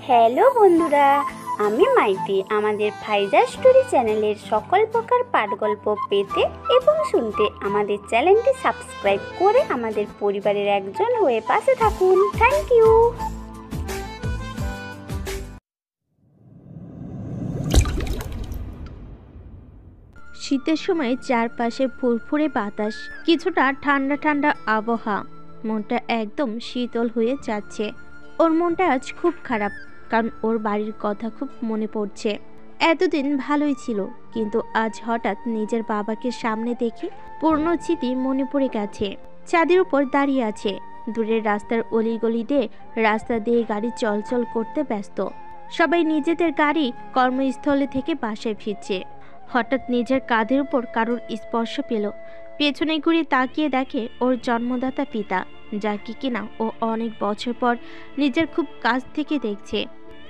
Hello বন্ধুরা, আমি মাইতি। আমাদের ফাইজা স্টোরি চ্যানেলের সকল প্রকার পাঠগল্প পেতে এবং শুনতে আমাদের চ্যানেলটি সাবস্ক্রাইব করে আমাদের পরিবারের একজন হয়ে পাশে থাকুন। Thank you. শীতের সময় চারপাশে ফুরফুরে বাতাস, কিছুটা ঠান্ডা ঠান্ডা আবহাওয়া, মনটা একদম শীতল হয়ে যাচ্ছে। ওর মনটা আজ খুব খারাপ, কারণ ওর বাড়ির কথা খুব মনে পড়ছে। এতদিন ভালোই ছিল, কিন্তু আজ হঠাৎ নিজের বাবাকে সামনে দেখে পুরনো স্মৃতি মনে পড়ে গেছে। ছাদের উপর দাঁড়িয়ে আছে, দূরের রাস্তার অলিগলি দিয়ে রাস্তা দিয়ে গাড়ি চলচল করতে ব্যস্ত। সবাই নিজেদের গাড়ি কর্মস্থলে থেকে বাসায় ফিরছে। হঠাৎ নিজের কাঁধের উপর কারোর স্পর্শ পেল। পেছনে ঘুরে তাকিয়ে দেখে ওর জন্মদাতা পিতা, যাকে কিনা ও অনেক বছর পর নিজের খুব কাছ থেকে দেখছে।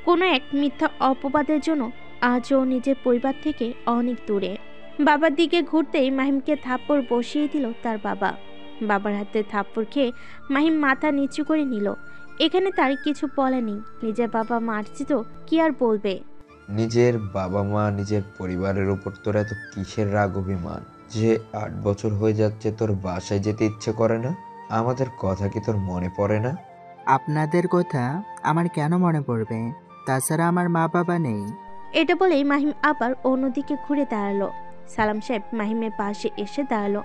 কোনো এক মিথ্যা অপবাদের জন্য আজও নিজের পরিবার থেকে অনেক দূরে। বাবার দিকে ঘুরতেই মাহিমকে থাপ্পড় বসিয়ে দিল তার বাবা। বাবার হাতে থাপ্পড় খেয়ে মাহিম মাথা নিচু করে নিল। এখানে তার কিছু বলেনি, নিজের বাবা মারছে তো কি আর বলবে। নিজের বাবা মা, নিজের পরিবারের উপর তোর এত কিসের রাগ অভিমান যে 8 বছর হয়ে যাচ্ছে তোর বাসায় যেতে ইচ্ছে করে না? আমাদের কথা কি তোর মনে পড়ে না? আপনাদের কথা আমার কেন মনে পড়বে? তাছাড়া আমার মা বাবা নেই। এটা বলেই মাহিম আবার অন্যদিকে ঘুরে দাঁড়ালো। সালাম সাহেব মাহিমের পাশে এসে দাঁড়ালো।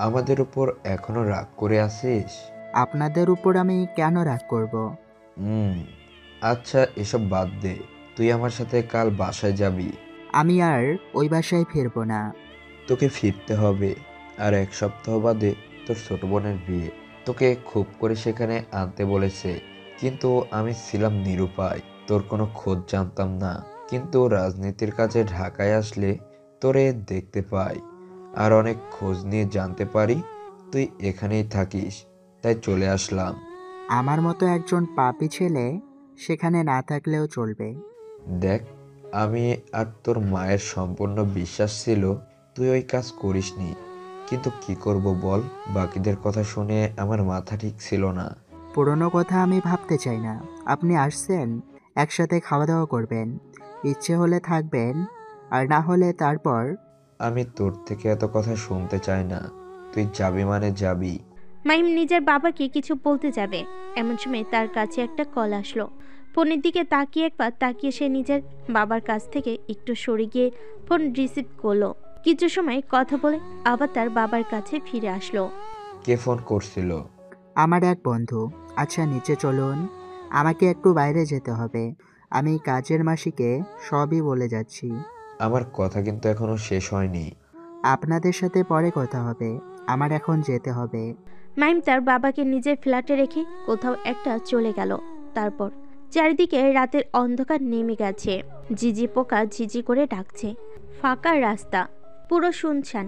আমাদের উপর এখনো রাগ করে আছিস? আপনাদের উপর আমি কেন রাগ করব? আচ্ছা, এসব বাদ দে। তুই আমার সাথে কাল বাসায় যাবি। আমি আর ওই বাসায় ফিরবো না। তোকে ফিরতে হবে। আর 1 সপ্তাহ বাদে তোর ছোট বোনের বিয়ে। তোকে খুব করে সেখানে আনতে বলেছে, কিন্তু আমি ছিলাম নিরুপায়। তোর কোনো খোঁজ জানতাম না, কিন্তু রাজনীতির কাজে ঢাকায় আসলে তোরে দেখতে পাই আর অনেক খোঁজ নিয়ে জানতে পারি তুই এখানেই থাকিস, তাই চলে আসলাম। আমার মতো একজন পাপী ছেলে সেখানে না থাকলেও চলবে। দেখ, আমি আর তোর মায়ের সম্পূর্ণ বিশ্বাস ছিল তুই ওই কাজ করিসনি, কিন্তু কি করব বল, বাকিদের কথা শুনে আমার মাথা ঠিক ছিল না। পুরনো কথা আমি ভাবতে চাই না। আপনি আসছেন, একসাথে খাওয়া দাওয়া করবেন, ইচ্ছে হলে থাকবেন, আর না হলে তারপর। আমি তোর থেকে এত কথা শুনতে চাই না। তুই যাবি মানে যাবি। মাহিম নিজের বাবাকে কিছু বলতে যাবে, এমন সময় তার কাছে একটা কল আসলো। ফোনের দিকে তাকিয়ে একবার তাকিয়ে সে নিজের বাবার কাছ থেকে একটু সরে গিয়ে ফোন রিসিভ করলো। কিছু সময় কথা বলে আবার তার বাবার কাছে ফিরে আসলো। কে ফোন করছিল? আমার এক বন্ধু। আচ্ছা নিচে চলুন, আমাকে একটু বাইরে যেতে হবে। আমি কাজের মাসিকে সবই বলে যাচ্ছি। আমার কথা কিন্তু এখনো শেষ হয়নি। আপনাদের সাথে পরে কথা হবে, আমার এখন যেতে হবে। মাহিম তার বাবাকে নিজের ফ্ল্যাটে রেখে কোথাও একটা চলে গেল। তারপর চারিদিকে রাতের অন্ধকার নেমে গেছে। ঝিঝি পোকা ঝিঝি করে ডাকছে। ফাঁকা রাস্তা, পুরো শুনশান।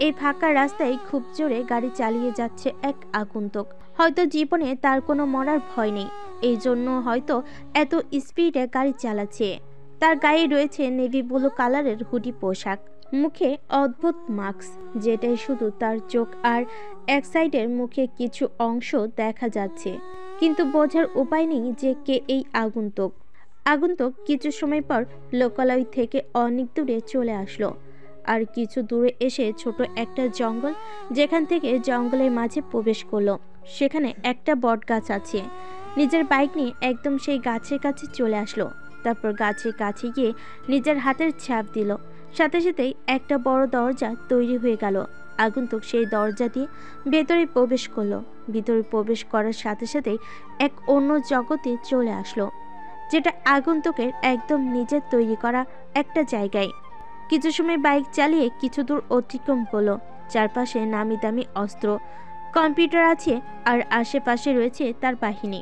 এই ফাঁকা রাস্তায় খুব জোরে গাড়ি চালিয়ে যাচ্ছে এক আগন্তুক। হয়তো জীবনে তার কোনো মরার ভয় নেই, এই জন্য হয়তো এত স্পিডে গাড়ি চালাচ্ছে। তার গায়ে রয়েছে নেভি ব্লু কালারের হুডি পোশাক, মুখে অদ্ভুত মাস্ক, যেটাই শুধু তার চোখ আর এক সাইডের মুখে কিছু অংশ দেখা যাচ্ছে, কিন্তু বোঝার উপায় নেই যে কে এই আগন্তুক। আগন্তুক কিছু সময় পর লোকালয় থেকে অনেক দূরে চলে আসলো। আর কিছু দূরে এসে ছোট একটা জঙ্গল, যেখান থেকে জঙ্গলের মাঝে প্রবেশ করলো। সেখানে একটা বট গাছ আছে। নিজের বাইক নিয়ে একদম সেই গাছের কাছে চলে আসলো। তারপর গাছের কাছে গিয়ে নিজের হাতের ছাপ দিল। সাথে সাথেই একটা বড় দরজা তৈরি হয়ে গেল। আগন্তুক সেই দরজা দিয়ে ভেতরে প্রবেশ করলো। ভিতরে প্রবেশ করার সাথে সাথেই এক অন্য জগতে চলে আসলো, যেটা আগন্তুকের একদম নিজের তৈরি করা একটা জায়গায়। কিছু সময় বাইক চালিয়ে কিছু দূর অতিক্রম করলো। চারপাশে নামি দামি অস্ত্র, কম্পিউটার আছে, আর আশেপাশে রয়েছে তার বাহিনী।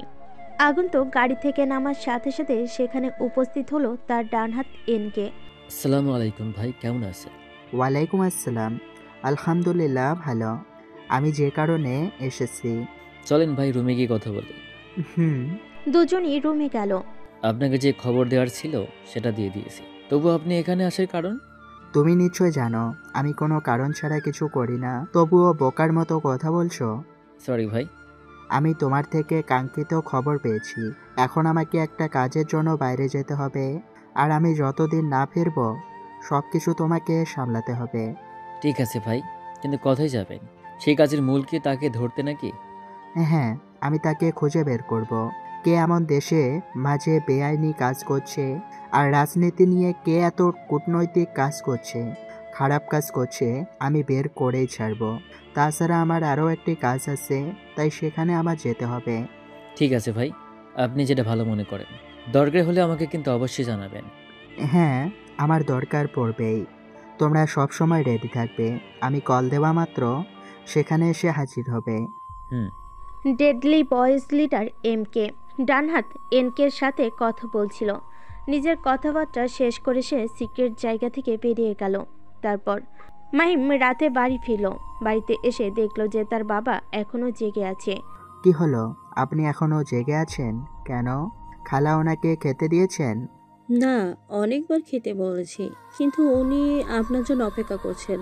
আগন্তুক গাড়ি থেকে নামার সাথে সাথে সেখানে উপস্থিত হলো তার ডান হাত এনকে। আসসালামু আলাইকুম ভাই, কেমন আছেন? ওয়ালাইকুম আসসালাম। আলহামদুলিল্লাহ ভালো। আমি যে কারণে এসেছি। চলেন ভাই, রুমে গিয়ে কথা বলি। হুম। দুজনই রুমে গেল। আপনাকে যে খবর দেওয়ার ছিল সেটা দিয়ে দিয়েছি, তবু আপনি এখানে আসার কারণ? তুমি নিশ্চয় জানো আমি কোনো কারণ ছাড়া কিছু করি না, তবুও বোকার মতো কথা বলছো। সরি ভাই। আমি তোমার থেকে কাঙ্ক্ষিত খবর পেয়েছি। এখন আমাকে একটা কাজের জন্য বাইরে যেতে হবে, আর আমি যতদিন না ফিরবো সব কিছু তোমাকে সামলাতে হবে। ঠিক আছে ভাই, কিন্তু কোথায় যাবেন? সেই কাজের মূল কি তাকে ধরতে নাকি? হ্যাঁ, আমি তাকে খুঁজে বের করব। কে এমন দেশে মাঝে বেআইনি কাজ করছে, আর রাজনীতি নিয়ে কে এত কূটনৈতিক কাজ করছে, খারাপ কাজ করছে, আমি বের করেই ছাড়ব। তাছাড়া আমার আরও একটি কাজ আছে, তাই সেখানে আমার যেতে হবে। ঠিক আছে ভাই, আপনি যেটা ভালো মনে করেন। দরকার হলে আমাকে কিন্তু অবশ্যই জানাবেন। হ্যাঁ, আমার দরকার পড়বেই। তোমরা সব সময় রেডি থাকবে। আমি কল দেওয়া মাত্র সেখানে এসে হাজির হবে। হুম। ডেডলি বয়েজ লিডার এমকে ডান হাত এনকের সাথে কথা বলছিল। নিজের কথাবার্তা শেষ করে সে সিক্রেট জায়গা থেকে বেরিয়ে গেল। তারপর মাহিম রাতে বাড়ি ফিরল। বাড়িতে এসে দেখল যে তার বাবা এখনো জেগে আছে। কি হলো, আপনি এখনো জেগে আছেন কেন? খালা ওনাকে খেতে দিয়েছেন? না, অনেকবার খেতে বলেছি, কিন্তু উনি আপনার জন্য অপেক্ষা করছেন।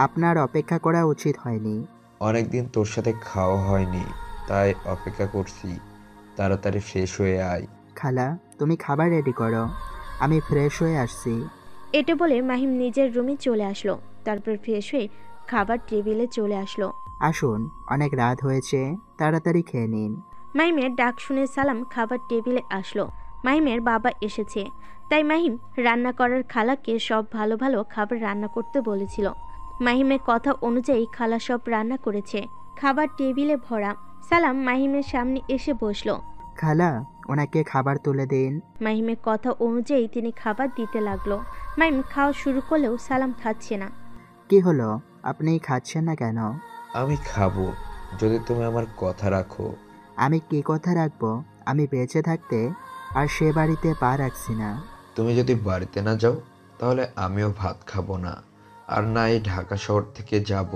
আপনার অপেক্ষা করা উচিত হয়নি। অনেকদিন তোর সাথে খাওয়া হয়নি, তাই অপেক্ষা করছি। তাড়াতাড়ি ফ্রেশ হয়ে আয়। খালা, তুমি খাবার রেডি করো, আমি ফ্রেশ হয়ে আসছি। এটা বলে মাহিম নিজের রুমে চলে আসলো। তারপর ফ্রেশ হয়ে খাবার টেবিলে চলে আসলো। আসুন, অনেক রাত হয়েছে, তাড়াতাড়ি খেয়ে নিন। মাহিমের ডাক শুনে সালাম খাবার টেবিলে আসলো। মাহিমের বাবা এসেছে, তাই মাহিম রান্না করার খালাকে সব ভালো ভালো খাবার রান্না করতে বলেছিল। মাহিমের কথা অনুযায়ী খালা সব রান্না করেছে। খাবার টেবিলে ভরা। সালাম মাহিমের সামনে এসে বসলো। খালা, ওনাকে খাবার তুলে দিন। মাহিমের কথা অনুযায়ী তিনি খাবার দিতে লাগলো। মাহিম খাওয়া শুরু করলেও সালাম খাচ্ছে না। কি হলো, আপনি খাচ্ছেন না কেন? আমি খাবো, যদি তুমি আমার কথা রাখো। আমি কি কথা রাখবো? আমি বেঁচে থাকতে আর সে বাড়িতে পা রাখছি না। তুমি যদি বাড়িতে না যাও, তাহলে আমিও ভাত খাবো না, আর না এই ঢাকা শহর থেকে যাব।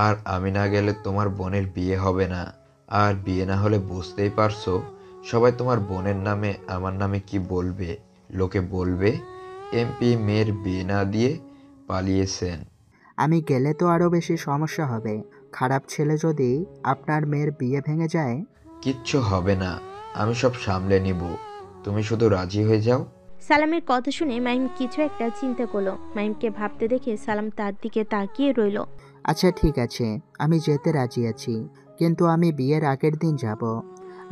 আর আমি না গেলে তোমার বোনের বিয়ে হবে না। আর বিয়ে না হলে বুঝতেই পারছো, সবাই তোমার বোনের নামে আমার নামে কি বলবে। লোকে বলবে এমপি মেয়ের বিয়ে না দিয়ে পালিয়েছেন। আমি গেলে তো আরও বেশি সমস্যা হবে। খারাপ ছেলে যদি আপনার মেয়ের বিয়ে ভেঙে যায়। কিচ্ছু হবে না, আমি সব সামলে নিব। তুমি শুধু রাজি হয়ে যাও। সালামের কথা শুনে মাহিম কিছু একটা চিন্তা করলো। মাহিমকে ভাবতে দেখে সালাম তার দিকে তাকিয়ে রইল। আচ্ছা ঠিক আছে, আমি যেতে রাজি আছি, কিন্তু আমি বিয়ের আগের দিন যাব।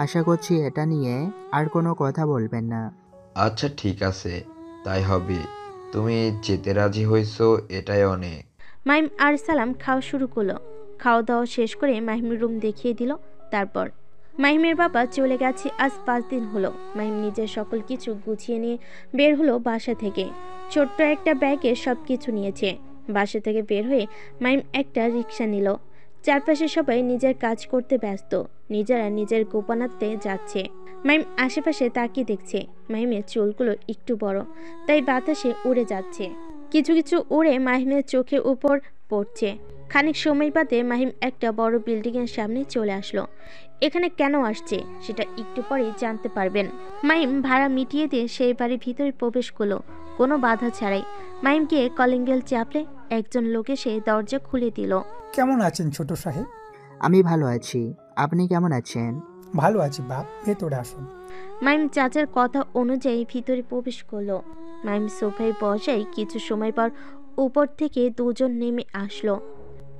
আশা করছি এটা নিয়ে আর কোনো কথা বলবেন না। আচ্ছা ঠিক আছে, তাই হবে। তুমি যেতে রাজি হয়েছো, এটাই অনেক। মাহিম আর সালাম খাওয়া শুরু করলো। খাওয়া দাওয়া শেষ করে মাহিমের রুম দেখিয়ে দিল। তারপর মাহিমের বাবা চলে গেছে আজ 5 দিন হলো। মাহিম নিজের সকল কিছু গুছিয়ে নিয়ে বের হলো বাসা থেকে। ছোট্ট একটা ব্যাগে সব কিছু নিয়েছে। বাসা থেকে বের হয়ে মাহিম একটা রিক্সা নিল। চারপাশে সবাই নিজের কাজ করতে ব্যস্ত। নিজেরা নিজের গোপনার্থে যাচ্ছে। মাহিম আশেপাশে তাকিয়ে দেখছে। মাহিমের চুলগুলো একটু বড়, তাই বাতাসে উড়ে যাচ্ছে। কিছু কিছু উড়ে মাহিমের চোখের উপর পড়ছে। খানিক সময় বাদে মাহিম একটা বড় বিল্ডিংয়ের সামনে চলে আসলো। এখানে কেন আসছে সেটা একটু পরেই জানতে পারবেন। মাহিম ভাড়া মিটিয়ে দিয়ে সেই বাড়ির ভিতরে প্রবেশ করলো কোনো বাধা ছাড়াই। মাহিম গিয়ে কলিং বেল চাপলে একজন লোক এসে দরজা খুলে দিল। কেমন আছেন ছোট সাহেব? আমি ভালো আছি, আপনি কেমন আছেন? ভালো আছি বাপ, ভেতরে আসুন। মাহিম চাচার কথা অনুযায়ী ভিতরে প্রবেশ করলো। মাহিম সোফায় বসাই কিছু সময় পর উপর থেকে দুজন নেমে আসলো।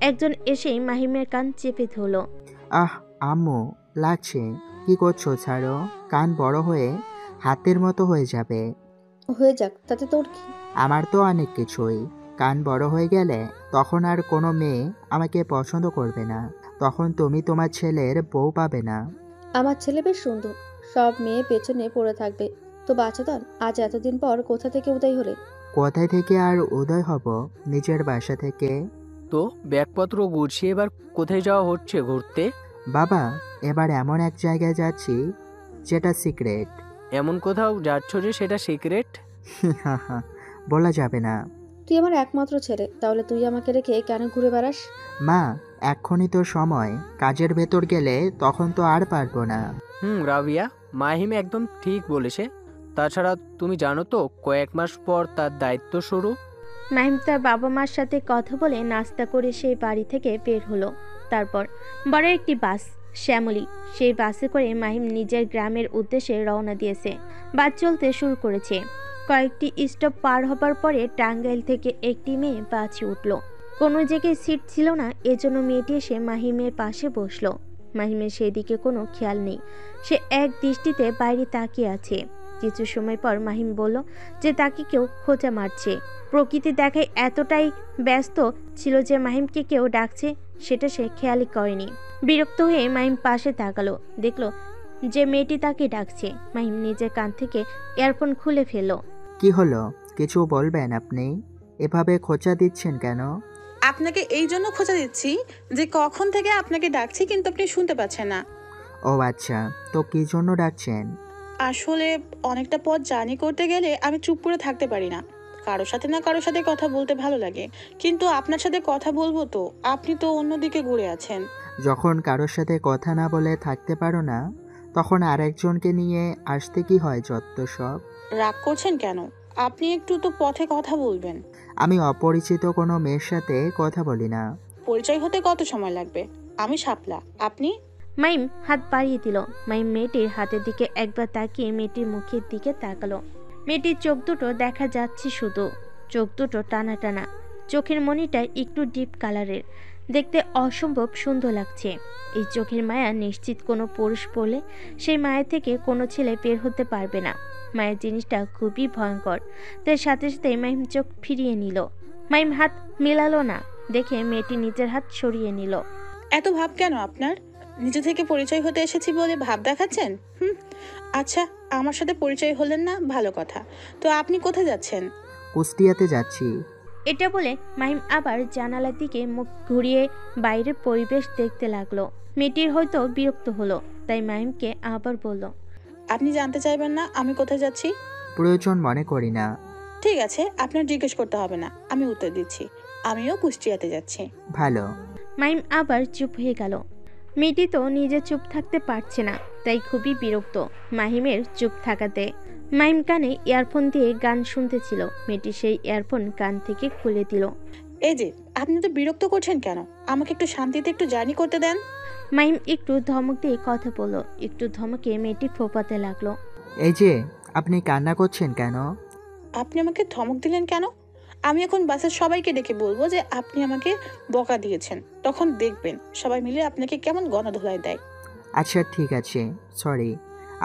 একজন এসে মাহিমের কান চেপে ধরলো। আহ আম্মু, লাগছে। কি করছো? ছাড়ো, কান বড় হয়ে হাতের মতো হয়ে যাবে। হয়ে যাক, তাতে তোর কি? আমার তো অনেক কিছুই। কান বড় হয়ে গেলে তখন আর কোনো মেয়ে আমাকে পছন্দ করবে না। তখন তুমি তোমার ছেলের বউ পাবে না। আমার ছেলে বেশ সুন্দর, সব মেয়ে পেছনে পড়ে থাকবে। তো বাচ্চাদান আজ এতদিন পর কোথা থেকে উদয় হলে? কোথায় থেকে আর উদয় হব? নিজের বাসা থেকে। তো ব্যাগপত্র গুছিয়ে এবার কোথায় যাওয়া হচ্ছে ঘুরতে? বাবা, এবার এমন এক জায়গায় যাচ্ছি যেটা সিক্রেট। এমন কোথাও যাচ্ছ যে সেটা সিক্রেট? বলা যাবে না। তুই আমার একমাত্র ছেলে, তাহলে তুই আমাকে রেখে কেন ঘুরে বেড়াস? মা, এক্ষুনি তো সময়, কাজের ভেতর গেলে তখন তো আর পারবো না। রাবিয়া, মাহিম একদম ঠিক বলেছে। তাছাড়া তুমি জানো তো কয়েক মাস পর তার দায়িত্ব শুরু। মাহিম তার বাবা মার সাথে কথা বলে নাস্তা করে সেই বাড়ি থেকে বের হলো। তারপর বড় একটি বাস, শ্যামলী, সেই বাসে করে মাহিম নিজের গ্রামের উদ্দেশ্যে রওনা দিয়েছে। বাস চলতে শুরু করেছে। কয়েকটি স্টপ পার হবার পরে টাঙ্গাইল থেকে একটি মেয়ে বাসে উঠল। কোনো জায়গায় সিট ছিল না, এজন্য মেয়েটি এসে মাহিমের পাশে বসলো। মাহিমের সেদিকে কোনো খেয়াল নেই, সে এক দৃষ্টিতে বাইরে তাকিয়ে আছে। কিছু সময় পর মাহিম বলল যে তাকে কেউ খোঁচা মারছে। প্রকৃতি দেখায় এতটাই ব্যস্ত ছিল যে মাহিমকে কেউ ডাকছে সেটা সে খেয়ালই করেনি। বিরক্ত হয়ে মাহিম পাশে তাকালো, দেখলো যে মেয়েটি তাকে ডাকছে। মাহিম নিজের কান থেকে ইয়ারফোন খুলে ফেলল। কি হলো, কিছু বলবেন? আপনি এভাবে খোঁচা দিচ্ছেন কেন? আপনাকে এই জন্য খোঁচা দিচ্ছি যে কখন থেকে আপনাকে ডাকছি কিন্তু আপনি শুনতে পাচ্ছেন না। ও আচ্ছা, তো কি জন্য ডাকছেন? আসলে অনেকটা পথ জার্নি করতে গেলে আমি চুপ করে থাকতে পারি না। কারোর সাথে না কারোর সাথে কথা বলতে ভালো লাগে, কিন্তু আপনার সাথে কথা বলবো তো আপনি তো অন্যদিকে ঘুরে আছেন। যখন কারোর সাথে কথা না বলে থাকতে পারো না, তখন আরেকজনকে নিয়ে আসতে কি হয় যত সব? রাগ করছেন কেন? আপনি একটু তো পথে কথা বলবেন। আমি অপরিচিত কোনো মেয়ের সাথে কথা বলি না। পরিচয় হতে কত সময় লাগবে? আমি শাপলা, আপনি? মাহিম হাত বাড়িয়ে দিল। মাহিম মেয়েটির হাতের দিকে একবার তাকিয়ে মেয়েটির মুখের দিকে তাকালো। মেয়েটির চোখ দুটো দেখা যাচ্ছে, শুধু চোখ দুটো টানা টানা, চোখের মনিটা একটু ডিপ কালারের, দেখতে অসম্ভব সুন্দর লাগছে। এই চোখের মায়া নিশ্চিত কোনো পুরুষ পড়লে সেই মায়া থেকে কোনো ছেলে বের হতে পারবে না। মায়ের জিনিসটা খুবই ভয়ঙ্কর। তার সাথে সাথে মাহিম চোখ ফিরিয়ে নিল। মাহিম হাত মেলালো না দেখে মেয়েটি নিজের হাত সরিয়ে নিল। এত ভাব কেন আপনার? নিজে থেকে পরিচয় হতে এসেছি বলে ভাব দেখাচ্ছেন? আচ্ছা, আমার সাথে পরিচয় হলেন না, ভালো কথা। তো আপনি কোথায় যাচ্ছেন? কুষ্টিয়াতে যাচ্ছি। এটা বলে মাহিম আবার জানালার দিকে মুখ ঘুরিয়ে বাইরের পরিবেশ দেখতে লাগলো। মেয়েটির হয়তো বিরক্ত হলো, তাই মাহিমকে আবার বলল, আপনি জানতে চাইবেন না আমি কোথায় যাচ্ছি? প্রয়োজন মনে করি না। ঠিক আছে, আপনার জিজ্ঞেস করতে হবে না, আমি উত্তর দিচ্ছি। আমিও কুষ্টিয়াতে যাচ্ছি। ভালো। মাহিম আবার চুপ হয়ে গেল। মেয়েটি তো নিজে চুপ থাকতে পারছে না, তাই খুবই বিরক্ত মাহিমের চুপ থাকাতে। মাহিম কানে ইয়ারফোন দিয়ে গান শুনতেছিল। মেয়েটি সেই ইয়ারফোন কান থেকে খুলে দিল। এই যে, আপনি তো বিরক্ত করছেন কেন? আমাকে একটু শান্তিতে একটু জার্নি করতে দেন। মাহিম একটু ধমক দিয়ে কথা বলল। একটু ধমকে মেয়েটি ফোপাতে লাগলো। এই যে, আপনি কান্না করছেন কেন? আপনি আমাকে ধমক দিলেন কেন? আমি এখন বাসের সবাইকে ডেকে বলবো যে আপনি আমাকে বকা দিয়েছেন, তখন দেখবেন সবাই মিলে আপনাকে কেমন গণধোলাই দেয়। আচ্ছা ঠিক আছে, সরি।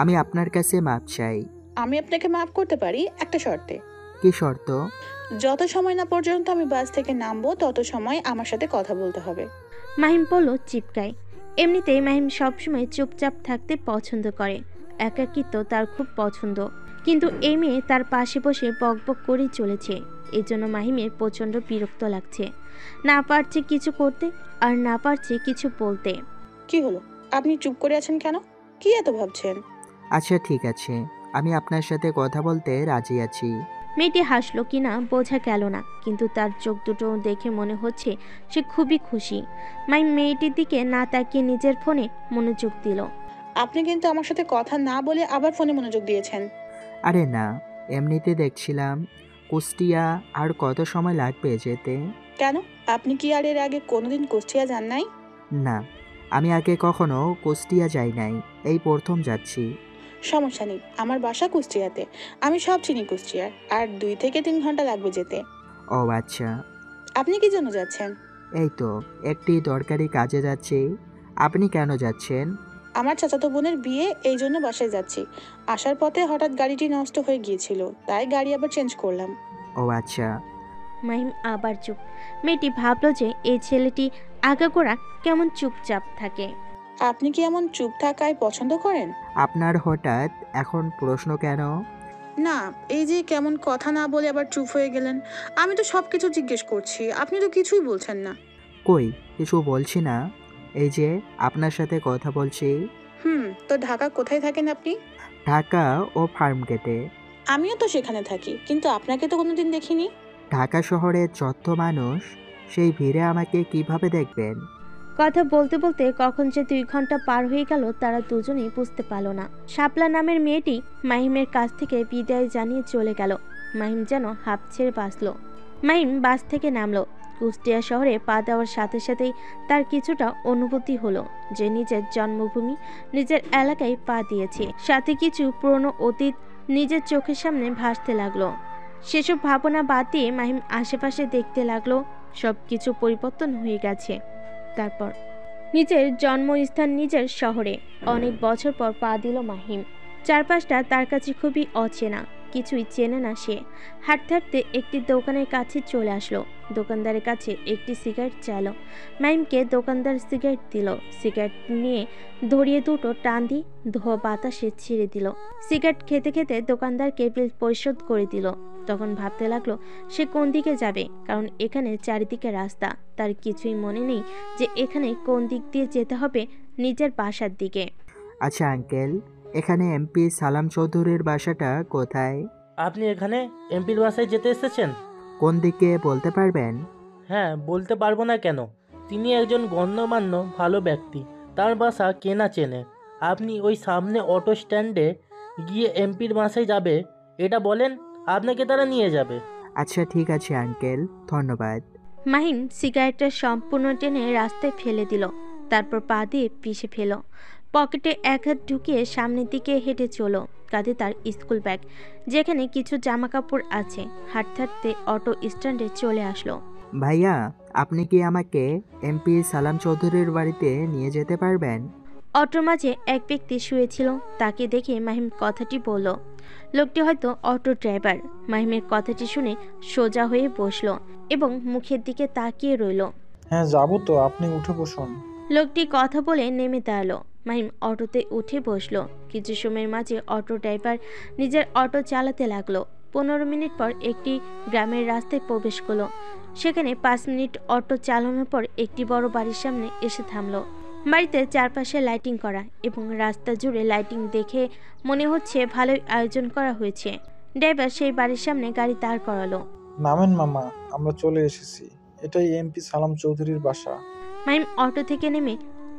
আমি আপনার কাছে মাপ চাই। আমি আপনাকে মাফ করতে পারি একটা শর্তে। কি শর্ত? যত সময় না পর্যন্ত আমি বাস থেকে নামবো তত সময় আমার সাথে কথা বলতে হবে। মাহিম বলল চিপকায়। এমনিতেই মাহিম সবসময় চুপচাপ থাকতে পছন্দ করে। একাকিত্ব তার খুব পছন্দ, কিন্তু এই মেয়ে তার পাশে বসে বকবক করেই চলেছে। এজন্য মাহিমের প্রচণ্ড বিরক্ত লাগছে। না পারছে কিছু করতে, আর না পারছে কিছু বলতে। কি হলো, আপনি চুপ করে আছেন কেন? কি এত ভাবছেন? আচ্ছা ঠিক আছে, আমি আপনার সাথে কথা বলতে রাজি আছি। মেয়েটি হাসলো কিনা বোঝা গেল না, কিন্তু তার চোখ দুটো দেখে মনে হচ্ছে সে খুবই খুশি। মাহিম মেয়েটির দিকে না তাকিয়ে নিজের ফোনে মনোযোগ দিল। আপনি কিন্তু আমার সাথে কথা না বলে আবার ফোনে মনোযোগ দিয়েছেন। আরে না, এমনিতে দেখছিলাম। কুষ্টিয়া আর কত সময় লাগবে যেতে? কেন, আপনি কি আর এর আগে কোনোদিন কুষ্টিয়া যান নাই? না, আমি আগে কখনো কুষ্টিয়া যাই নাই, এই প্রথম যাচ্ছি। সমস্যা নেই, আমার বাসা কুষ্টিয়াতে, আমি সব চিনি কুষ্টিয়ার। আর 2 থেকে 3 ঘন্টা লাগবে যেতে। ও আচ্ছা। আপনি কি জন্য যাচ্ছেন? এই তো একটি দরকারি কাজে যাচ্ছি। আপনি কেন যাচ্ছেন? আমার চাচাতো বোনের বিয়ে, এই জন্য বাসায় যাচ্ছি। আসার পথে হঠাৎ গাড়িটি নষ্ট হয়ে গিয়েছিল, তাই গাড়ি আবার চেঞ্জ করলাম। ও আচ্ছা। মাহিম আবার চুপ। মেয়েটি ভাবলো যে এই ছেলেটি আগাগোড়া কেমন চুপচাপ থাকে। আপনি কি এমন চুপ থাকায় পছন্দ করেন? আপনার হঠাৎ এখন প্রশ্ন কেন? না, এই যে কেমন কথা না বলে আবার চুপ হয়ে গেলেন। আমি তো সবকিছু জিজ্ঞেস করছি, আপনি তো কিছুই বলছেন না। কই কিছু বলছি না, এই যে আপনার সাথে কথা বলছি। তো ঢাকা কোথায় থাকেন আপনি? ঢাকা ও ফার্মগেটে। আমিও তো সেখানে থাকি, কিন্তু আপনাকে তো কোনোদিন দেখিনি। ঢাকা শহরে যত মানুষ, সেই ভিড়ে আমাকে কিভাবে দেখবেন? কথা বলতে বলতে কখন যে 2 ঘন্টা পার হয়ে গেল তারা দুজনেই বুঝতে পারল না। শাপলা নামের মেয়েটি মাহিমের কাছ থেকে বিদায় জানিয়ে চলে গেল। মাহিম যেন হাঁপ ছেড়ে বাঁচল। মাহিম বাস থেকে নামলো। কুষ্টিয়া শহরে পা দেওয়ার সাথে সাথেই তার কিছুটা অনুভূতি হলো যে নিজের জন্মভূমি, নিজের এলাকায় পা দিয়েছে। সাথে কিছু পুরনো অতীত নিজের চোখের সামনে ভাসতে লাগলো। সেসব ভাবনা বাদ দিয়ে মাহিম আশেপাশে দেখতে লাগলো। সব কিছু পরিবর্তন হয়ে গেছে। তারপর নিজের জন্মস্থান, নিজের শহরে অনেক বছর পর পা দিল মাহিম। চারপাশটা তার কাছে খুবই অচেনা, কিছুই চেনে না সে। হাঁটতে হাঁটতে একটি দোকানের কাছে চলে আসলো। দোকানদারের কাছে একটি সিগারেট চাইলো। মাহিমকে দোকানদার সিগারেট দিল। সিগারেট নিয়ে ধরিয়ে দুটো টান দিয়ে ধোয়া বাতাসে ছেড়ে দিল। সিগারেট খেতে খেতে দোকানদারকে বিল পরিশোধ করে দিল। তখন ভাবতে লাগলো সে কোন দিকে যাবে, কারণ এখানে চারিদিকে রাস্তা। তার কিছুই মনে নেই যে এখানে কোন দিক দিয়ে যেতে হবে নিজের বাসার দিকে। আচ্ছা আঙ্কেল, এখানে এমপি সালাম চৌধুরীর বাসাটা কোথায়? আপনি এখানে এমপির বাসায় যেতে এসেছেন? কোন দিকে বলতে পারবেন? হ্যাঁ, বলতে পারবো না কেন? তিনি একজন গণ্যমান্য ভালো ব্যক্তি, তার বাসা কেনা চেনে। আপনি ওই সামনে অটো স্ট্যান্ডে গিয়ে এমপির বাসায় যাবে এটা বলেন, আপনাকে তারা নিয়ে যাবে। আচ্ছা ঠিক আছে আঙ্কেল, ধন্যবাদ। মাহিম সিগারেটটা সম্পূর্ণ টেনে রাস্তায় ফেলে দিল। তারপর পা দিয়ে পিষে ফেল। পকেটে এক হাত ঢুকিয়ে সামনের দিকে হেঁটে চলো। কাঁধে তার স্কুল ব্যাগ, যেখানে কিছু জামা কাপড় আছে। হাঁটতে হাঁটতে অটো স্ট্যান্ডে চলে আসলো। ভাইয়া, আপনি কি আমাকে এমপি সালাম চৌধুরীর বাড়িতে নিয়ে যেতে পারবেন? অটোর মাঝে এক ব্যক্তি শুয়েছিল। তাকে দেখে মাহিম কথাটি বলল। লোকটি হয়তো অটো ড্রাইভার। মাহিমের কথাটি শুনে সোজা হয়ে বসলো এবং মুখের দিকে তাকিয়ে রইল। হ্যাঁ যাবো তো, আপনি উঠে বসুন। লোকটি কথা বলে নেমে দাঁড়ালো। মাহিম অটোতে উঠে বসলো। কিছু সময়ের মাঝে অটো ড্রাইভার নিজের অটো চালাতে লাগলো। 15 মিনিট পর একটি গ্রামের রাস্তায় প্রবেশ করলো। সেখানে 5 মিনিট অটো চালানোর পর একটি বড় বাড়ির সামনে এসে থামলো। বাড়িতে চারপাশে লাইটিং করা এবং রাস্তা জুড়ে লাইটিং দেখে মনে হচ্ছে ভালোই আয়োজন করা হয়েছে। ড্রাইভার সেই বাড়ির সামনে গাড়ি দাঁড় করালো। নামেন মামা, আমরা চলে এসেছি। এটাই এমপি সালাম চৌধুরীর বাসা। মাহিম অটো থেকে নেমে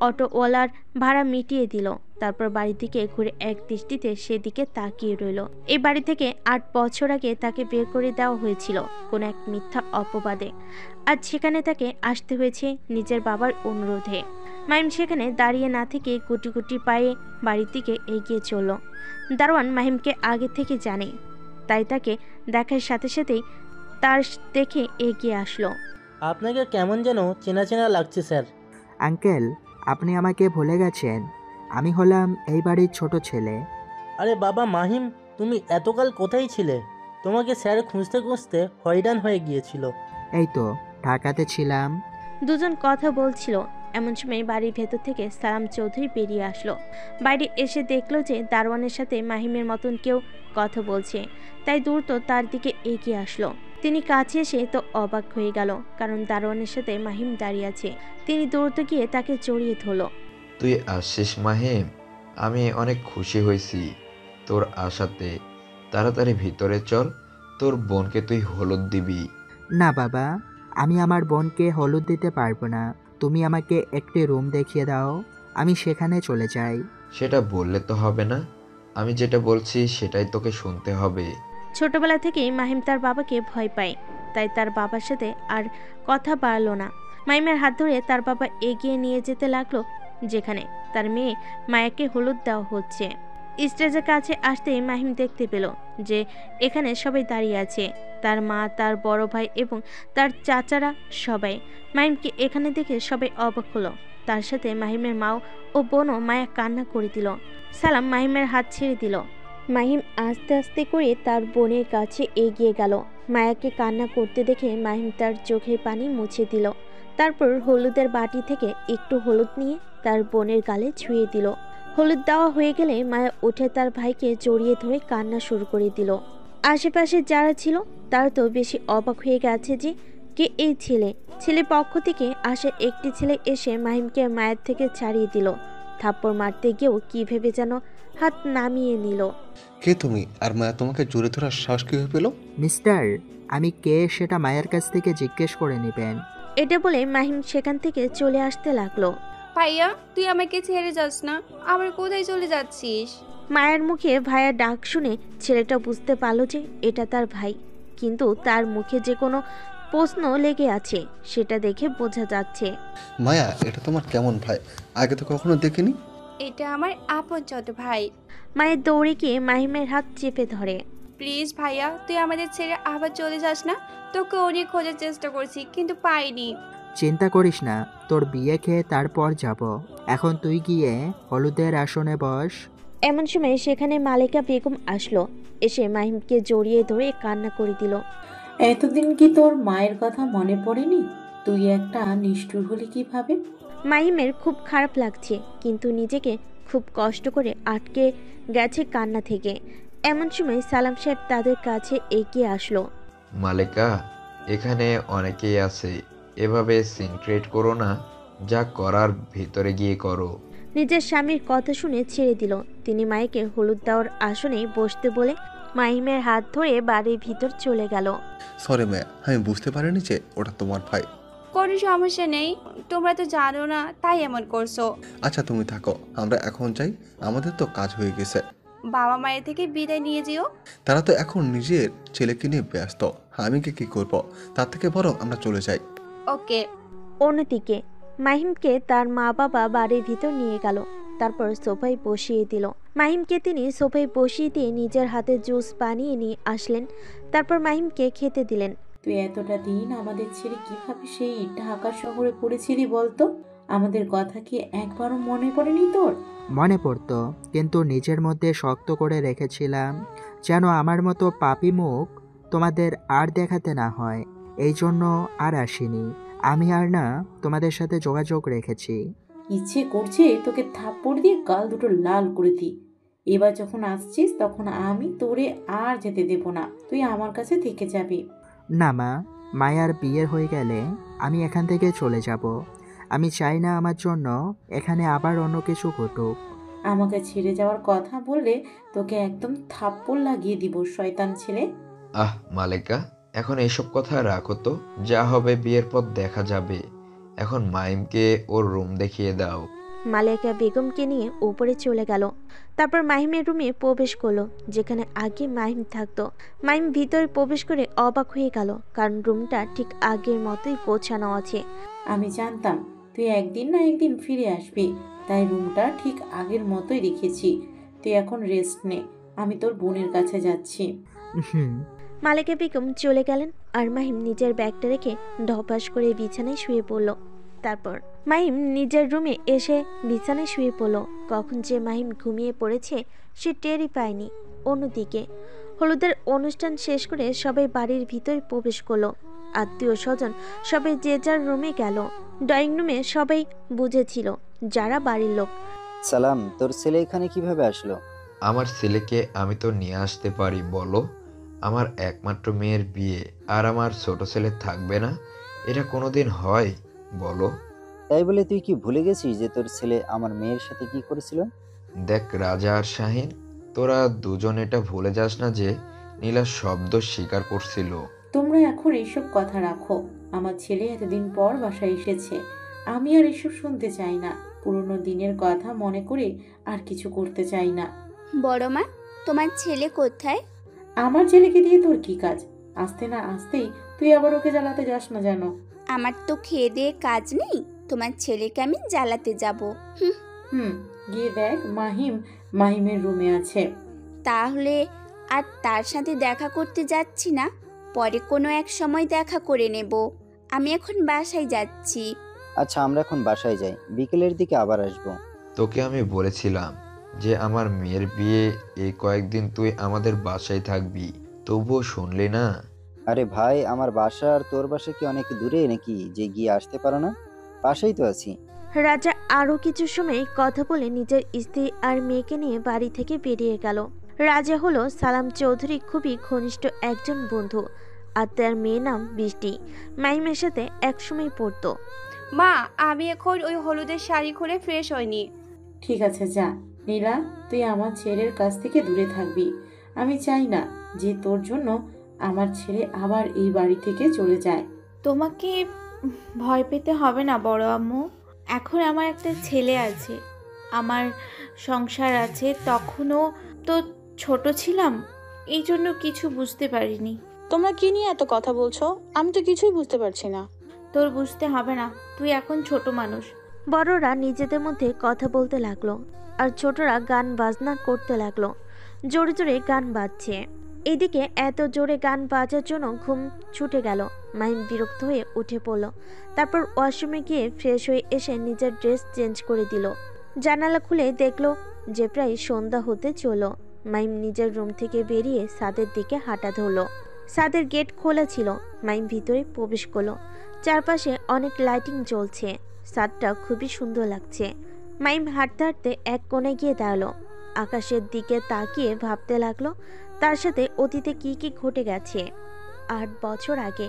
অটোওয়ালার ভাড়া মিটিয়ে দিল। তারপর বাড়ির দিকে ঘুরে এক দৃষ্টিতে সেদিকে তাকিয়ে রইল। এই বাড়ি থেকে 8 বছর আগে তাকে বের করে দেওয়া হয়েছিল কোন এক মিথ্যা অপবাদে। আজ সেখানে তাকে আসতে হয়েছে নিজের বাবার অনুরোধে। মাহিম সেখানে দাঁড়িয়ে না থেকে গুটি গুটি পায়ে বাড়ির দিকে এগিয়ে চলল। দারোয়ান মাহিমকে আগে থেকে জানে, তাই তাকে দেখার সাথে সাথেই তার দেখে এগিয়ে আসলো। আপনাকে কেমন যেন চেনা চেনা লাগছে স্যার। আঙ্কেল, আপনি আমাকে ভুলে গেছেন। আমি হলাম এই বাড়ির ছোট ছেলে। আরে বাবা মাহিম, তুমি এতকাল কোথায় ছিলে? তোমাকে স্যার খুঁজতে খুঁজতে হয়রান হয়ে গিয়েছিল। এই তো ঢাকাতে ছিলাম। দুজন কথা বলছিল। এমন সময় বাড়ির ভেতর থেকে সালাম চৌধুরী বেরিয়ে আসলো। বাইরে এসে দেখলো যে দারোয়ানের সাথে মাহিমের মতন কেউ কথা বলছে, তাই দ্রুত তার দিকে এগিয়ে আসলো। তিনি কাছে এসে তো অবাক হয়ে গেল, কারণ দারোয়ানের সাথে মাহিম দাঁড়িয়ে আছে। তিনি দ্রুত গিয়ে তাকে জড়িয়ে ধরলো। তুই আসছিস মাহিম, আমি অনেক খুশি হয়েছি তোর আশাতে। তাড়াতাড়ি ভিতরে চল, তোর বোনকে তুই হলুদ দিবি। না বাবা, আমি আমার বোনকে হলুদ দিতে পারবো না। তুমি আমাকে একটি রুম দেখিয়ে দাও, আমি সেখানে চলে যাই। সেটা বললে তো হবে না, আমি যেটা বলছি সেটাই তোকে শুনতে হবে। ছোটবেলা থেকেই মাহিম তার বাবাকে ভয় পায়, তাই তার বাবার সাথে আর কথা বাড়লো না। মাহিমের হাত ধরে তার বাবা এগিয়ে নিয়ে যেতে লাগলো যেখানে তার মেয়ে মায়াকে হলুদ দেওয়া হচ্ছে। স্টেজের কাছে আসতেই মাহিম দেখতে পেল যে এখানে সবাই দাঁড়িয়ে আছে, তার মা, তার বড় ভাই এবং তার চাচারা সবাই। মাহিমকে এখানে দেখে সবাই অবাক হলো। তার সাথে মাহিমের মা ও বোনও। মায়া কান্না করে দিল। সালাম মাহিমের হাত ছেড়ে দিল। মাহিম আস্তে আস্তে করে তার বোনের কাছে এগিয়ে গেল। মায়াকে কান্না করতে দেখে মাহিম তার চোখের পানি মুছে দিল। তারপর হলুদের বাটি থেকে একটু হলুদ নিয়ে তার বোনের গালে ছুঁয়ে দিল। হলুদ দেওয়া হয়ে গেলে মায়া উঠে তার ভাইকে জড়িয়ে ধরে কান্না শুরু করে দিল। আশেপাশে যারা ছিল তারা তো বেশি অবাক হয়ে গেছে যে কে এই ছেলে। ছেলের পক্ষ থেকে আসে একটি ছেলে এসে মাহিমকে মায়ের থেকে ছাড়িয়ে দিল। থাপ্পড় মারতে গিয়েও কি ভেবে যেন হাত নামিয়ে নিল। কে তুমি? আর মায়া তোমাকে জোরে ধরার সাহস কিভাবে পেল? মিস্টার, আমি কে সেটা মায়ের কাছ থেকে জিজ্ঞেস করে নেবেন। এটা বলে মাহিম সেখান থেকে চলে আসতে লাগলো। ভাইয়া, তুই আমাকে ছেড়ে যাস না, আবার কোথায় চলে যাচ্ছিস? মায়ের মুখে ভাইয়া ডাক শুনে ছেলেটা বুঝতে পারলো যে এটা তার ভাই, কিন্তু তার মুখে যে কোনো প্রশ্ন লেগে আছে, সেটা দেখে বোঝা যাচ্ছে। মায়া, এটা তোমার কেমন ভাই? আগে তো কখনো দেখিনি। এটা আমার আপন ছোট ভাই। মায়ের দৌড়ে গিয়ে মাহিমের হাত চেপে ধরে। প্লিজ ভাইয়া, তুই আমাদের ছেড়ে আবার চলে যাস না। তোকে অনেক খোঁজার চেষ্টা করছি কিন্তু পাইনি। চিন্তা করিস না, তোর বিয়ে খেয়ে তারপর যাব। এখন তুই গিয়ে হলুদের আসনে বস। এমন সময় সেখানে মালেকা বেগম আসলো। এসে মাহিমকে জড়িয়ে ধরে কান্না করে দিল। এতদিন কি তোর মায়ের কথা মনে পড়েনি? তুই একটা নিষ্ঠুর হলি কিভাবে? মাহিমের খুব খারাপ লাগছে, কিন্তু নিজেকে খুব কষ্ট করে আটকে গেছে কান্না থেকে। এমন সময় সালাম সাহেব তাদের কাছে এগিয়ে আসলো। মালেকা, এখানে অনেকেই আছে, এভাবে সিন ক্রিয়েট করো না। যা করার ভিতরে গিয়ে করো। নিজের স্বামীর কথা শুনে ছেড়ে দিল। তিনি মাইকে হলুদ দেওয়ার আসনে বসতে বলে মাহিমের হাত ধরে বাড়ির ভিতর চলে গেল। সরি মায়া, আমি বুঝতে পারিনি যে ওটা তোমার ভাই। কোনো সমস্যা নেই, তোমরা তো জানো না তাই এমন করছো। আচ্ছা তুমি থাকো, আমরা এখন যাই, আমাদের তো কাজ হয়ে গেছে। বাবা মায়ের থেকে বিদায় নিয়ে যেও। তারা তো এখন নিজের ছেলেকে নিয়ে ব্যস্ত, আমি কি করব? তার থেকে বরং আমরা চলে যাই। ওকে। অন্যদিকে মাহিমকে তার মা বাবা বাড়ির ভিতর নিয়ে গেল। তারপর সোফায় বসিয়ে দিল। মাহিমকে তিনি সোফায় বসিয়ে দিয়ে নিজের হাতে জুস বানিয়ে নিয়ে আসলেন। তারপর মাহিমকে খেতে দিলেন। তুই এতটা দিন আমাদের ছেড়ে কিভাবে সেই ঢাকা শহরে পড়েছিলি বলতো? আমাদের কথা কি একবারও মনে পড়েনি তোর? মনে পড়তো, কিন্তু নিজের মধ্যে শক্ত করে রেখেছিলাম, যেন আমার মতো পাপী মুখ তোমাদের আর দেখাতে না হয়। এই জন্য আর আসিনি। আমি আর না তোমাদের সাথে যোগাযোগ রেখেছি। ইচ্ছে করছে তোকে থাপ্পড় দিয়ে গাল দুটো লাল করে দিই। এবার যখন আসছিস তখন আমি তোরে আর যেতে দেব না, তুই আমার কাছে থেকে যাবি। না মা, মায়ার বিয়ে হয়ে গেলে আমি এখান থেকে চলে যাব। আমি চাই না আমার জন্য এখানে আবার অন্য কিছু ঘটুক। আমাকে ছেড়ে যাওয়ার কথা বললে তোকে একদম থাপ্পড় লাগিয়ে দিব, শয়তান ছেলে। মালেকা, এখন এইসব কথা রাখো তো, যা হবে বিয়ের পর দেখা যাবে। এখন মাহিমকে ওর রুম দেখিয়ে দাও। মালেকা বেগমকে নিয়ে উপরে চলে গেল। তারপর মাহিমের রুমে প্রবেশ করলো, যেখানে আগে মাহিম থাকতো। মাহিম ভিতরে প্রবেশ করে অবাক হয়ে গেল, কারণ রুমটা ঠিক আগের মতোই গোছানো আছে। আমি জানতাম তুই একদিন না একদিন ফিরে আসবি, তাই রুমটা ঠিক আগের মতোই রেখেছি। তুই এখন রেস্ট নে, আমি তোর বোনের কাছে যাচ্ছি। মালেকা বেগম চলে গেলেন, আর মাহিম নিজের ব্যাগটা রেখে ধপাস করে বিছানায় শুয়ে পড়ল। তারপর মাহিম নিজের রুমে এসে বিছানায় শুয়ে পড়ল। কখন যে মাহিম ঘুমিয়ে পড়েছে সে টেরই পায়নি। অন্যদিকে হলুদের অনুষ্ঠান শেষ করে সবাই বাড়ির ভিতরে প্রবেশ করলো। আত্মীয় স্বজন সবাই যে যার রুমে গেল। ড্রয়িং রুমে সবাই বুঝেছিল যারা বাড়ির লোক। সালাম, তোর ছেলে এখানে কিভাবে আসলো? আমার ছেলেকে আমি তো নিয়ে আসতে পারি বলো? আমার একমাত্র মেয়ের বিয়ে, আর আমার ছোট ছেলে থাকবে না? এটা কোনোদিন হয় বলো? তাই বলে তুই কি ভুলে গেছিস যে তোর ছেলে আমার মেয়ের সাথে কি করেছিল? দেখ রাজা আর শাহিন, তোরা দুজন এটা ভুলে যাস না যে নীলা শব্দ স্বীকার করছিল। তোমরা এখন এইসব কথা রাখো। আমার ছেলে এতদিন পর বাসায় এসেছে, আমি আর এসব শুনতে চাই না। পুরনো দিনের কথা মনে করে আর কিছু করতে চাই না। বড় মা, তোমার ছেলে কোথায়? আমার ছেলেকে দিয়ে তোর কি কাজ? আসতে না আসতেই তুই আবার ওকে জ্বালাতে যাস না যেন। আমার তো খেয়ে দিয়ে কাজ নেই, তোমার ছেলেকে আমি জ্বালাতে যাব? গিয়ে দেখ মাহিমের রুমে আছে। তাহলে আর তার সাথে দেখা করতে যাচ্ছি না, পরে কোনো এক সময় দেখা করে নেব। আমি এখন বাসায় যাচ্ছি। আচ্ছা, আমরা এখন বাসায় যাই, বিকেলের দিকে আবার আসবো। তোকে আমি বলেছিলাম যে আমার মেয়ের বিয়ে, এই কয়েকদিন তুই আমাদের বাসায় থাকবি, তবুও শুনলি না। আরে ভাই, আমার বাসা আর তোর বাসা কি অনেক দূরে নাকি যে গিয়ে আসতে পারো না? পাশেই তো আছি। রাজা আরো কিছু সময় কথা বলে নিজের স্ত্রী আর মেয়েকে নিয়ে বাড়ি থেকে বেরিয়ে গেল। রাজা হলো সালাম চৌধুরী খুবই ঘনিষ্ঠ একজন বন্ধু, আর তার মেয়ের নাম বৃষ্টি। মাহিমের সাথে একসময় পড়তো। মা, আমি এখন ওই হলুদের শাড়ি খুলে ফ্রেশ হইনি। ঠিক আছে, যা। নীলা, তুই আমার ছেলের কাছ থেকে দূরে থাকবি। আমি চাই না যে তোর জন্য আমার ছেলে আবার এই বাড়ি থেকে চলে যায়। তোমাকে ভয় পেতে হবে না বড় আম্মু, এখন আমার একটা ছেলে আছে, আমার সংসার আছে। তখনও তো ছোট ছিলাম, এই জন্য কিছু বুঝতে পারিনি। তোমরা কি নিয়ে এত কথা বলছো? আমি তো কিছুই বুঝতে পারছি না। তোর বুঝতে হবে না, তুই এখন ছোট মানুষ। বড়রা নিজেদের মধ্যে কথা বলতে লাগলো আর ছোটরা গান বাজনা করতে লাগলো। জোরে জোরে গান বাজছে। এদিকে এত জোরে গান বাজার জন্য ঘুম ছুটে গেল। মাহিম বিরক্ত হয়ে উঠে পড়ল। তারপর ওয়াশরুমে গিয়ে ফ্রেশ হয়ে এসে নিজের ড্রেস চেঞ্জ করে দিল। জানালা খুলে দেখলো যে প্রায় সন্ধ্যা হতে চলো। মাহিম নিজের রুম থেকে বেরিয়ে ছাদের দিকে হাঁটা ধরল। ছাদের গেট খোলা ছিল। মাহিম ভিতরে প্রবেশ করলো। চারপাশে অনেক লাইটিং জ্বলছে। ছাদটা খুবই সুন্দর লাগছে। মাহিম হাঁটতে হাঁটতে এক কোণে গিয়ে দাঁড়ালো। আকাশের দিকে তাকিয়ে ভাবতে লাগলো তার সাথে অতীতে কি কি ঘটে গেছে। 8 বছর আগে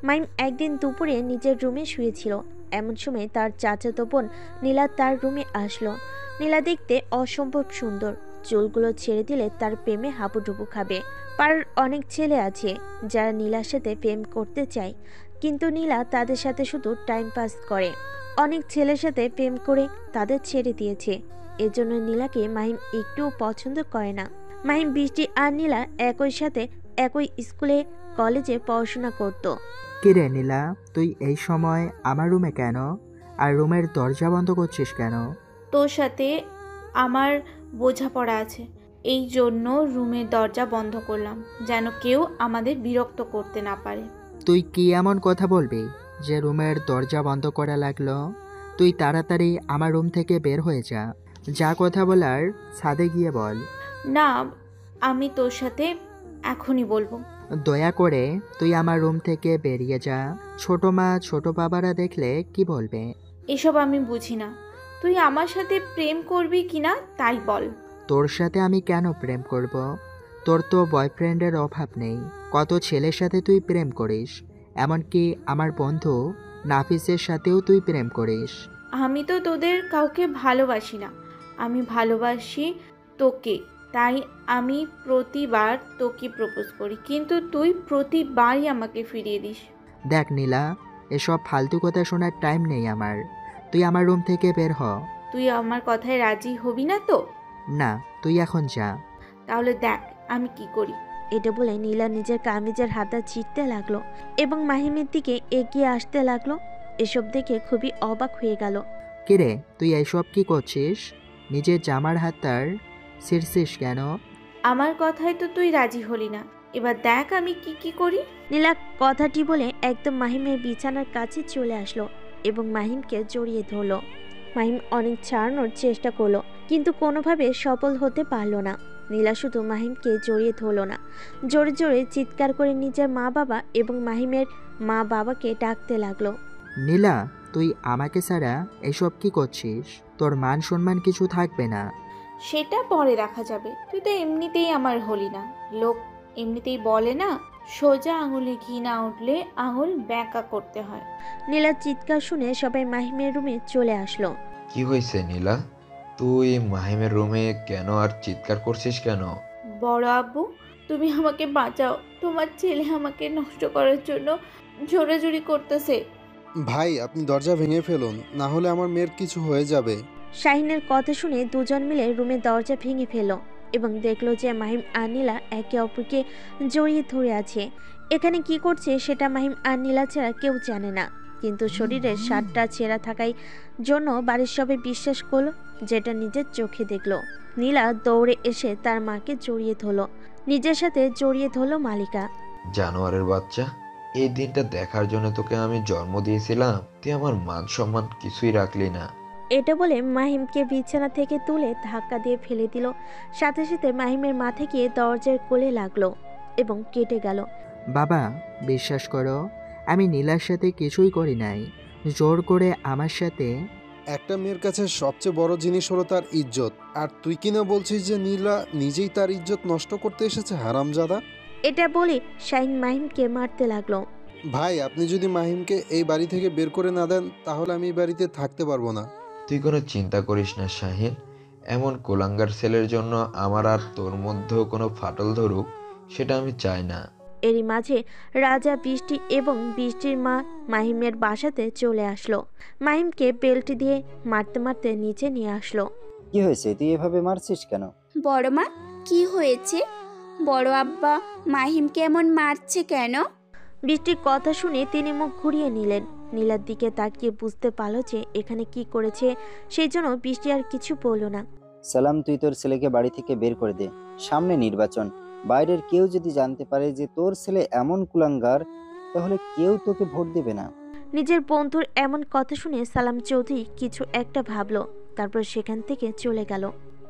মাহিম একদিন দুপুরে নিজের রুমে শুয়েছিল। এমন সময় তার চাচাতো বোন নীলা তার রুমে আসলো। নীলা দেখতে অসম্ভব সুন্দর। চুলগুলো ছেড়ে দিলে তার প্রেমে হাবুডুবু খাবে। পাড়ার অনেক ছেলে আছে যারা নীলার সাথে প্রেম করতে চায়, কিন্তু নীলা তাদের সাথে শুধু টাইম পাস করে। অনেক ছেলের সাথে প্রেম করে তাদের ছেড়ে দিয়েছে। এজন্য নীলাকে মাহিম একটুও পছন্দ করে না। মাহিম, বৃষ্টি আর নীলা একই সাথে একই স্কুলে কলেজে পড়াশোনা করত। কিরে নীলা, তুই এই সময় আমার রুমে কেন? আর রুমের দরজা বন্ধ করছিস কেন? তোর সাথে আমার বোঝাপড়া আছে, এই জন্য রুমের দরজা বন্ধ করলাম, যেন কেউ আমাদের বিরক্ত করতে না পারে। তুই কি এমন কথা বলবি যে রুমের দরজা বন্ধ করা লাগলো? তুই তাড়াতাড়ি আমার রুম থেকে বের হয়ে যা। যা কথা বলার ছাদে গিয়ে বল। না, আমি তোর সাথে এখনই বলবো। দয়া করে তুই আমার রুম থেকে বেরিয়ে যা। ছোট মা ছোট বাবারা দেখলে কি বলবে? এসব আমি বুঝি না। তুই আমার সাথে প্রেম করবি কিনা তাই বল। তোর সাথে আমি কেন প্রেম করব? তোর তো বয়ফ্রেন্ডের অভাব নেই। কত ছেলের সাথে তুই প্রেম করিস, এমনকি আমার বন্ধু নাফিসের সাথেও তুই প্রেম করিস। আমি তো তোদের কাউকে ভালোবাসি না, আমি ভালোবাসি তোকে। তাই আমি প্রতিবার তোকে প্রপোজ করি, কিন্তু তুই প্রতিবারই আমাকে ফিরিয়ে দিস। দেখ নীলা, এসব ফালতু কথা শোনার টাইম নেই আমার। তুই আমার রুম থেকে বের হ। তুই আমার কথায় রাজি হবি না তো? না, তুই এখন যা। তাহলে দেখ আমি কি করি। এটা বলে নীলা নিজের কামিজের হাতা ছিঁড়তে লাগলো এবং মাহিমের দিকে এগিয়ে আসতে লাগলো। এসব দেখে খুবই অবাক হয়ে গেল। কিরে, তুই এইসব কি করছিস? নিজের জামার হাতার ছিঁড়ছিস কেন? আমার কথায় তো তুই রাজি হলি না, এবার দেখ আমি কি কি করি। নীলা কথাটি বলে একদম মাহিমের বিছানার কাছে চলে আসলো এবং মাহিমকে জড়িয়ে ধরলো। মাহিম অনেক ছাড়ানোর চেষ্টা করলো, কিন্তু কোনোভাবে সফল হতে পারলো না। নীলা শুধু মাহিমকে জড়িয়ে ধরলো না, জোরে জোরে চিৎকার করে নিজের মা বাবা এবং মাহিমের মা বাবাকে ডাকতে লাগলো। নীলা, তুই আমাকে ছাড়া এসব কি করছিস? তোর মান সম্মান কিছু থাকবে না। সেটা পরে দেখা যাবে। তুই তো এমনিতেই আমার হলি না। লোক এমনিতেই বলে না, সোজা আঙুলে ঘি না উঠলে আঙুল ব্যাঁকা করতে হয়। নীলার চিৎকার শুনে সবাই মাহিমের রুমে চলে আসলো। কি হয়েছে নীলা? তুই মাহিমের রুমে কেন আর চিৎকার করছিস কেন? বড় আব্বু, তুমি আমাকে বাঁচাও। তোমার ছেলে আমাকে নষ্ট করার জন্য জোরাজুরি করতেছে। ভাই, আপনি দরজা ভেঙে ফেলুন, না হলে আমার মেয়ের কিছু হয়ে যাবে। শাহিনের কথা শুনে দুজন মিলে রুমের দরজা ভেঙে ফেলল এবং দেখলো যে মাহিম আর নীলা একে অপরকে জড়িয়ে ধরে আছে। এখানে কি করছে সেটা মাহিম আর নীলা ছাড়া কেউ জানে না, কিন্তু শরীরের শার্টটা ছেঁড়া থাকার জন্য বাড়ির সবাই বিশ্বাস করলো, যেটা নিজের চোখে দেখলো। নীলা দৌড়ে এসে তার মাকে জড়িয়ে ধরলো, নিজের সাথে জড়িয়ে ধরলো মালিকা। জানোয়ারের বাচ্চা, এই দিনটা দেখার জন্য তোকে আমি জন্ম দিয়েছিলাম, তুই আমার মান সম্মান কিছুই রাখলি না। এটা বলে মাহিমকে বিছানা থেকে তুলে ধাক্কা দিয়ে ফেলে দিল। সাথে সাথে মাহিমের মাথা গিয়ে দরজার কোলে লাগলো এবং কেটে গেল। বাবা, বিশ্বাস করো, আমি নীলার সাথে কিছুই করি নাই। জোর করে আমার সাথে। একটা মেয়ের কাছে সবচেয়ে বড় জিনিস হলো তার ইজ্জত, আর তুই কিনা বলছিস যে নীলা নিজেই তার ইজ্জত নষ্ট করতে এসেছে, হারামজাদা। এটা বলে শাহিন মাহিমকে মারতে লাগলো। ভাই, আপনি যদি মাহিমকে এই বাড়ি থেকে বের করে না দেন, তাহলে আমি এই বাড়িতে থাকতে পারবো না। তুই কোনো চিন্তা করিস না শাহিন, এমন কোলাঙ্গার ছেলের জন্য আমার আর তোর মধ্যেও কোনো ফাটল ধরুক, সেটা আমি চাই না। এরই মাঝে রাজা, বৃষ্টি এবং বৃষ্টির মা মাহিমের বাসাতে চলে আসলো। মাহিমকে বেল্ট দিয়ে মারতে মারতে নিচে নিয়ে আসলো। কি হয়েছে? তুই এভাবে মারছিস কেন? বড় মা, কি হয়েছে? বড় আব্বা মাহিমকে এমন মারছে কেন? বৃষ্টির কথা শুনে তিনি মুখ ঘুরিয়ে নিলেন। নীলার দিকে তাকিয়ে বুঝতে পারল যে এখানে কি করেছে, সেই জন্য বৃষ্টি আর কিছু বলল না। সালাম, তুই তোর ছেলেকে বাড়ি থেকে বের করে দে। সামনে নির্বাচন, বাইরের কেউ যদি জানতে পারে যে তোর ছেলে এমন কুলাঙ্গার, তাহলে কেউ তোকে ভোট দেবে না। নিজের বন্ধুর এমন কথা শুনে সালাম চৌধুরী কিছু একটা ভাবলো, তারপর সেখান থেকে চলে গেল।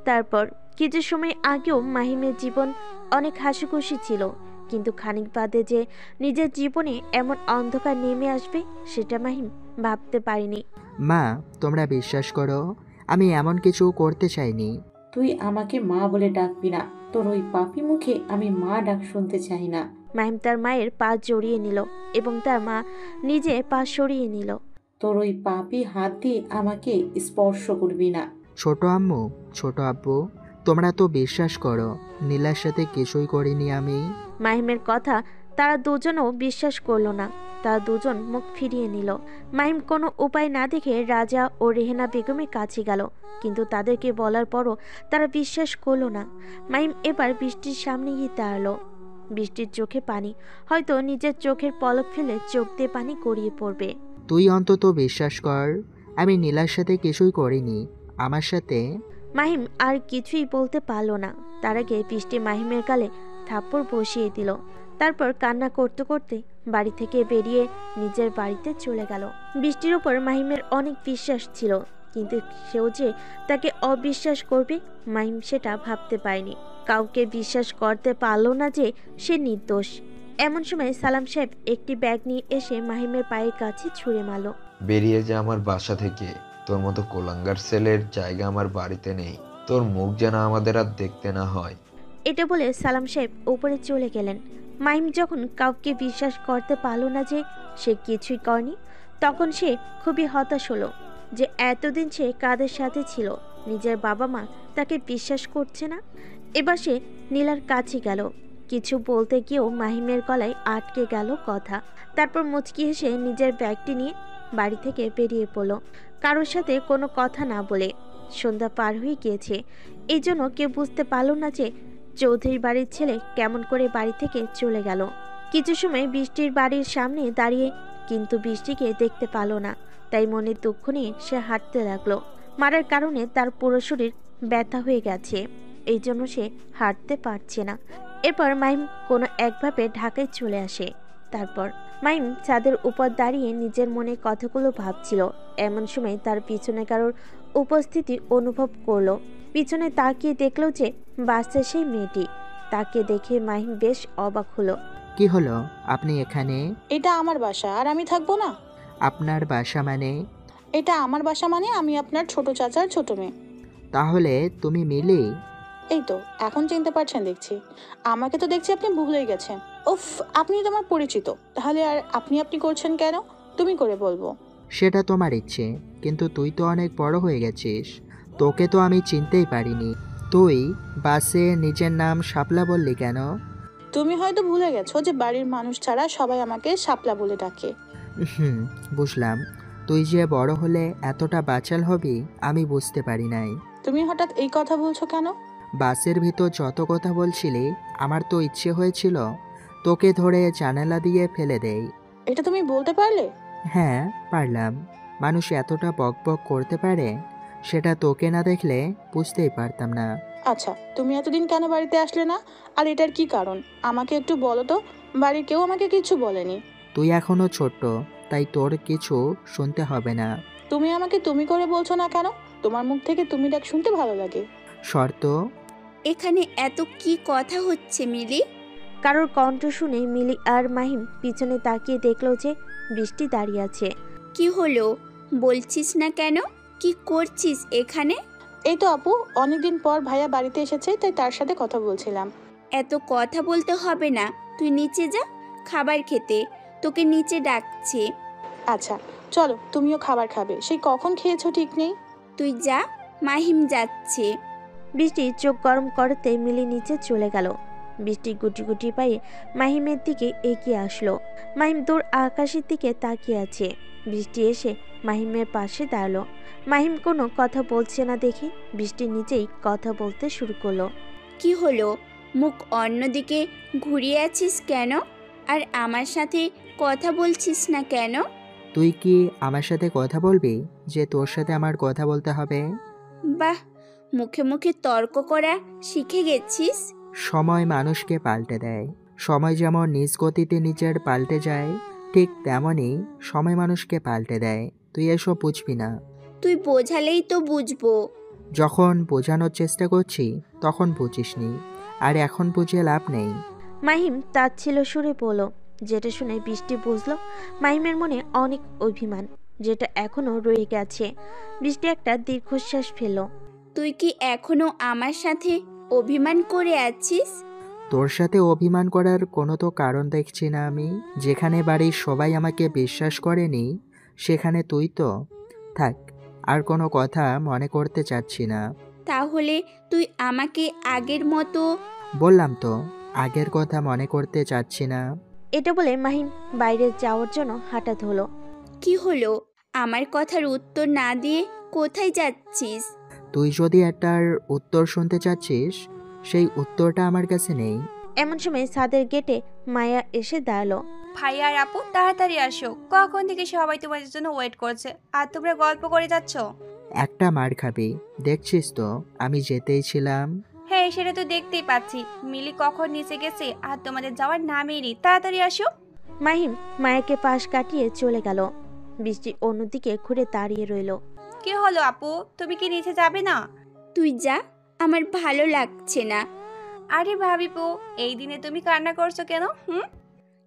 তারপর কিছু সময় আগেও মাহিমের জীবন অনেক হাসিখুশি ছিল, কিন্তু খানিক বাদে যে নিজের জীবনে এমন অন্ধকার নেমে আসবে সেটা মাহিম ভাবতে পারেনি। মা, তোমরা বিশ্বাস করো, আমি এমন কিছু করতে চাইনি। তুই আমাকে মা বলে ডাকবি না, তোর ওই পাপি মুখে আমি মা ডাক শুনতে চাই না। মাহিম তার মায়ের পা জড়িয়ে নিল এবং তার মা নিজে পা সরিয়ে নিল। তোর ওই পাপি হাত দিয়ে আমাকে স্পর্শ করবি না। ছোট আম্মু, ছোট আব্বু, তোমরা তো বিশ্বাস করো নীলার সাথে কিছুই করিনি আমি। মাহিমের কথা তারা দুজনও বিশ্বাস করলো না। তারা দুজন মুখ ফিরিয়ে নিল। মাহিম কোনো উপায় না দেখে রাজা ও রেহেনা বেগমের কাছে গেল, কিন্তু তাদেরকে বলার পরও তারা বিশ্বাস করলো না। মাহিম এবার বৃষ্টির সামনে গিয়ে দাঁড়ালো। বৃষ্টির চোখে পানি, হয়তো নিজের চোখের পলক ফেলে চোখ দিয়ে পানি গড়িয়ে পড়বে। তুই অন্তত বিশ্বাস কর আমি নীলার সাথে কিছুই করিনি। আমার সাথে। মাহিম আর কিছুই বলতে পারল না। তার আগে বৃষ্টি মাহিমের গালে থাপ্পড় বসিয়ে দিল। তারপর কান্না করতে করতে বাড়ি থেকে বেরিয়ে নিজের বাড়িতে চলে গেল। বৃষ্টির উপর মাহিমের অনেক বিশ্বাস ছিল, কিন্তু সেও যে তাকে অবিশ্বাস করবে মাহিম সেটা ভাবতে পারেনি। কাউকে বিশ্বাস করতে পারল না যে সে নির্দোষ। এমন সময় সালাম সাহেব একটি ব্যাগ নিয়ে এসে মাহিমের পায়ের কাছে ছুঁড়ে মারল। বেরিয়ে যা আমার বাসা থেকে। তোর মতো কোলাঙ্গার ছেলের জায়গা আমার বাড়িতে নেই। তোর মুখ যেন আমাদের আর দেখতে না হয়। এটা বলে সালাম সাহেব উপরে চলে গেলেন। মাহিম যখন কাউকে বিশ্বাস করতে পারল না যে সে কিছুই করেনি, তখন সে খুবই হতাশ হলো যে এতদিন সে কাদের সাথে ছিল। নিজের বাবা মা তাকে বিশ্বাস করছে না। এবার সে নীলার কাছে গেল। কিছু বলতে গিয়েও মাহিমের গলায় আটকে গেল কথা। তারপর মুচকি হেসে নিজের ব্যাগটি নিয়ে বাড়ি থেকে বেরিয়ে পড়ল, কারোর সাথে কোনো কথা না বলে। সন্ধ্যা পার হয়ে গিয়েছে, এই জন্য কেউ বুঝতে পারল না যে চৌধুরীর বাড়ির ছেলে কেমন করে বাড়ি থেকে চলে গেল। কিছু সময় বৃষ্টির বাড়ির সামনে দাঁড়িয়ে কিন্তু বৃষ্টিকে দেখতে পেল না, তাই মনের দুঃখ নিয়ে সে হাঁটতে লাগলো। মারার কারণে তার পুরো শরীর ব্যথা হয়ে গেছে, এই জন্য সে হাঁটতে পারছে না। এরপর মাহিম কোনো একভাবে ঢাকায় চলে আসে। তারপর মাহিম ছাদের উপর দাঁড়িয়ে নিজের মনে কথাগুলো ভাবছিল। এমন সময় তার পিছনে কারোর উপস্থিতি অনুভব করলো। পিছনে তাকিয়ে দেখলো যে বাসে সেই মেয়েটি। তাকে দেখে মাহিম বেশ অবাক হলো। কি হলো, আপনি এখানে? এটা আমার বাসা, আর আমি থাকবো না? আপনার বাসা মানে? এটা আমার বাসা মানে আমি আপনার ছোট চাচার ছোট মেয়ে। তাহলে তুমি মিলি? এই তো এখন চিনতে পারছেন দেখছি। আমাকে তো দেখছি আপনি ভুলেই গেছেন। উফ, আপনি তো আমার পরিচিত, তাহলে আর আপনি করছেন কেন? তুমি করে বলবো। সেটা তোমার ইচ্ছে, কিন্তু তুই তো অনেক বড় হয়ে গেছিস, তোকে তো আমি চিনতেই পারিনি। তুই বাসে নিজের নাম শাপলা বললি কেন? তুমি হয়তো ভুলে গেছো যে বাড়ির মানুষ ছাড়া সবাই আমাকে শাপলা বলে ডাকে। বুঝলাম। তুই যে বড় হলে এতটা বাচাল হবি আমি বুঝতে পারি নাই। তুমি হঠাৎ এই কথা বলছো কেন? বাসের ভিতর যত কথা বলছিলি আমার তো ইচ্ছে হয়েছিল তোকে ধরে জানালা দিয়ে ফেলে দেই। এটা তুমি বলতে পারলে? হ্যাঁ পারলাম। মানুষ এতটা বকবক করতে পারে সেটা তোকে না দেখলে বুঝতেই পারতাম না। আচ্ছা, তুমি এতদিন কেন বাড়িতে আসলে না, আর এটার কি কারণ আমাকে একটু বলো তো। বাড়ির কেউ আমাকে কিছু বলেনি। তুই এখনো ছোট, তাই তোর কিছু শুনতে হবে না। তুমি আমাকে তুমি করে বলছো না কেন? তোমার মুখ থেকে তুমি ডাক শুনতে ভালো লাগে। শর্ত? এখানে এত কি কথা হচ্ছে মিলি? কারোর কণ্ঠ শুনে মিলি আর মাহিম পিছনে তাকিয়ে দেখলো যে বৃষ্টি দাঁড়িয়ে আছে। কি হলো বলছিস না কেন? কি করছিস এখানে? এই তো আপু, অনেকদিন পর ভাইয়া বাড়িতে এসেছে, তাই তার সাথে কথা বলছিলাম। এত কথা বলতে হবে না, তুই নিচে যা খাবার খেতে, তোকে নিচে ডাকছে। আচ্ছা চলো, তুমিও খাবার খাবে, সেই কখন খেয়েছো ঠিক নেই। তুই যা, মাহিম যাচ্ছে। বৃষ্টি চোখ গরম করতে মিলি নিচে চলে গেল। বৃষ্টি গুটি গুটি পায়ে মাহিমের দিকে এগিয়ে আসলো। মাহিম দূর আকাশের দিকে তাকিয়ে আছে। বৃষ্টি এসে মাহিমের পাশে দাঁড়ালো। মাহিম কোনো কথা বলছে না দেখে বৃষ্টি নিজেই কথা বলতে শুরু করলো। কি হলো মুখ অন্যদিকে ঘুরিয়ে আছিস কেন? আর আমার সাথে কথা বলছিস না কেন? তুই কি আমার সাথে কথা বলবি যে তোর সাথে আমার কথা বলতে হবে? বাহ, মুখে মুখে তর্ক করা শিখে গেছিস। সময় মানুষকে পাল্টে দেয়। সময় যেমন নিজ গতিতে নিজের পাল্টে যায়, ঠিক তেমনই সময় মানুষকে পাল্টে দেয়। তুই এসব বুঝবি না। তুই বোঝালেই তো বুঝবো। যখন বোঝানোর চেষ্টা করছি তখন বুঝিসনি, আর এখন বুঝে লাভ নেই। মাহিম তাচ্ছিল সুরে বলল, যেটা শুনে বৃষ্টি বুঝলো মাহিমের মনে অনেক অভিমান, যেটা এখনো রয়ে গেছে। বৃষ্টি একটা দীর্ঘশ্বাস ফেলল। তুই কি এখনো আমার সাথে অভিমান করে আছিস? তোর সাথে অভিমান করার কোনো তো কারণ দেখছি না আমি। যেখানে বাড়ির সবাই আমাকে বিশ্বাস করেনি, সেখানে তুই তো। থাক, আর কোনো কথা মনে করতে চাচ্ছি না। তাহলে তুই আমাকে আগের মতো? বললাম তো, আগের কথা মনে করতে চাচ্ছি না। এটা বলে মাহিম বাইরে যাওয়ার জন্য হাঁটা ধরল। কি হলো? আমার কথার উত্তর না দিয়ে কোথায় যাচ্ছিস? তুই যদি একটার উত্তর শুনতে চাচ্ছিস, সেই উত্তরটা আমার কাছে নেই। এমন সময় ছাদের গেটে মায়া এসে দাঁড়ালো। ভাইয়া আর আপু তাড়াতাড়ি আসো, কখন থেকে সবাই তোমাদের জন্য ওয়েট করছে আর তোমরা গল্প করে যাচ্ছ। একটা মার খাবি, দেখছিস তো আমি যেতেই ছিলাম। হ্যাঁ, সেটা তো দেখতেই পাচ্ছি। মিলি কখন নিচে গেছে আর তোমাদের যাওয়ার নামই নেই। তাড়াতাড়ি আসো। মাহিম মায়াকে পাশ কাটিয়ে চলে গেল। বৃষ্টি অন্যদিকে ঘুরে দাঁড়িয়ে রইল। কি হলো আপু, তুমি কি নিচে যাবে না? তুই যা, আমার ভালো লাগছে না। আরে ভাবিপু, এই দিনে তুমি কান্না করছো কেন?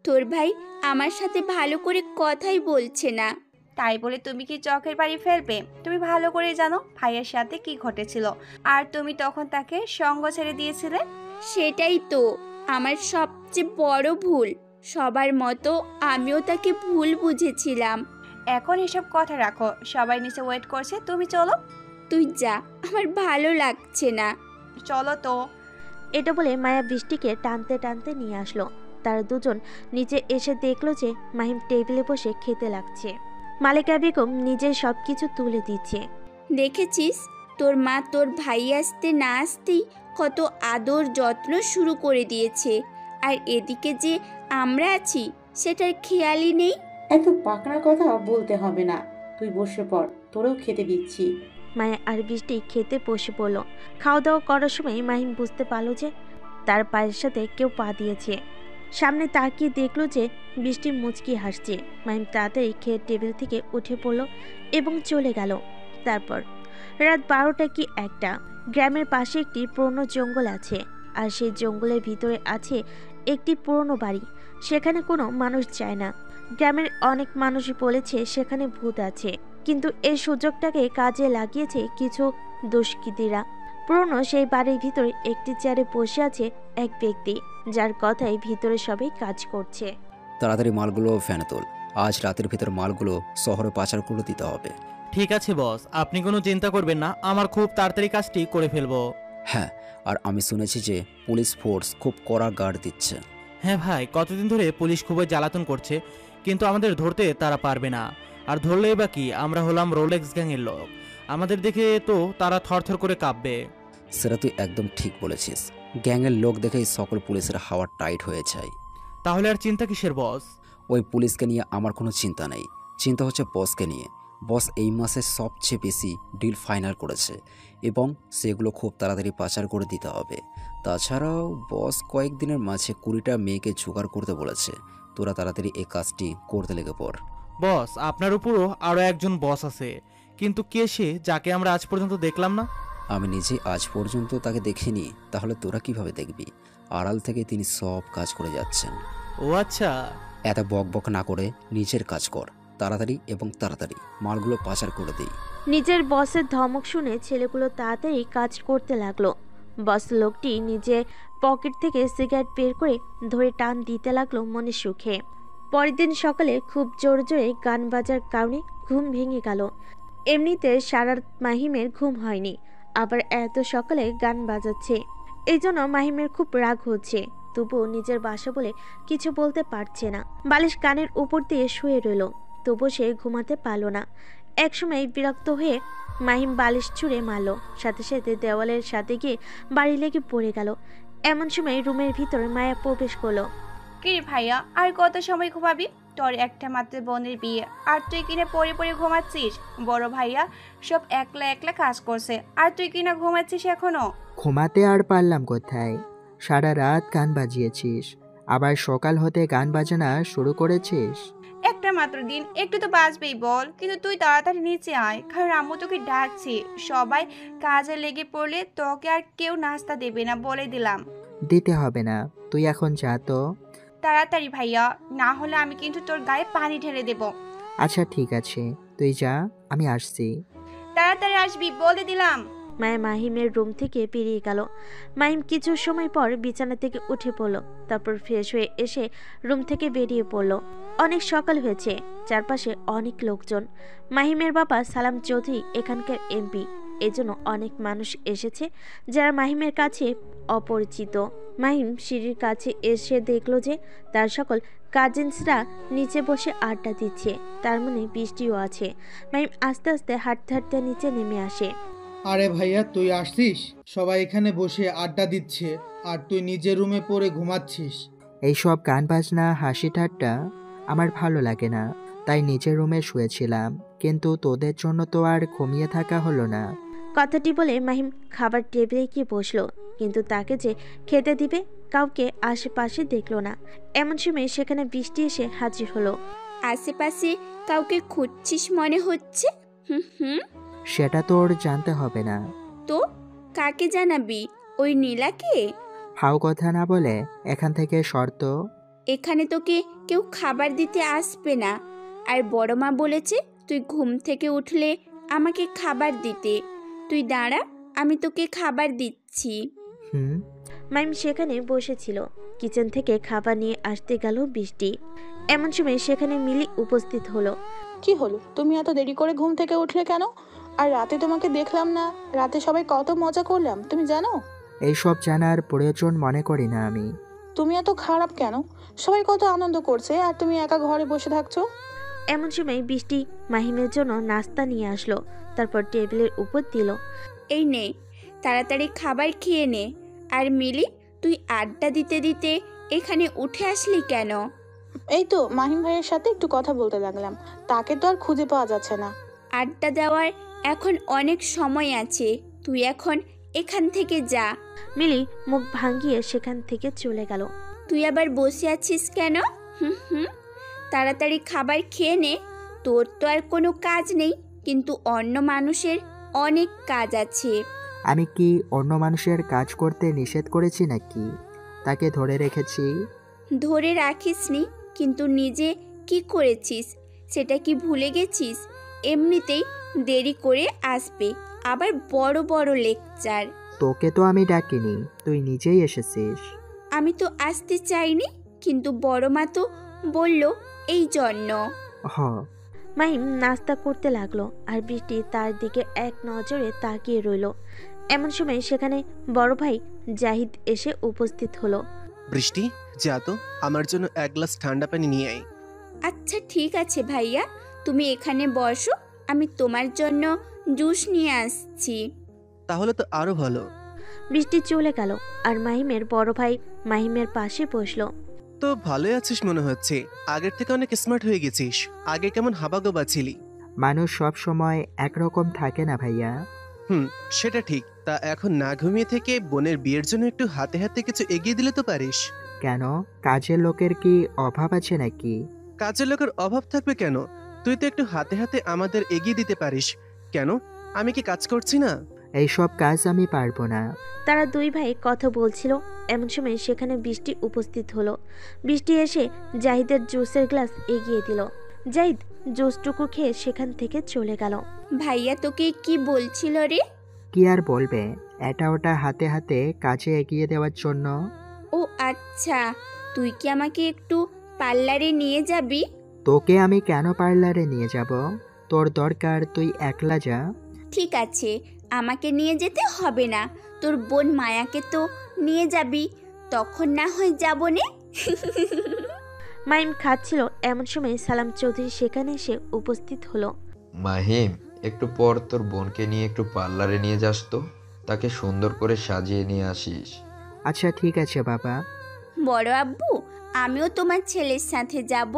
তোর ভাই আমার সাথে ভালো করে কথাই বলছে না। তাই বলে তুমি কি চোখের পানি ফেলবে? তুমি ভালো করে জানো ভাইয়ের সাথে কি ঘটেছিল, আর তুমি তখন তাকে সঙ্গ ছেড়ে দিয়েছিলে। সেটাই তো আমার সবচেয়ে বড় ভুল। সবার মতো আমিও তাকে ভুল বুঝেছিলাম। এখন এসব কথা রাখো, সবাই নিচে ওয়েট করছে, তুমি চলো। তুই যা, আমার ভালো লাগছে না। চলো তো। এটা বলে মায়া বৃষ্টিকে টানতে টানতে নিয়ে আসলো। তারা দুজন নিচে এসে দেখলো যে মাহিম টেবিলে বসে খেতে লাগছে। মালিকা বেগম নিজের সবকিছু তুলে দিচ্ছে। দেখেছিস, তোর মা তোর ভাই আসতে না আসতেই কত আদর যত্ন শুরু করে দিয়েছে, আর এদিকে যে আমরা আছি সেটার খেয়ালই নেই। এত পাকনা কথা বলতে হবে না, তুই বসে পড়, তোরেও খেতে দিচ্ছি। মায়া আর বৃষ্টি খেতে বসে পড়ল। খাওয়া দাওয়া করার সময় মাহিম বুঝতে পারলো যে তার পায়ের সাথে কেউ পা দিয়েছে। সামনে তাকিয়ে দেখলো যে বৃষ্টি মুচকি হাসছে। মাহিম তাড়াতাড়ি খেয়ে টেবিল থেকে উঠে পড়ল এবং চলে গেল। তারপর রাত 12টা কি 1টা। গ্রামের পাশে একটি পুরনো জঙ্গল আছে, আর সেই জঙ্গলের ভিতরে আছে একটি পুরনো বাড়ি। সেখানে কোনো মানুষ যায় না। গ্রামের অনেক মানুষই বলেছে সেখানে ভূত আছে, কিন্তু এই সুযোগটাকে কাজে লাগিয়েছে কিছু দুষ্কৃতীরা। পুরনো সেই বাড়ির ভিতরে একটি চেয়ারে বসে আছে এক ব্যক্তি, যার কথায় ভিতরে সবাই কাজ করছে। তাড়াতাড়ি মালগুলো ফ্যানে তোল, আজ রাতের ভিতর মালগুলো শহরে পাচার করে দিতে হবে। ঠিক আছে বস, আপনি কোনো চিন্তা করবেন না, আমার খুব তাড়াতাড়ি কাজটি করে ফেলবো। হ্যাঁ, আর আমি শুনেছি যে পুলিশ ফোর্স খুব কড়া গার্ড দিচ্ছে। হ্যাঁ ভাই, কতদিন ধরে পুলিশ খুবই জ্বালাতন করছে, কিন্তু আমাদের ধরতে তারা পারবে না। আর ধরলেই বা কি, আমরা হলাম রোলেক্স গ্যাংয়ের লোক, আমাদের দেখে তো তারা থরথর করে কাঁপবে। সেটা তুই একদম ঠিক বলেছিস। গ্যাংয়ের লোক দেখেই সকল পুলিশের হাওয়া টাইট হয়ে যায়। তাহলে আর চিন্তা কিসের বস? ওই পুলিশকে নিয়ে আমার কোনো চিন্তা নেই, চিন্তা হচ্ছে বসকে নিয়ে। বস এই মাসে সবচেয়ে বেশি ডিল ফাইনাল করেছে এবং সেগুলো খুব তাড়াতাড়ি পাচার করে দিতে হবে। তাছাড়াও বস কয়েকদিনের মাঝে 20টা মেয়েকে জোগাড় করতে বলেছে। তোরা তাড়াতাড়ি এই কাজটি করতে লেগে পড়। বস, আপনার উপরও আরও একজন বস আছে, কিন্তু কে সে যাকে আমরা আজ পর্যন্ত দেখলাম না? আমি নিজে আজ পর্যন্ত তাকে দেখিনি, তাহলে তোরা কিভাবে দেখবি? আড়াল থেকে তিনি সব কাজ করে যাচ্ছেন। ও আচ্ছা। এত বক বক না করে নিজের কাজ কর, তাড়াতাড়ি এবং তাড়াতাড়ি মালগুলো পাচার করে দেই। নিজের বসের ধমক শুনে ছেলেগুলো তাড়াতাড়ি কাজ করতে লাগলো। বস লোকটি নিজে পকেট থেকে সিগারেট বের করে ধরে টান দিতে লাগলো মনে সুখে। পরের দিন সকালে খুব জোরে জোরে গান বাজার কারণে ঘুম ভেঙে গেল। এমনিতে সারা রাত মাহিমের ঘুম হয়নি, আবার এত সকালে গান বাজাচ্ছে, এই জন্য মাহিমের খুব রাগ হচ্ছে। তবুও নিজের বাসা বলে কিছু বলতে পারছে না। বালিশ কানের উপর দিয়ে শুয়ে রইল, তবুও সে ঘুমাতে পারল না। একসময় বিরক্ত হয়ে মাহিম বালিশ ছুঁড়ে মারল, সাথে সাথে দেওয়ালের সাথে গিয়ে বাড়ি লেগে পড়ে গেল। এমন সময় রুমের ভিতরে মায়া প্রবেশ করলো। কি রে ভাইয়া, আর কত সময় ঘুমাবি? তোর একটা মাত্র বোনের বিয়ে, আর তুই কিনা পড়ে পড়ে ঘুমাচ্ছিস। বড় ভাইয়া সব একলা একলা কাজ করছে, আর তুই কিনা ঘুমাচ্ছিস এখনো। ঘুমাতে আর পারলাম কোথায়, সারা রাত গান বাজিয়েছিস, আবার সকাল হতে গান বাজানো শুরু করেছিস। একটা মাত্র দিন, একটু তো বাজবেই বল। কিন্তু তুই তাড়াতাড়ি নিচে আয়, কারণ আম্মু তোকে ডাকছে। সবাই কাজে লেগে পড়লে তোকে আর কেউ নাস্তা দেবে না, বলে দিলাম। দিতে হবে না, তুই এখন যা তো। তাড়াতাড়ি ভাইয়া, না হলে আমি কিন্তু তোর গায়ে পানি ঢেলে দেব। আচ্ছা ঠিক আছে, তুই যা, আমি আসছি। তাড়াতাড়ি আসবি, বলে দিলাম। মায়া মাহিমের রুম থেকে বেরিয়ে গেল। মাহিম কিছু সময় পর বিছানা থেকে উঠে পড়ল, তারপর ফ্রেশ হয়ে এসে রুম থেকে বেরিয়ে পড়ল। অনেক সকাল হয়েছে, চারপাশে অনেক লোকজন। মাহিমের বাবা সালাম চৌধুরী এখানকার এমপি, এজন্য অনেক মানুষ এসেছে যারা মাহিমের কাছে অপরিচিত। মাহিম সিঁড়ির কাছে এসে দেখল যে তার সকল কাজিনসরা নিচে বসে আড্ডা দিচ্ছে, তার মনে বৃষ্টিও আছে। মাহিম আস্তে আস্তে হাঁটতে হাঁটতে নিচে নেমে আসে। আরে ভাইয়া, তুই আসছিস? সবাই এখানে বসে আড্ডা দিচ্ছে আর তুই নিজের রুমে পড়ে ঘুমাচ্ছিস। এইসব গান বাজনা হাসি ঠাট্টা আমার ভালো লাগে না, তাই নিজের রুমে শুয়েছিলাম, কিন্তু তোদের জন্য তো আর ঘুমিয়ে থাকা হলো না। কথাটি বলে মাহিম খাবার টেবিলে গিয়ে বসলো, কিন্তু তাকে যে খেতে দিবে কাউকে আশেপাশে দেখলো না। এমন সময় সেখানে বৃষ্টি এসে হাজির হলো। আশেপাশে কাউকে খুঁজছিস মনে হচ্ছে। হুম, সেটা তোর জানতে হবে না। তো কাকে জানাবি? ওই নীলাকে? ফাও কথা না বলে এখান থেকে শর্ত। এখানে তোকে কেউ খাবার দিতে আসবে না, আর বড় মা বলেছে তুই ঘুম থেকে উঠলে আমাকে খাবার দিতে। তুই দাঁড়া, আমি তোকে খাবার দিচ্ছি। মাইম সেখানে বসেছিল, কিচেন থেকে খাবার নিয়ে আসতে গেল বৃষ্টি। এমন সময় সেখানে মিলি উপস্থিত হলো। কি হলো, তুমি এত দেরি করে ঘুম থেকে উঠলে কেন? আর রাতে তোমাকে দেখলাম না, রাতে সবাই কত মজা করলাম তুমি জানো? এইসব জানার প্রয়োজন মনে করি না আমি। তুমি এত খারাপ কেন? সবাই কত আনন্দ করছে আর তুমি একা ঘরে বসে থাকছো। এমন সময় বৃষ্টি মাহিমের জন্য নাস্তা নিয়ে আসলো, তারপর টেবিলের উপর দিল। এই নে, তাড়াতাড়ি খাবার খেয়ে নে। আর মিলি, তুই আড্ডা দিতে দিতে এখানে উঠে আসলি কেন? এই তো মাহিম ভাইয়ের সাথে একটু কথা বলতে লাগলাম, তাকে তো আর খুঁজে পাওয়া যাচ্ছে না। আড্ডা দেওয়ার এখন অনেক সময় আছে, তুই এখন এখান থেকে যা। মিলি মুখ ভাঙিয়ে সেখান থেকে চলে গেল। তুই আবার বসে আছিস কেন? তাড়াতাড়ি খাবার খেয়ে নে। তোর তো আর কোনো কাজ নেই, কিন্তু অন্য মানুষের অনেক কাজ আছে। আমি কি অন্য মানুষের কাজ করতে নিষেধ করেছি নাকি? তাকে ধরে রেখেছি। ধরে রাখিসনি, কিন্তু নিজে কি করেছিস সেটা কি ভুলে গেছিস? এমনিতেই দেরি করে আসবে, আবার বড় বড় লেকচার। তোকে তো আমি ডাকিনি, তুই নিজেই এসেছিস। আমি তো আসতে চাইনি, কিন্তু বড় মা তো বলল এই জন্য। মাহিম নাস্তা করতে লাগলো, আর বৃষ্টি তার দিকে এক নজরে তাকিয়ে রইল। এমন সময় সেখানে বড় ভাই জাহিদ এসে উপস্থিত হলো। বৃষ্টি, যা তো আমার জন্য এক গ্লাস ঠান্ডা পানি নিয়ে আয়। আচ্ছা ঠিক আছে ভাইয়া, তুমি এখানে বসো, আমি তোমার জন্য জুস নিয়ে আসছি। তাহলে তো আরো ভালো। বৃষ্টি চলে গেল, আর মাহিমের বড় ভাই মাহিমের পাশে বসলো। তো ভালোই আছিস মনে হচ্ছে, আগের থেকে অনেক স্মার্ট হয়ে গেছিস। আগে কেমন হাবাগোবা ছিলি। মানুষ সব সময় একরকম থাকে না ভাইয়া। সেটা ঠিক। তা এখন না ঘুমিয়ে থেকে বোনের বিয়ের জন্য একটু হাতে হাতে কিছু এগিয়ে দিলে তো পারিস। কেন, কাজের লোকের কি অভাব আছে নাকি? কাজের লোকের অভাব থাকবে কেন? তুই তো একটু হাতে হাতে আমাদের এগিয়ে দিতে পারিস। কেন, আমি কি কাজ করছি না? এইসব কাজ আমি পারবো না। তারা দুই ভাই কথা বলছিল, এমন সময় সেখানে বৃষ্টি উপস্থিত হলো। বৃষ্টি এসে জাহিদের জুসের গ্লাস এগিয়ে দিল। জাহিদ জুসটুকু খেয়ে সেখান থেকে চলে গেল। ভাইয়া তোকে কি বলছিল রে? কি আর বলবে, এটা ওটা হাতে হাতে কাজে এগিয়ে দেওয়ার জন্য। ও আচ্ছা, তুই কি আমাকে একটু পার্লারে নিয়ে যাবি? তোকে আমি কেন পার্লারে নিয়ে যাব? তোর দরকার তুই একলা যা। ঠিক আছে, আমাকে নিয়ে যেতে হবে না, তোর বোন মায়াকে তো নিয়ে যাবি, তখন না হয় যাবো নে। মাহিম খাচ্ছিল, এমন সময় সালাম চৌধুরী সেখানে এসে উপস্থিত হলো। মাহিম, একটু পর তোর বোনকে নিয়ে একটু পার্লারে নিয়ে যাস তো, তাকে সুন্দর করে সাজিয়ে নিয়ে আসিস। আচ্ছা ঠিক আছে বাবা। বড় আব্বু, আমিও তোমার ছেলের সাথে যাব।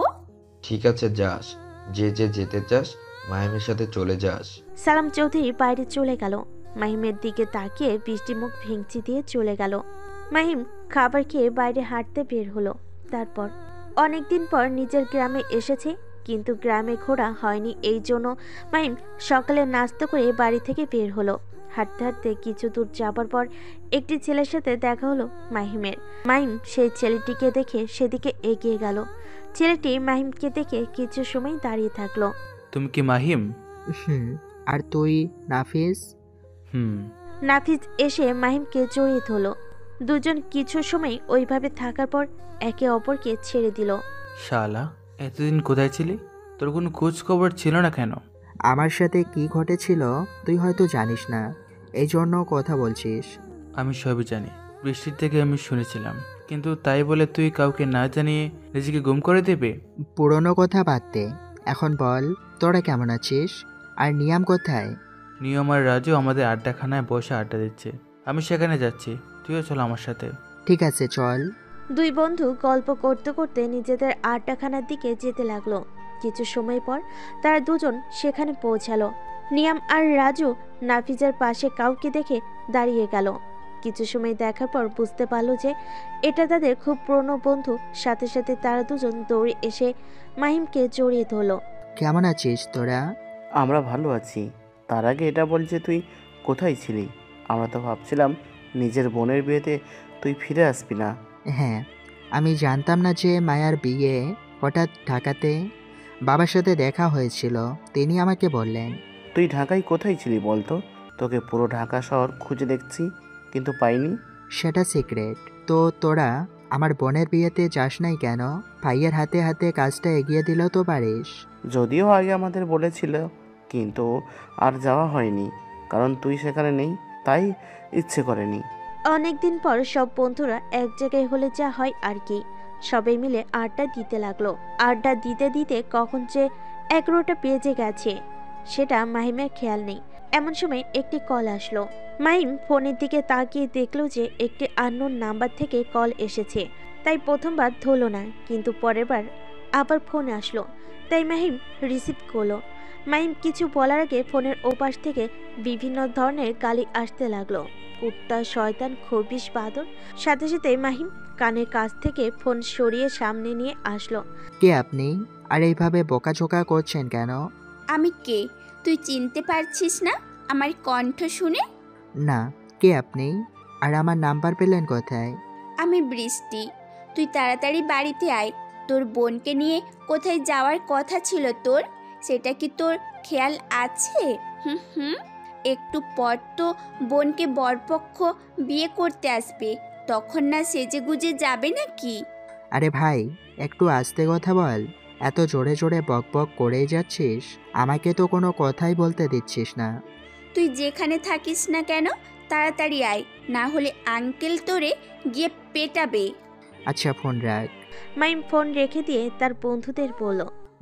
ঠিক আছে, যাস। যে যেতে চাস মাহিমের সাথে চলে যাস। সালাম চৌধুরী বাইরে চলে গেল। মাহিমের দিকে তাকিয়ে বৃষ্টি মুখ ভেঙচি দিয়ে চলে গেল। মাহিম খাবার খেয়ে বাইরে হাঁটতে বের হলো। তারপর অনেকদিন পর নিজের গ্রামে এসেছে, কিন্তু গ্রামে ঘোরা হয়নি। এই জন্য মাহিম সকালে নাস্তা করে বাড়ি থেকে বের হলো। হাঁটতে হাঁটতে কিছু দূর যাবার পর একটি ছেলের সাথে দেখা হলো মাহিমের। মাহিম সেই ছেলেটিকে দেখে সেদিকে এগিয়ে গেল। ছেলেটি মাহিমকে দেখে কিছু সময় দাঁড়িয়ে থাকলো। তুমি কি মাহিম? আর তুই নাফিস? নাফিস এসে মাহিমকে জড়িয়ে ধরলো। দুজন কিছু সময় ওইভাবে থাকার পর একে অপরকে ছেড়ে দিল। শালা, এতদিন কোথায় ছিলি? তোর কোনো খোঁজ খবর ছিল না কেন? আমার সাথে কি ঘটেছিল তুই হয়তো জানিস না, এই জন্য কথা বলছিস। আমি সবই জানি, বৃষ্টির থেকে আমি শুনেছিলাম, কিন্তু তাই বলে তুই কাউকে না জানিয়ে নিজেকে গুম করে দেবে? পুরনো কথা বাদ দে, এখন বল তোরা কেমন আছিস? আর নিয়াম কোথায়? নিয়ম আর রাজু আমাদের আড্ডাখানায় বসে আড্ডা দিচ্ছে, আমি সেখানে যাচ্ছি, তুইও চল আমার সাথে। ঠিক আছে চল। দুই বন্ধু গল্প করতে করতে নিজেদের আড্ডাখানার দিকে যেতে লাগলো। কিছু সময় পর তারা দুজন সেখানে পৌঁছালো। নিয়াম আর রাজু নাফিজের পাশে কাউকে দেখে দাঁড়িয়ে গেল। কিছু সময় দেখার পর বুঝতে পারলো যে এটা তাদের খুব পুরনো বন্ধু। সাথে সাথে তারা দুজন দৌড়ে এসে মাহিমকে জড়িয়ে ধরলো। কেমন আছিস তোরা? আমরা ভালো আছি। তার আগে এটা বল যে তুই কোথায় ছিলি? আমরা তো ভাবছিলাম নিজের বোনের বিয়েতে তুই ফিরে আসবি না। হ্যাঁ, আমি জানতাম না যে মায়ার বিয়ে হঠাৎ ঢাকাতে। বাবার সাথে দেখা হয়েছিল, তিনি আমাকে বললেন। তুই ঢাকায় কোথায় ছিলি বলতো? তোকে পুরো ঢাকা শহর খুঁজে দেখছি, কিন্তু পাইনি। সেটা সিক্রেট। তো তোরা আমার বোনের বিয়েতে যাস নাই কেন? ভাইয়ের হাতে হাতে কাজটা এগিয়ে দিলেও তো পারিস। যদিও আগে আমাদের বলেছিল, কিন্তু আর যাওয়া হয়নি, কারণ তুই সেখানে নেই, তাই ইচ্ছে করেনি। অনেকদিন পর সব বন্ধুরা এক জায়গায় হলে যা হয় আর কি, সবাই মিলে আড্ডা দিতে লাগলো। আড্ডা দিতে দিতে কখন যে 11টা বেজে গেছে সেটা মাহিমের খেয়াল নেই। এমন সময় একটি কল আসলো। মাহিম ফোনের দিকে তাকিয়ে দেখলো যে একটি আননোন নাম্বার থেকে কল এসেছে। তাই প্রথমবার ধরলো না, কিন্তু পরের বার আবার ফোন আসলো, তাই মাহিম রিসিভ করলো। মাহিম কিছু বলার আগে ফোনের ওপাশ থেকে বিভিন্ন ধরনের গালি আসতে লাগলো। কুত্তা, শয়তান, খবিশ, বাদর। সাথে সাথে মাহিম কানের কাছ থেকে ফোন সরিয়ে সামনে নিয়ে আসলো। কে আপনি? আর এইভাবে বোকাঝোকা করছেন কেন? আমি কে তুই চিনতে পারছিস না আমার কণ্ঠ শুনে? না, কে আপনি? আর আমার নাম্বার পেলেন কোথায়? আমি বৃষ্টি। তুই তাড়াতাড়ি বাড়িতে আয়, তোর বোনকে নিয়ে কোথায় যাওয়ার কথা ছিল তোর, সেটা কি তোর খেয়াল আছে? একটু পর তো বোনকে বরপক্ষ বিয়ে করতে আসবে, তখন না সেজে গুজে যাবে নাকি? আরে ভাই, একটু আস্তে কথা বল। এত জোরে জোরে বক বক করেই যাচ্ছিস, আমাকে তো কোনো কথাই বলতে দিচ্ছিস না। তুই যেখানে থাকিস না কেন তাড়াতাড়ি আয়, না হলে আঙ্কেল তোরে গিয়ে পেটাবে। আচ্ছা ফোন রাখ। মাইম ফোন রেখে দিয়ে তার বন্ধুদের বলল,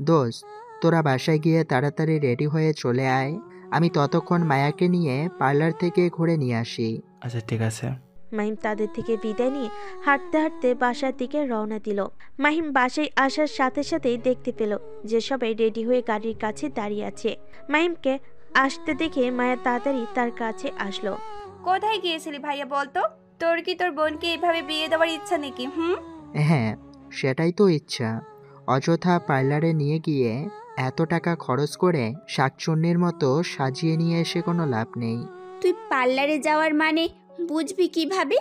দোস্ত তোরা বাসায় গিয়ে তাড়াতাড়ি রেডি হয়ে চলে আয়, আমি ততক্ষণ মায়াকে নিয়ে পার্লার থেকে ঘুরে নিয়ে আসি। আচ্ছা ঠিক আছে। মাহিম তাদের থেকে বিদায় নিয়ে হাঁটতে হাঁটতে বাসার দিকে রওনা দিল। মাহিম বাসায় আসার সাথে সাথেই দেখতে পেল যে সবাই রেডি হয়ে গাড়ির কাছে দাঁড়িয়ে আছে। মাহিমকে আসতে দেখে মায়া তাড়াতাড়ি তার কাছে আসলো। কোথায় গিয়েছিলি ভাইয়া বলতো? তোর কি তোর বোনকে এইভাবে বিয়ে দেওয়ার ইচ্ছা নাকি? হ্যাঁ সেটাই তো ইচ্ছা। অযথা পার্লারে নিয়ে গিয়ে এত টাকা খরচ করে শাকচুন্নির মতো সাজিয়ে নিয়ে এসে কোনো লাভ নেই। তুই পার্লারে যাওয়ার মানে বুঝবি কিভাবে?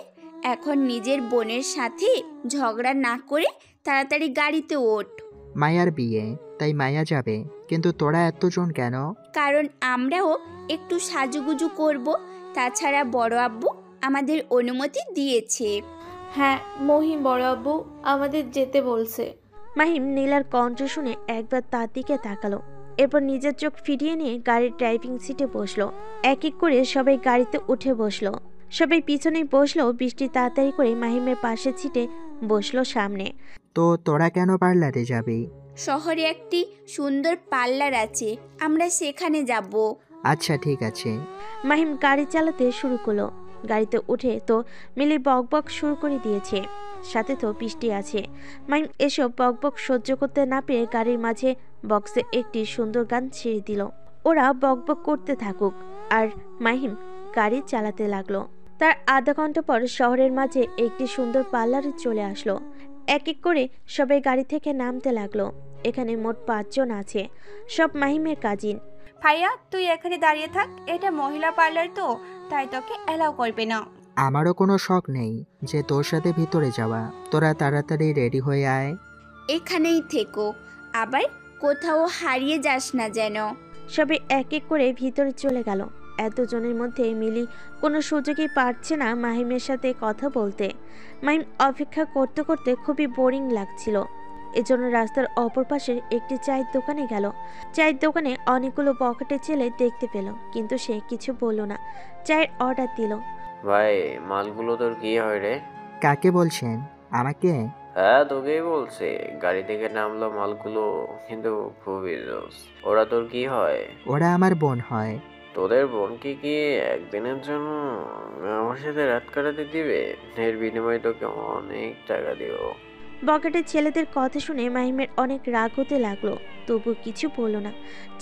এখন নিজের বোনের সাথে ঝগড়া না করে তাড়াতাড়ি গাড়িতে ওঠ। মায়ার বিয়ে, তাই মায়া যাবে, কিন্তু তোরা এতজন কেন? কারণ আমরাও একটু সাজুগুজু করব, তাছাড়া বড় আব্বু আমাদের অনুমতি দিয়েছে। হ্যাঁ, মহিম বড় আব্বু আমাদের যেতে বলছে। মাহিম নীলার কণ্ঠ শুনে একবার তার দিকে তাকালো, এরপর নিজের চোখ ফিরিয়ে নিয়ে গাড়ির ড্রাইভিং সিটে বসলো। এক এক করে সবাই গাড়িতে উঠে বসলো। সবাই পিছনে বসলো। বৃষ্টি তাড়াতাড়ি করে মাহিমের পাশে সিটে বসলো সামনে। তো তোরা কেন পার্লারে যাবি? শহরে একটি সুন্দর পার্লার আছে, আমরা সেখানে যাব। আচ্ছা ঠিক আছে। মাহিম গাড়ি চালাতে শুরু করলো। গাড়িতে উঠে তো মিলি বকবক শুরু করে দিয়েছে, সাথে তো বৃষ্টি আছে। মাহিম এসব বকবক সহ্য করতে না পেরে গাড়ির মাঝে বক্সে একটি সুন্দর গান ছেড়ে দিল। ওরা বকবক করতে থাকুক আর মাহিম গাড়ি চালাতে লাগলো। তার আধা ঘন্টা পর শহরের মাঝে একটি সুন্দর পার্লারে চলে আসলো। এক এক করে সবাই গাড়ি থেকে নামতে লাগলো। এখানে মোট 5 জন আছে, সব মাহিমের কাজিন। ভাইয়া তুই এখানে দাঁড়িয়ে থাক, এটা মহিলা পার্লার তো, তাই তোকে অ্যালাউ করবে না। আমারও কোনো শখ নেই যে তোর সাথে ভিতরে যাওয়া। তোরা তাড়াতাড়ি রেডি হয়ে আয়। এখানেই থেকো, আবার কোথাও হারিয়ে যাস না যেন। সবে এক এক করে ভিতরে চলে গেল। এতজনের মধ্যে মিলি কোনো সুযোগই পাচ্ছে না মাহিমের সাথে কথা বলতে। মাহিম অপেক্ষা করতে করতে খুবই বোরিং লাগছিল। এজন্য রাস্তার অপর পাশের একটি চায়ের দোকানে গেল। চায়ের দোকানে অনেকগুলো বকেটে ছেলে দেখতে পেল, কিন্তু সে কিছু বলল না। চায়ের অর্ডার দিল। ভাই মালগুলো তোর কি হয় রে? কাকে বলছেন? আমাকে? হ্যাঁ তোকেই বলছে। গাড়ি থেকে নামলো মালগুলো কিন্তু খুবই জোস। ওরা তোর কি হয়? ওরা আমার বোন হয়। তোদের বোনকে কি একদিনের জন্য আমার সাথে রাত কাটাতে দিবে? এর বিনিময়ে তোকে অনেক টাকা দিব। বকেটের ছেলেদের কথা শুনে মাহিমের অনেক রাগ হতে লাগলো, তবু কিছু বলল না।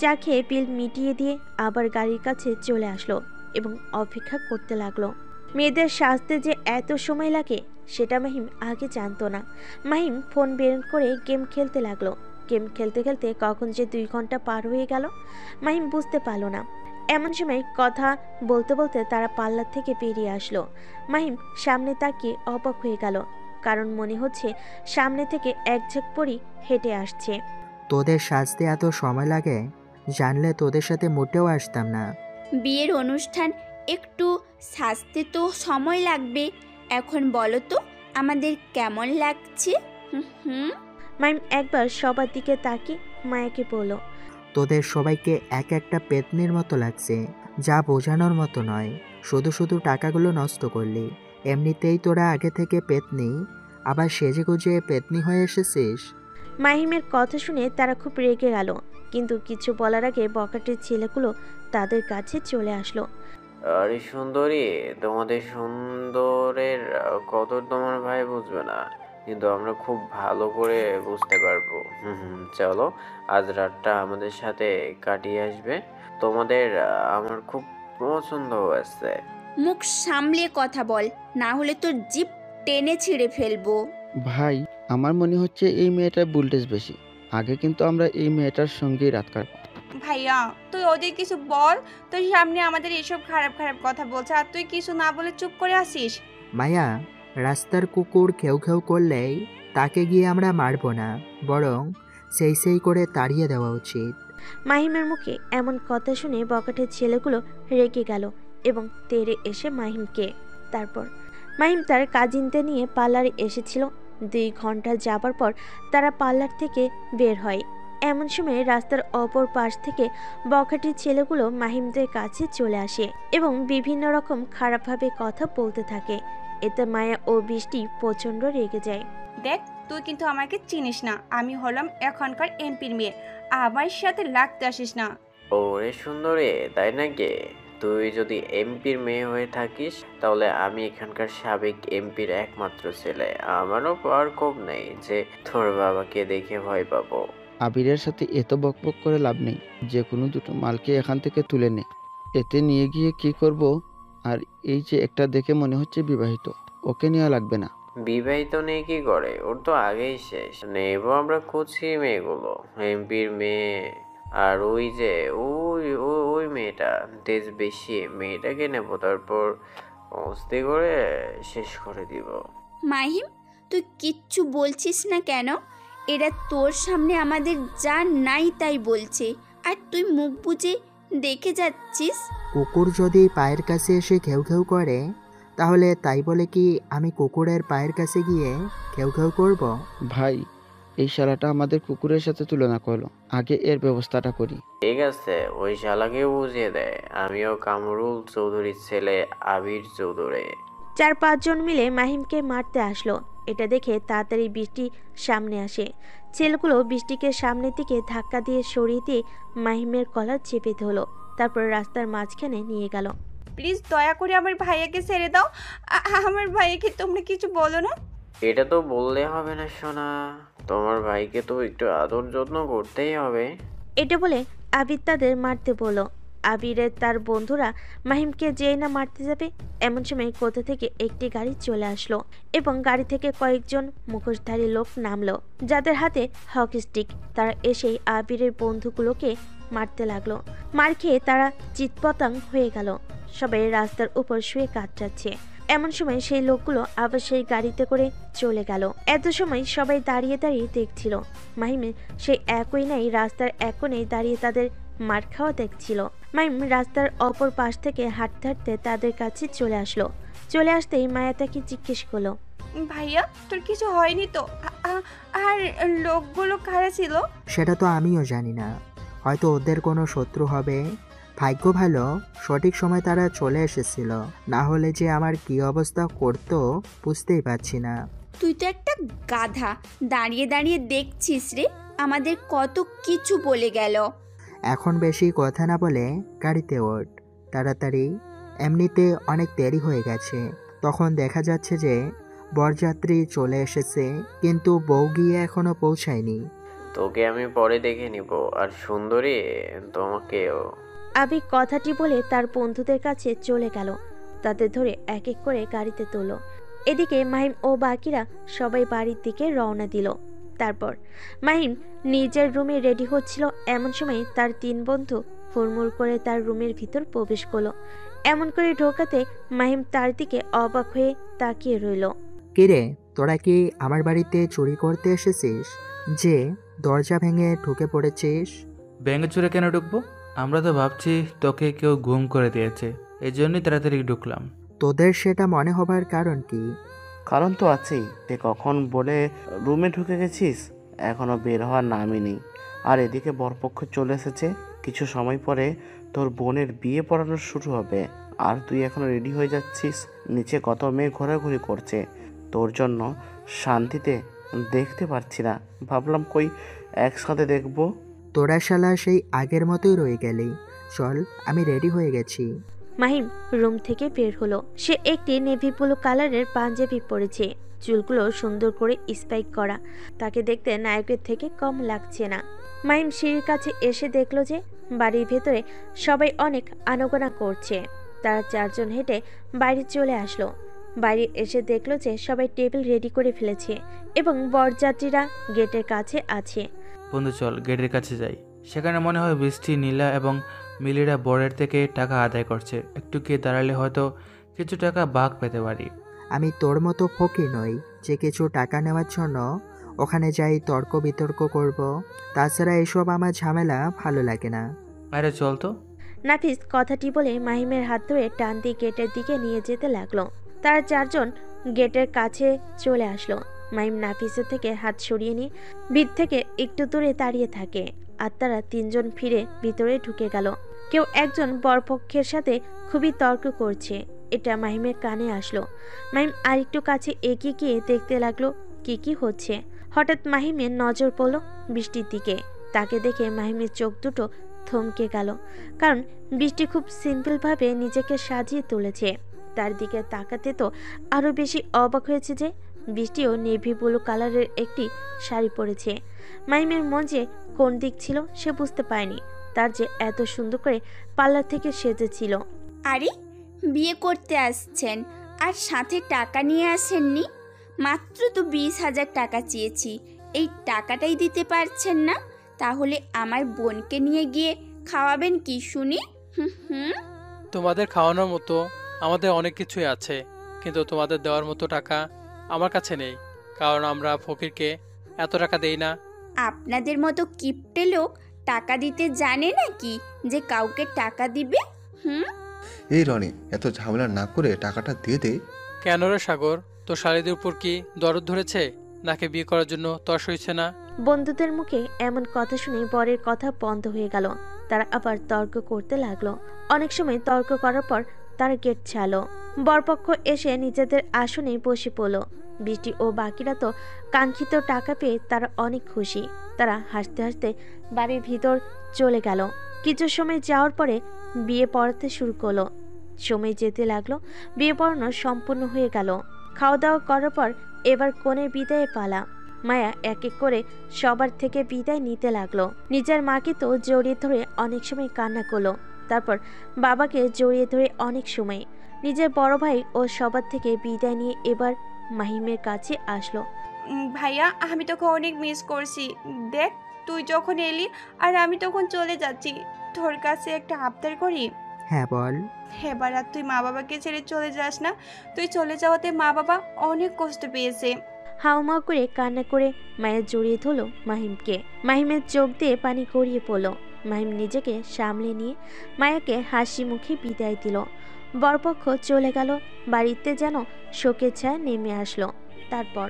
চা খেয়ে বিল মিটিয়ে দিয়ে আবার গাড়ির কাছে চলে আসলো এবং অপেক্ষা করতে লাগলো। মেয়েদের সাজতে যে এত সময় লাগে সেটা মাহিম আগে জানতো না। মাহিম ফোন বের করে গেম খেলতে লাগলো। গেম খেলতে খেলতে কখন যে 2 ঘন্টা পার হয়ে গেল মাহিম বুঝতে পারল না। এমন সময় কথা বলতে বলতে তারা পার্লার থেকে বেরিয়ে আসলো। মাহিম সামনে তাকিয়ে অবাক হয়ে গেল, কারণ মনে হচ্ছে সামনে থেকে এক ঝাঁক পরি হেঁটে আসছে। তোদের সাজতে এত সময় লাগে? জানলে তোদের সাথে মোটেও আসতাম না। বিয়ের অনুষ্ঠান, একটু সাজতে তো সময় লাগবে। এখন বলো তো আমাদের কেমন লাগছে? মাইম একবার সবার দিকে তাকিয়ে মায়াকে বলল, তোদের সবাইকে এক একটা পেতনির মতো লাগছে, যা বোঝানোর মতো নয়। শুধু শুধু টাকাগুলো নষ্ট করলি। এমনিতেই তোরা আগে থেকে পেতনি, আবার সেজে গুজে পেতনি হয়ে এসেছিস। মাহিমের কথা শুনে তারা খুব রেগে গেল, কিন্তু কিছু বলার আগে বকাটের ছেলেগুলো তাদের কাছে চলে আসলো। আরে সুন্দরী, তোমাদের সুন্দরের কদর তোমার ভাই বুঝবে না, কিন্তু আমরা খুব ভালো করে বুঝতে পারবো। চলো আজ রাতটা আমাদের সাথে কাটিয়ে আসবে। তোমাদের আমার খুব পছন্দ হয়েছে। মুখ সামলে কথা বল, না হলে তোর জিভ টেনে ছিঁড়ে ফেলবো। ভাই আমার মনে হচ্ছে এই মেয়েটার ভোল্টেজ বেশি। আগে কিন্তু আমরা এই মেয়েটার সঙ্গেই রাত কাটব। ভাইয়া তুই ওদের কিছু বল, তোর সামনে আমাদের এসব খারাপ খারাপ কথা বলছে আর তুই কিছু না বলে চুপ করে আসিস। মায়া, রাস্তার কুকুর ঘেউ ঘেউ করলেই তাকে গিয়ে আমরা মারবো না, বরং সেই করে তাড়িয়ে দেওয়া উচিত। মাহিমের মুখে এমন কথা শুনে বকাটের ছেলেগুলো রেগে গেল এবং তেড়ে এসে মাহিমকে। তারপর মাহিম তার কাজিনদের নিয়ে পার্লারে এসেছিল। 2 ঘন্টা যাবার পর তারা পার্লার থেকে বের হয়। এমন সময় রাস্তার অপর পাশ থেকে বখাটির ছেলেগুলো মাহিমদের কাছে চলে আসে এবং বিভিন্ন রকম খারাপভাবে কথা বলতে থাকে। এতে মায়া ও বৃষ্টি প্রচণ্ড রেগে যায়। দেখ তুই কিন্তু আমাকে চিনিস না, আমি হলাম এখনকার এমপির মেয়ে, আমার সাথে লাগতে আসিস না। ওরে সুন্দরী, তাই নাকি? তুই যদি এমপির মেয়ে হয়ে থাকিস তাহলে আমি এখানকার সাবেক এমপির একমাত্র ছেলে। আমারও পাওয়ার কম নেই যে তোর বাবাকে দেখে ভয় পাবো। আবিরের সাথে এত বকবক করে লাভ নেই। যে কোনো দুটো মালকে এখান থেকে তুলে নে। এতে নিয়ে গিয়ে কি করব? আর এই যে একটা দেখে মনে হচ্ছে বিবাহিত, ওকে নেওয়া লাগবে না। বিবাহিত নেই কি করে? ওর তো আগেই শেষ। নেব আমরা কুচি মেয়েগুলো, এমপির মেয়ে। আর ওই যে ওই মেয়েটা তেজ বেশি, মেয়েটাকে নেবো, তারপর মস্তি করে শেষ করে দিব। মাহিম, তুই কিচ্ছু বলছিস না কেন? এরা তোর সামনে আমাদের যা নাই তাই বলছে, আর তুই মুখ বুজে দেখে যাচ্ছিস। কুকুর যদি পায়ের কাছে এসে ঘেউ ঘেউ করে, তাহলে তাই বলে কি আমি কুকুরের পায়ের কাছে গিয়ে ঘেউ ঘেউ করব? ভাই এই শালাটা আমাদের কুকুরের সাথে তুলনা করলো, আগে এর ব্যবস্থাটা করি। ঠিক আছে, ওই শালাকে বুঝিয়ে দেয় আমিও কামরুল চৌধুরীর ছেলে আবির চৌধুরী। 4-5 জন মিলে মাহিমকে মারতে আসলো। এটা দেখে তাড়াতাড়ি বৃষ্টি সামনে আসে। ছেলেগুলো বৃষ্টিকে সামনের দিকে ধাক্কা দিয়ে সরিয়ে দিয়ে মাহিমের কলার চেপে ধরলো, তারপর রাস্তার মাঝখানে নিয়ে গেল। প্লিজ দয়া করে আমার ভাইয়াকে ছেড়ে দাও। আমার ভাইয়াকে তোমরা কিছু বলো না। এটা তো বললে হবে না সোনা, তোমার ভাইকে তো একটু আদর যত্ন করতেই হবে। এটা বলে আবির তাদের মারতে বলল। আবিরের তার বন্ধুরা মাহিমকে যেই না মারতে যাবে এমন সময় কোথা থেকে একটি গাড়ি চলে আসলো এবং গাড়ি থেকে কয়েকজন মুখোশধারী লোক নামলো, যাদের হাতে হকি স্টিক। তারা এসেই আবিরের বন্ধুগুলোকে মারতে লাগলো। মার খেয়ে তারা চিৎপতাং হয়ে গেল। সবাই রাস্তার উপর শুয়ে কাটাচ্ছে। এমন সময় সেই লোকগুলো আবার সেই গাড়িতে করে চলে গেল। এত সময় সবাই দাঁড়িয়ে দাঁড়িয়ে দেখছিল। মাহিমের সেই একই নাই রাস্তার এক কোণে দাঁড়িয়ে তাদের মার খাওয়া দেখছিল। মাহিম রাস্তার অপর পাশ থেকে হাঁটতে হাঁটতে তাদের কাছে চলে আসলো। চলে আসতেই মায়া তাকে জিজ্ঞেস করলো, ভাইয়া তোর কিছু হয়নি তো? আর লোকগুলো কারা ছিল? সেটা তো আমিও জানি না, হয়তো ওদের কোনো শত্রু হবে। ভাগ্য ভালো সঠিক সময় তারা চলে এসেছিল, না হলে যে আমার কি অবস্থা করতো বুঝতেই পারছি না। তুই তো একটা গাধা, দাঁড়িয়ে দাঁড়িয়ে দেখছিস রে, আমাদের কত কিছু বলে গেল। এখন বেশি কথা না বলে গাড়িতে ওঠ তাড়াতাড়ি, এমনিতে অনেক দেরি হয়ে গেছে। তখন দেখা যাচ্ছে যে বরযাত্রী চলে এসেছে, কিন্তু বউ গিয়ে এখনো পৌঁছায়নি। তোকে আমি পরে দেখে নিব, আর সুন্দরী তোমাকেও। আবির কথাটি বলে তার বন্ধুদের কাছে চলে গেল। তাদের ধরে এক এক করে গাড়িতে তোলো। এদিকে মাহিম ও বাকিরা সবাই বাড়ির দিকে রওনা দিল। তারপর মাহিম নিজের রুমে রেডি হচ্ছিল, এমন সময় তার তিন বন্ধু হুড়মুড় করে তার রুমের ভিতর প্রবেশ করলো। এমন করে ঢোকাতে মাহিম তার দিকে অবাক হয়ে তাকিয়ে রইল। কিরে, তোরা কি আমার বাড়িতে চুরি করতে এসেছিস যে দরজা ভেঙে ঢুকে পড়েছিস? ব্যাঙে চুরে কেন ঢুকবো? আমরা তো ভাবছি তোকে কেউ গুম করে দিয়েছে, এই জন্যই তাড়াতাড়ি ঢুকলাম। তোদের সেটা মনে হবার কারণ কি? কারণ তো আছেই, তুই কখন বলে রুমে ঢুকে গেছিস, এখনো বের হওয়ার নামই নেই। আর এদিকে বরপক্ষ চলে এসেছে, কিছু সময় পরে তোর বোনের বিয়ে পড়ানো শুরু হবে, আর তুই এখনো রেডি হয়ে যাচ্ছিস। নিচে কত মেয়ে ঘোরাঘুরি করছে, তোর জন্য শান্তিতে দেখতে পারছি না, ভাবলাম কই একসাথে দেখবো। তোরা শালা সেই আগের মতোই রয়ে গেলি। চল, আমি রেডি হয়ে গেছি। মাহিম রুম থেকে বের হলো। সে একটি নেভি ব্লু কালারের পাঞ্জাবি পরেছে, চুলগুলো সুন্দর করে স্পাইক করা। তাকে দেখতে নায়কের থেকে কম লাগছে না। মাহিম সিঁড়ির কাছে এসে দেখলো যে বাড়ির ভেতরে সবাই অনেক আনাগোনা করছে। তারা চারজন হেঁটে বাইরে চলে আসলো। বাইরে এসে দেখলো যে সবাই টেবিল রেডি করে ফেলেছে এবং বরযাত্রীরা গেটের কাছে আছে। বন্ধু চল গেটের কাছে যাই, সেখানে মনে হয় বৃষ্টি, নীলা এবং মিলিরা বরের থেকে টাকা আদায় করছে। একটু গিয়ে দাঁড়ালে হয়তো কিছু টাকা ভাগ পেতে পারি। আমি তোর মতো ফকির নই যে কিছু টাকা নেওয়ার জন্য ওখানে যাই তর্ক বিতর্ক করব। তাছাড়া এসব আমার ঝামেলা ভালো লাগে না। আরে চল তো। নাফিস কথাটি বলে মাহিমের হাত ধরে টান দিয়ে গেটের দিকে নিয়ে যেতে লাগলো। তারা চারজন গেটের কাছে চলে আসলো। মাহিম নাফিসের থেকে হাত সরিয়ে নিয়ে ভিত থেকে একটু দূরে দাঁড়িয়ে থাকে, আর তারা তিনজন ফিরে ভিতরে ঢুকে গেল। কেউ একজন বরপক্ষের সাথে খুবই তর্ক করছে, এটা মাহিমের কানে আসলো। মাহিম আরেকটু কাছে এগিয়ে গিয়ে দেখতে লাগলো কি কি হচ্ছে। হঠাৎ মাহিমের নজর পড়ল বৃষ্টির দিকে। তাকে দেখে মাহিমের চোখ দুটো থমকে গেল, কারণ বৃষ্টি খুব সিম্পলভাবে নিজেকে সাজিয়ে তুলেছে। তার দিকে তাকাতে তো আরও বেশি অবাক হয়েছে যে বৃষ্টিও নেভি ব্লু কালারের একটি শাড়ি পরেছে। মাহিমের মন যে কোন দিক ছিল সে বুঝতে পারেনি, তার যে এত সুন্দর করে পার্লার থেকে সেজেছিল। আরে বিয়ে করতে আসছেন আর সাথে টাকা নিয়ে আসেননি? মাত্র তো 20,000 টাকা চেয়েছি, এই টাকাটাই দিতে পারছেন না? তাহলে আমার বোনকে নিয়ে গিয়ে খাওয়াবেন কি শুনি? তোমাদের খাওয়ানোর মতো আমাদের অনেক কিছুই আছে, কিন্তু তোমাদের দেওয়ার মতো টাকা আমার কাছে নেই, কারণ আমরা ফকিরকে এত টাকা দেই না। আপনাদের মতো কিপটে লোক টাকা দিতে জানে নাকি যে কাউকে টাকা দিবে? এই রনি, এত ঝামেলা না করে টাকাটা দিয়ে দে। কেন রে সাগর, তোর শালীদের উপর কি দরদ ধরেছে নাকি বিয়ে করার জন্য তর সইছে না? বন্ধুদের মুখে এমন কথা শুনে বরের কথা বন্ধ হয়ে গেল। তারা আবার তর্ক করতে লাগলো। অনেক সময় তর্ক করার পর তারা গেট ছাড়লো। বরপক্ষ এসে নিজেদের আসনে বসে পড়ল। বৃষ্টি ও বাকিরা তো কাঙ্ক্ষিত টাকা পেয়ে তারা অনেক খুশি। তারা হাসতে হাসতে বাড়ির ভিতর চলে গেল। কিছু সময় যাওয়ার পরে বিয়ে পড়াতে শুরু করলো। সময় যেতে লাগলো, বিয়ে পড়ানো সম্পূর্ণ হয়ে গেল। খাওয়া দাওয়া করার পর এবার কনের বিদায়ে পালা। মায়া এক এক করে সবার থেকে বিদায় নিতে লাগলো। নিজের মাকে তো জড়িয়ে ধরে অনেক সময় কান্না করলো, তারপর বাবাকে জড়িয়ে ধরে অনেক সময়। নিজের বড় ভাই ও সবার থেকে বিদায় নিয়ে এবার মাহিমের কাছে আসলো। ভাইয়া আমি তোকে অনেক মিস করছি। দেখ তুই যখন এলি আর আমি তখন চলে যাচ্ছি, তোর কাছে একটা আবদার করি। হ্যাঁ বল। এবার আর তুই মা বাবাকে ছেড়ে চলে যাস না। তুই চলে যাওয়াতে মা বাবা অনেক কষ্ট পেয়েছে। হাউমাউ করে কান্না করে মায়া জড়িয়ে ধরল মাহিমকে। মাহিমের চোখ দিয়ে পানি গড়িয়ে পড়ল। মাহিম নিজেকে সামলে নিয়ে মায়াকে হাসি মুখে বিদায় দিল। বরপক্ষ চলে গেল। বাড়িতে যেন শোকের ছায়া নেমে আসলো। তারপর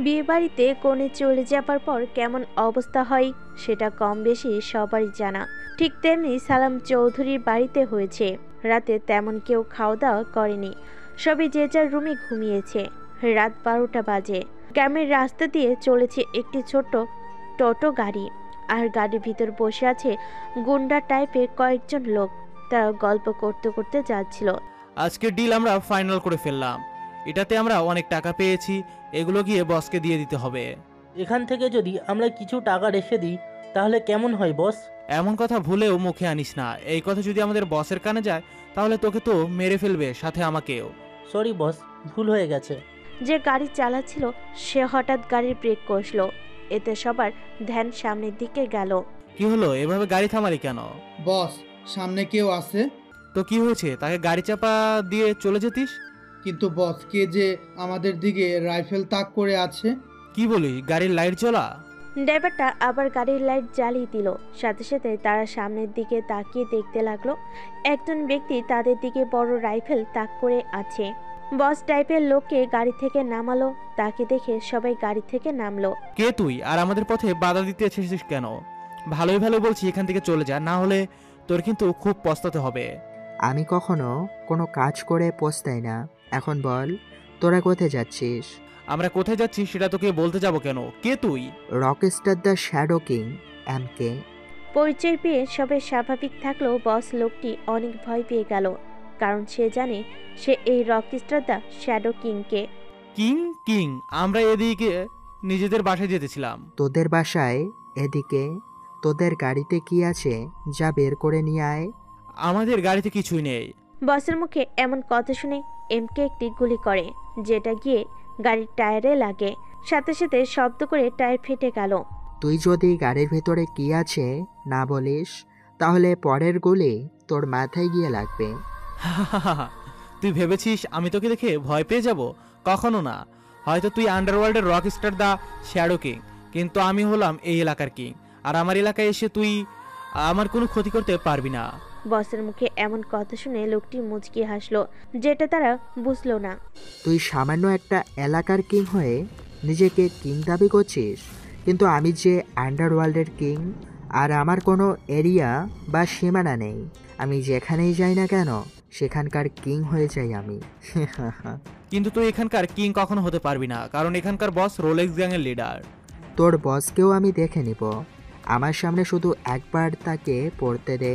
বিয়ে বাড়িতে কনে চলে যাবার পর কেমন অবস্থা হয় সেটা কম বেশি সবারই জানা। ঠিক তেমনি সালাম চৌধুরীর বাড়িতে হয়েছে। রাতে তেমন কেউ খাওয়া দাওয়া করেনি, সবাই যে যার রুমে ঘুমিয়েছে। রাত 12টা বাজে। গ্রামের রাস্তা দিয়ে চলেছে একটি ছোট্ট টোটো গাড়ি, আর গাড়ির ভিতর বসে আছে গুন্ডা টাইপের কয়েকজন লোক। তারা গল্প করতে করতে যাচ্ছিল। আজকের ডিল আমরা ফাইনাল করে ফেললাম। এটাতে আমরা অনেক টাকা পেয়েছি, এগুলো গিয়ে বসকে দিয়ে দিতে হবে। এখান থেকে যদি আমরা কিছু টাকা রেখে দিই তাহলে কেমন হয় বস? এমন কথা ভুলেও মুখে আনিস না। এই কথা যদি আমাদের বসের কানে যায় তাহলে তোকে তো মেরে ফেলবে, সাথে আমাকেও। সরি বস, ভুল হয়ে গেছে। যে গাড়ি চালাচ্ছিল সে হঠাৎ গাড়ির ব্রেক কষলো। এতে সবার ধ্যান সামনের দিকে গেল। কি হলো, এভাবে গাড়ি থামালি কেন? বস সামনে কেউ আছে। তো কি হয়েছে, তাকে গাড়ি চাপা দিয়ে চলে যেতিস। কিন্তু বস কে যে আমাদের দিকে রাইফেল তাক করে আছে। কি বলিস, গাড়ির লাইট জ্বলা? ড্রাইভারটা আবার গাড়ির লাইট জ্বালিয়ে দিল। সাথে সাথে তারা সামনের দিকে তাকিয়ে দেখতে লাগলো একজন ব্যক্তি তাদের দিকে বড় রাইফেল তাক করে আছে। বস টাইপের লোককে গাড়ি থেকে নামালো। তাকে দেখে সবাই গাড়ি থেকে নামলো। কে তুই, আর আমাদের পথে বাধা দিতে এসেছিস কেন? ভালোই ভালো বলছি এখান থেকে চলে যা, না হলে তোর কিন্তু খুব পস্তাতে হবে। আমি কখনো কোনো কাজ করে পস্তাই না। এখন বল তোরা কোথায় যাচ্ছিস? আমরা কোথায় যাচ্ছি সেটা তোকে বলতে যাব কেন? কে তুই? রকস্টার দ্য শ্যাডো কিং এমকে। পরিচয় পেয়ে সবাই স্বাভাবিক থাকলেও বস লোকটি অনেক ভয় পেয়ে গেল, কারণ সে জানে সে এই রকস্টার দ্য শ্যাডো কিংকে। কিং কিং আমরা এদিকে নিজেদের বাসায় যেতেছিলাম। তোদের বাসায় এদিকে? তোদের গাড়িতে কি আছে যা বের করে নিয়ে আয়। আমাদের গাড়িতে কিছুই নেই। বসের মুখে এমন কথা শুনে এমকে একটি গুলি করে, যেটা গিয়ে গাড়ির টায়ারে লাগে। সাথে সাথে শব্দ করে টায়ার ফেটে গেল। তুই যদি গাড়ির ভিতরে কি আছে না বলিস তাহলে পরের গুলি তোর মাথায় গিয়ে লাগবে। তুই ভেবেছিস আমি তোকে দেখে ভয় পেয়ে যাব? কখনো না। হয়তো তুই আন্ডারওয়ার্ল্ডের rock star the shadow king, কিন্তু আমি হলাম এই এলাকার কিং, আর আমার এলাকায় এসে তুই আমার কোনো ক্ষতি করতে পারবি না। বসের মুখে এমন কথা শুনে লোকটি মুচকি হাসলো, যেটা তারা বুঝলো না। তুই সামান্য একটা এলাকার কিং হয়ে নিজেকে কিং দাবি করছিস, কিন্তু আমি যে আন্ডারওয়ার্ল্ডের কিং, আর আমার কোনো এরিয়া বা সীমানা নেই। আমি যেখানেই যাই না কেন সেখানকার কিং হয়ে যাই আমি। কিন্তু তুই এখানকার কিং কখনো হতে পারবি না, কারণ এখানকার বস রোলেক্স গ্যাংয়ের লিডার। তোর বসকেও আমি দেখে নিব। আমার সামনে শুধু একবার তাকে পড়তে দে।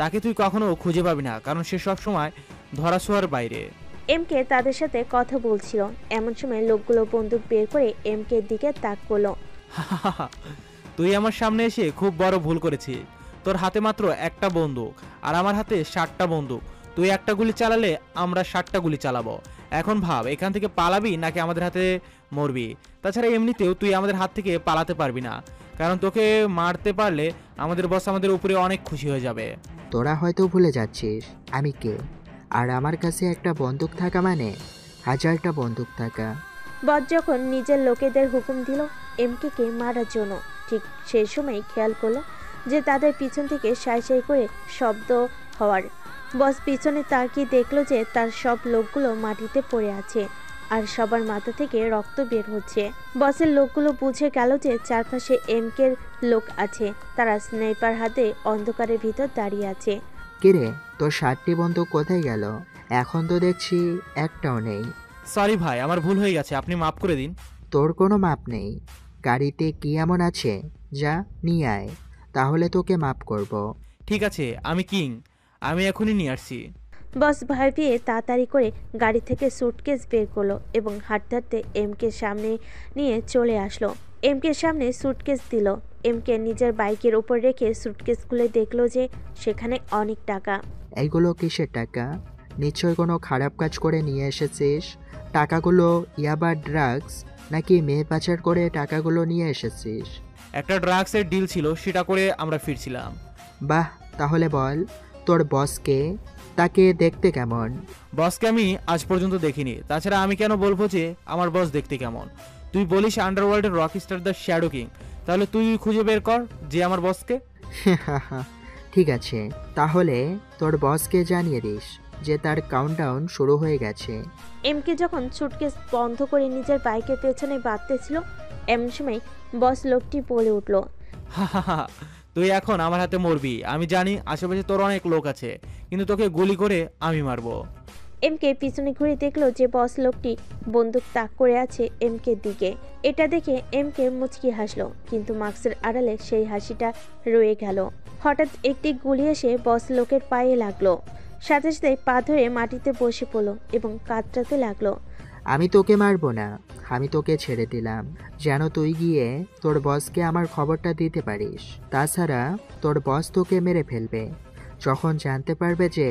তাকে তুই কখনো খুঁজে পাবি না, কারণ সে সবসময় ধরাছোঁয়ার বাইরে। এমকে তাদের সাথে কথা বলছিল। এমন সময় লোকগুলো বন্দুক বের করে এমকের দিকে তাক করলো। তুই আমার সামনে এসে খুব বড় ভুল করেছিস। তোর হাতে মাত্র একটা বন্দুক, আর আমার হাতে 60টা বন্দুক। তুই একটা গুলি চালালে আমরা 60টা গুলি চালাবো। এখন ভাব, এখান থেকে পালাবি নাকি আমাদের হাতে মরবি? তাছাড়া এমনিতেও তুই আমাদের হাত থেকে পালাতে পারবি না, কারণ তোকে মারতে পারলে আমাদের বস আমাদের উপরে অনেক খুশি হয়ে যাবে। তোরা হয়তো ভুলে যাচ্ছিস আমি কে, আর আমার কাছে একটা বন্দুক থাকা মানে 1000টা বন্দুক থাকা। বস যখন নিজের লোকেদের হুকুম দিল এমকে কে মারার জন্য, ঠিক সেই সময় খেয়াল করলো যে তাদের পিছন থেকে সাই সাই করে শব্দ হওয়ার। বস পিছনে তাকিয়ে দেখলো যে তার সব লোকগুলো মাটিতে পড়ে আছে, আর সবার মাথা থেকে রক্ত বের হচ্ছে। বসের লোকগুলো বুঝে গেল যে চারপাশে এমকের লোক আছে। তারা স্নাইপার হাতে অন্ধকারের ভিতর দাঁড়িয়ে আছে। কিরে, তোর 60টি বন্দুক কোথায় গেল? এখন তো দেখছি একটাও নেই। সরি ভাই, আমার ভুল হয়ে গেছে, আপনি মাফ করে দিন। তোর কোনো মাপ নেই। গাড়িতে কি এমন আছে যা নিয়ে আয়, তাহলে তোকে মাফ করব। ঠিক আছে, আমি কিং, আমি এখনই নিয়ে আসছি। বস ভয় পেয়ে তাড়াতাড়ি করে গাড়ি থেকে সুটকেস বের করলো এবং হাঁটতে হাঁটতে এমকে সামনে নিয়ে চলে আসলো। এমকে সামনে সুটকেস দিল। এমকে নিজের বাইকের উপর রেখে সুটকেস খুলে দেখলো যে সেখানে অনেক টাকা। এইগুলো কিসের টাকা? নিশ্চয় কোনো খারাপ কাজ করে নিয়ে এসেছিস। টাকাগুলো ইয়াবা ড্রাগস নাকি মেয়ে পাচার করে টাকাগুলো নিয়ে এসেছিস? একটা ড্রাগসের ডিল ছিল, সেটা করে আমরা ফিরছিলাম। বাহ, তাহলে বল তোর বসকে, তাকে দেখতে কেমন? বসকে আমি আজ পর্যন্ত দেখিনি, তাছাড়া আমি কেন বলবো যে আমার বস দেখতে কেমন? তুই বলিস আন্ডারওয়ার্ল্ডের রকস্টার দ্য শ্যাডো কিং, তাহলে তুই খুঁজে বের কর যে আমার বসকে। ঠিক আছে, তাহলে তোর বসকে জানিয়ে দিস যে তার কাউন্টডাউন শুরু হয়ে গেছে। এমকে যখন সুটকেস বন্ধ করে নিজের বাইকের পেছনে বাঁধতেছিল এমন সময় বস লোকটি বলে উঠল, তুই এখন আমার হাতে মরবি। আমি জানি আশেপাশে তোর অনেক লোক আছে, কিন্তু তোকে গুলি করে আমি মারবো। এমকে পিছনে ঘুরে দেখলো যে বস লোকটি বন্দুক তাক করে আছে এমকের দিকে। এটা দেখে এমকে মুচকি হাসলো, কিন্তু মাস্কের আড়ালে সেই হাসিটা রয়ে গেল। হঠাৎ একটি গুলি এসে বস লোকের পায়ে লাগলো, সাথে সাথে পা ধরে মাটিতে বসে পড়লো এবং কাতরাতে লাগলো। আমি তোকে মারবো না, আমি তোকে ছেড়ে দিলাম যেন তুই গিয়ে তোর বসকে আমার খবরটা দিতে পারিস। তাছাড়া তোর বস তোকে মেরে ফেলবে যখন জানতে পারবে যে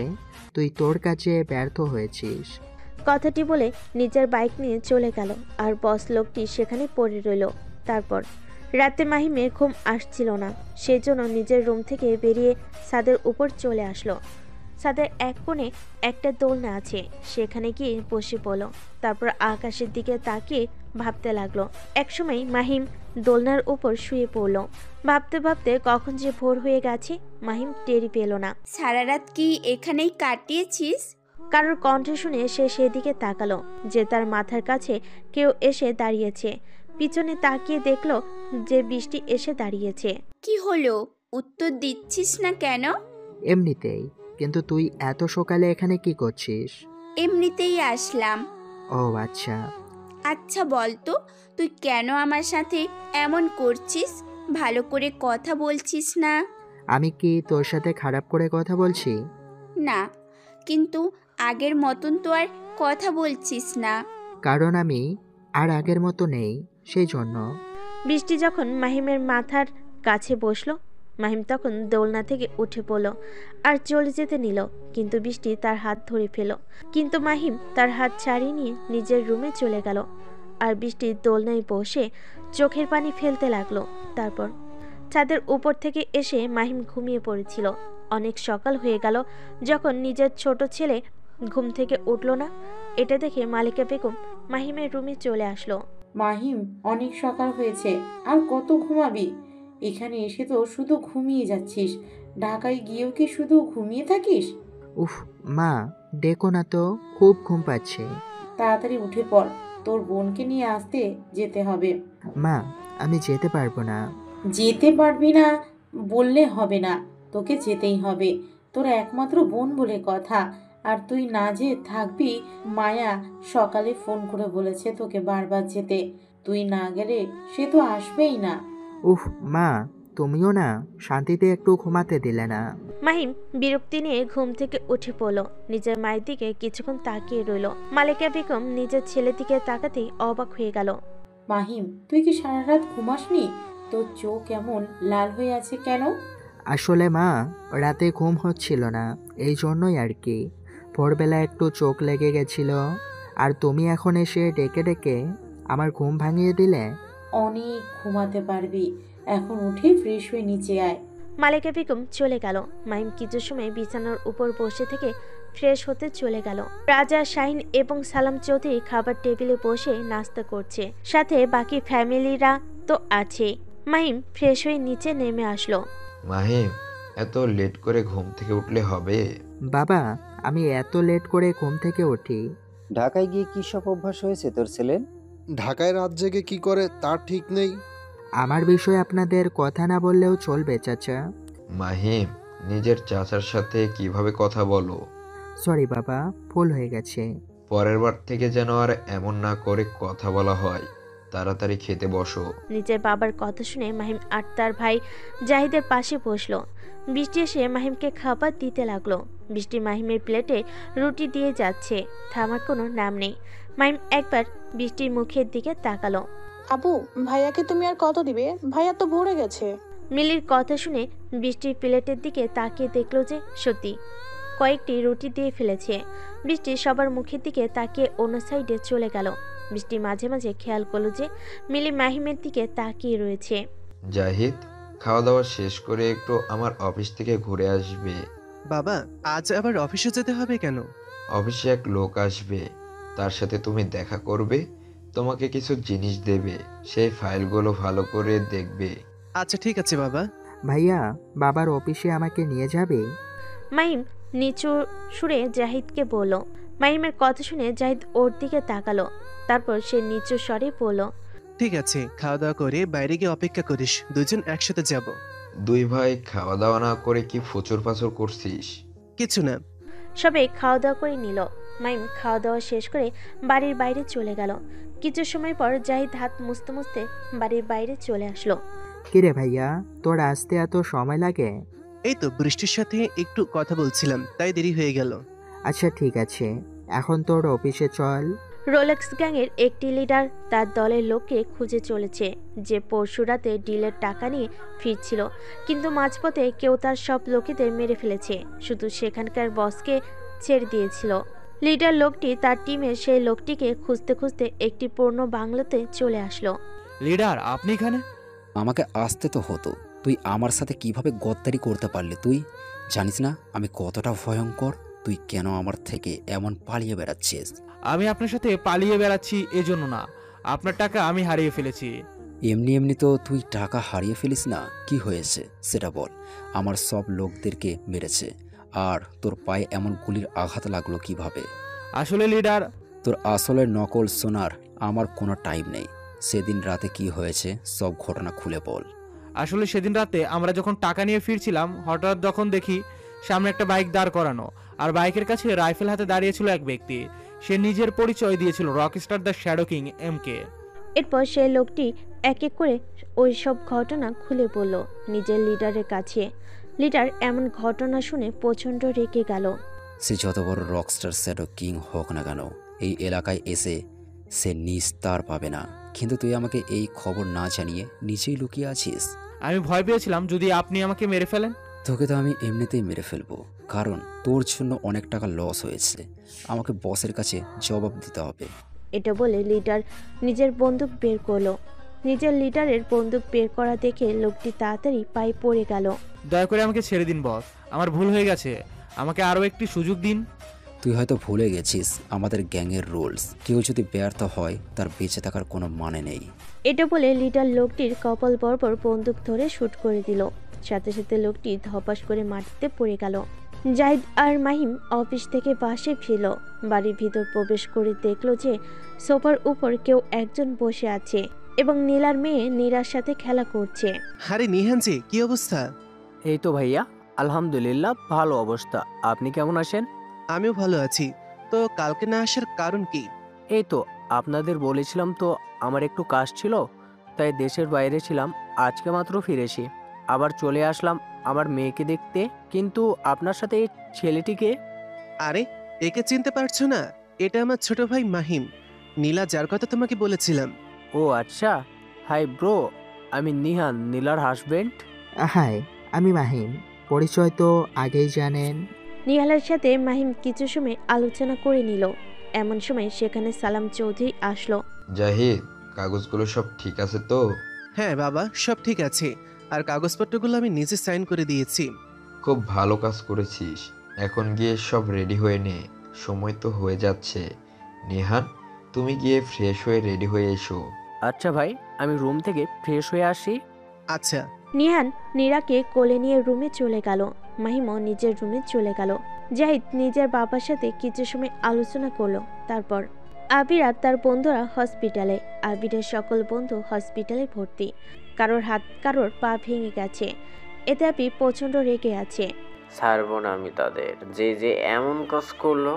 তুই তোর কাজে ব্যর্থ হয়েছিস। কথাটি বলে নিজের বাইক নিয়ে চলে গেল আর বস লোকটি সেখানে পড়ে রইল। তারপর রাতে মাহিমের ঘুম আসছিল না, সেজন্য নিজের রুম থেকে বেরিয়ে ছাদের উপর চলে আসলো। ছাদের এক কোণে একটা দোলনা আছে, সেখানে গিয়ে বসে পড়ল। তারপর আকাশের দিকে তাকিয়ে ভাবতে লাগলো। একসময় মাহিম দোলনার উপর শুয়ে পড়ল। ভাবতে ভাবতে কখন যে ভোর হয়ে গেছে মাহিম টেরি পেল না। সারা রাত কি এখানেই কাটিয়েছিস? কারোর কণ্ঠ শুনে সে সেদিকে তাকালো যে তার মাথার কাছে কেউ এসে দাঁড়িয়েছে। পিছনে তাকিয়ে দেখলো যে বৃষ্টি এসে দাঁড়িয়েছে। কি হলো, উত্তর দিচ্ছিস না কেন? এমনিতেই। কিন্তু তুই এত সকালে এখানে কি করছিস? এমনিতেই আসলাম। ও আচ্ছা। আচ্ছা বল তো, তুই কেন আমার সাথে এমন করছিস? ভালো করে কথা বলছিস না। আমি কি তোর সাথে খারাপ করে কথা বলছি? না, কিন্তু আগের মতন তো আর কথা বলছিস না। কারণ আমি আর আগের মতো নেই, সেই জন্য। বৃষ্টি যখন মাহিমের মাথার কাছে বসলো, মাহিম তখন দোলনা থেকে উঠে পড়ল আর চলে যেতে নিল, কিন্তু বৃষ্টি তার হাত ধরে ফেল। কিন্তু মাহিম তার হাত ছাড়িয়ে নিয়ে নিজের রুমে চলে গেল আর বৃষ্টি দোলনায় বসে চোখের পানি ফেলতে লাগলো। তারপর ছাদের উপর থেকে এসে মাহিম ঘুমিয়ে পড়েছিল। অনেক সকাল হয়ে গেল যখন নিজের ছোট ছেলে ঘুম থেকে উঠল না। এটা দেখে মালিকা বেগম মাহিমের রুমে চলে আসলো। মাহিম, অনেক সকাল হয়েছে, আর কত ঘুমাবি? এখানে এসে তো শুধু ঘুমিয়ে যাচ্ছিস। ঢাকায় গিয়েও কি শুধু ঘুমিয়ে থাকিস? উফ মা, ডেকো না তো, খুব ঘুম পাচ্ছে। তাড়াতাড়ি উঠে পড়, তোর বোনকে নিয়ে আসতে যেতে হবে। মা, আমি যেতে পারবো না। যেতে পারবি না বললে হবে না, তোকে যেতেই হবে। তোর একমাত্র বোন বলে কথা, আর তুই না যেয়ে থাকবি? মায়া সকালে ফোন করে বলেছে তোকে বারবার যেতে, তুই না গেলে সে তো আসবেই না। উফ মা, তুমিও না শান্তিতে একটু ঘুমাতে দিলে না। মাহিম বিরক্তি নিয়ে ঘুম থেকে উঠে পড়ল। নিজের মায়ের দিকে কিছুক্ষণ তাকিয়ে রইল। মালিকা বেগম নিজের ছেলের দিকে তাকাতেই অবাক হয়ে গেল। মাহিম, তুই কি সারা রাত ঘুমাসনি? তোর চোখ কেমন লাল হয়ে আছে কেন? আসলে মা, রাতে ঘুম হচ্ছিল না, এই জন্যই আর কি। ভোরবেলা একটু চোখ লেগে গেছিল, আর তুমি এখন এসে ডেকে ডেকে আমার ঘুম ভাঙিয়ে দিলে। অনেক ঘুমাতে পারবি, এখন উঠে ফ্রেশ হয়ে নিচে আয়। মালিকা বেগম চলে গেল। মাহিম কিছু সময় বিছানার উপর বসে থেকে ফ্রেশ হতে চলে গেল। রাজা, শাহিন এবং সালাম চৌধুরী খাবার টেবিলে বসে নাস্তা করছে, সাথে বাকি ফ্যামিলিরা তো আছে। মাহিম ফ্রেশ হয়ে নিচে নেমে আসলো। মাহিম, এত লেট করে ঘুম থেকে উঠলে হবে? বাবা, আমি এত লেট করে ঘুম থেকে উঠি। ঢাকায় গিয়ে কি সব অভ্যাস হয়েছে তোর ছেলের? ঢাকায় রাত জেগে কি করে তার ঠিক নেই। আমার বিষয়ে আপনাদের কথা না বললেও চলবে চাচা। মাহিম, নিজের চাচার সাথে কিভাবে কথা বলো? সরি বাবা, ভুল হয়ে গেছে। পরের বার থেকে যেন আর এমন না করে কথা বলা হয়। তাড়াতাড়ি খেতে বসো। নিজের বাবার কথা শুনে মাহিম আর তার ভাই জাহিদের পাশে বসলো। বৃষ্টি এসে মাহিমকে খাবার দিতে লাগলো। বৃষ্টি মাহিমের প্লেটে রুটি দিয়ে যাচ্ছে, থামার কোনো নাম নেই। মাহিম একবার বৃষ্টির মুখের দিকে তাকালো। আপু, ভাইয়াকে তুমি আর কত দিবে? ভাইয়া তো ভরে গেছে। মিলির কথা শুনে বৃষ্টির প্লেটের দিকে তাকিয়ে দেখলো যে সত্যি কয়েকটি রুটি দিয়ে ফেলেছে। বৃষ্টি সবার মুখের দিকে তাকিয়ে অন্য সাইডে চলে গেল। বৃষ্টি মাঝে মাঝে খেয়াল করলো যে মিলি মাহিমের দিকে তাকিয়ে রয়েছে। জাহিদ, খাওয়া দাওয়া শেষ করে একটু আমার অফিস থেকে ঘুরে আসবে। বাবা, আজ আবার অফিসে যেতে হবে কেন? অফিসে এক লোক আসবে, তার সাথে তুমি দেখা করবে, তোমাকে কিছু জিনিস দেবে, সেই ফাইলগুলো ভালো করে দেখবে। আচ্ছা ঠিক আছে বাবা। ভাইয়া, বাবার অফিসে আমাকে নিয়ে যাবে? মাহিম নিচু সুরে জাহিদকে বলল। মাহিমের কথা শুনে জাহিদ ওর দিকে তাকালো। তারপর সে নিচু স্বরে বলল, ঠিক আছে, খাওয়া দাওয়া করে বাইরে গিয়ে অপেক্ষা করিস, দুজন একসাথে যাব। দুই ভাই খাওয়া দাওয়া না করে কি ফচর ফাচর করছিস? কিছু না। সবাই খাওয়া দাওয়া করে নিল। মাহিম খাওয়া দাওয়া শেষ করে বাড়ির বাইরে চলে গেল। কিছু সময় পর জাহিদ হাত মুছতে মুছতে বাড়ির বাইরে চলে আসলো। কিরে ভাইয়া, তোর আসতে এত সময় লাগে? এই তো বৃষ্টির সাথে একটু কথা বলছিলাম, তাই দেরি হয়ে গেল। আচ্ছা ঠিক আছে, এখন তোর অফিসে চল। রোলেক্স গ্যাংয়ের একটি লিডার তার দলের লোককে খুঁজে চলেছে, যে পরশু রাতে ডিলের টাকা নিয়ে ফিরছিল, কিন্তু মাঝপথে কেউ তার সব লোকেদের মেরে ফেলেছে, শুধু সেখানকার বসকে ছেড়ে দিয়েছিল। লিডার লোকটি তার টিমের সেই লোকটিকে খুঁজতে খুঁজতে একটি পুরনো বাংলোতে চলে আসলো। লিডার, আপনি এখানে? আমাকে আসতে তো হতো, তুই আমার সাথে কিভাবে গদ্দারি করতে পারলি? তুই জানিস না আমি কতটা ভয়ঙ্কর? তুই কেন আমার থেকে এমন পালিয়ে বেড়াচ্ছিস? আমি আপনার সাথে পালিয়ে বেড়াচ্ছি এজন্য না, আপনার টাকা আমি হারিয়ে ফেলেছি। এমনি এমনি তো তুই টাকা হারিয়ে ফেলিস না, কি হয়েছে সেটা বল। আমার সব লোকদেরকে মেরেছে, আর তোর পায়ে এমন গুলির আঘাত লাগলো কিভাবে? আসলে লিডার, তোর আসলে নকল শোনার আমার কোনো টাইম নেই। সেদিন রাতে কি হয়েছে সব ঘটনা খুলে বল। আসলে সেদিন রাতে আমরা যখন টাকা নিয়ে ফিরছিলাম, হঠাৎ যখন দেখি সামনে একটা বাইক দাঁড় করানো, আর বাইকের কাছে রাইফেল হাতে দাঁড়িয়েছিল এক ব্যক্তি। সে নিজের পরিচয় দিয়েছিল Rockstar the shadow king MK। এরপর সেই লোকটি এক এক করে ওই সব ঘটনা খুলে বলল নিজের লিডারের কাছে। লিডার এমন ঘটনা শুনে প্রচণ্ড রেগে গেল। সে যত বড় রকস্টার শ্যাডো কিং হোক না কেন, এই এলাকায় এসে সে নিস্তার পাবে না। কিন্তু তুই আমাকে এই খবর না জানিয়ে নিজেই লুকিয়ে আছিস। আমি ভয় পেয়েছিলাম যদি আপনি আমাকে মেরে ফেলেন। তোকে তো আমি এমনিতেই মেরে ফেলবো, কারণ তোর জন্য অনেক টাকা লস হয়েছে। আমাকে বসের কাছে জবাব দিতে হবে। এটা বলে লিডার নিজের বন্দুক বের করলো। নিজের লিডারের বন্দুক বের করা দেখে লোকটি তাড়াতাড়ি পায়ে পড়ে গেল। দয়া করে আমাকে ছেড়ে দিন বস, আমার ভুল হয়ে গেছে, আমাকে আরও একটি সুযোগ দিন। তুই হয়তো ভুলে গেছিস আমাদের গ্যাংয়ের রুলস। কেউ যদি ব্যর্থ হয় তার বেঁচে থাকার কোনো মানে নেই। এটা বলে লিডার লোকটির কপাল বরাবর বন্দুক ধরে শুট করে দিল। সাথে সাথে লোকটি ধপাস করে মাটিতে পড়ে গেল। জাহিদ আর মাহিম অফিস থেকে বাসে ফিরল। বাড়ির ভিতর প্রবেশ করে দেখলো যে সোফার উপর কেউ একজন বসে আছে এবং নীলার মেয়ে নীরার সাথে খেলা করছে। আরে নিহান জি, কি অবস্থা? এই তো ভাইয়া, আলহামদুলিল্লাহ ভালো অবস্থা। আপনি কেমন আছেন? আমিও ভালো আছি। তো কালকে না আসার কারণ কি? এই তো আপনাদের বলেছিলাম তো, আমার একটু কাজ ছিল, তাই দেশের বাইরে ছিলাম। আজকে মাত্র ফিরেছি, আবার চলে আসলাম আমার মেয়েকে দেখতে। কিন্তু আপনার সাথে এই ছেলেটিকে? আরে, একে চিনতে পারছো না? এটা আমার ছোট ভাই মাহিম, নীলা যার কথা তোমাকে বলেছিলাম। ও আচ্ছা, হাই ব্রো, আমি নিহান, নীলার হাজবেন্ড। হাই, আমি মাহিম। পরিচয় তো আগেই জানেন। নিহালের সাথে মাহিম কিছু সময় আলোচনা করে নিল। এমন সময় সেখানে সালাম চৌধুরী আসলো। জাহিদ, কাগজগুলো সব ঠিক আছে তো? হ্যাঁ বাবা, সব ঠিক আছে, আর কাগজপত্রগুলো আমি নিজে সাইন করে দিয়েছি। খুব ভালো কাজ করেছিস। এখন গিয়ে সব রেডি হয়ে নে, সময় তো হয়ে যাচ্ছে। নিহান, তুমি গিয়ে ফ্রেশ হয়ে রেডি হয়ে এসো। আচ্ছা ভাই, আমি রুম থেকে ফ্রেশ হয়ে আসি। আচ্ছা। নিহান নীরাকে কোলে নিয়ে রুমে চলে গেল। মাহিমও নিজের রুমে চলে গেল। জাহিদ নিজের বাবার সাথে কিছু সময় আলোচনা করলো। তারপর আবির আর তার বন্ধুরা হসপিটালে। আবিরের সকল বন্ধু হসপিটালে ভর্তি। কারোর হাত, কারোর পা ভেঙে গেছে। এতে আবি প্রচণ্ড রেগে আছে। ছাড়বো না আমি তাদের, যে যে এমন কাজ করলো,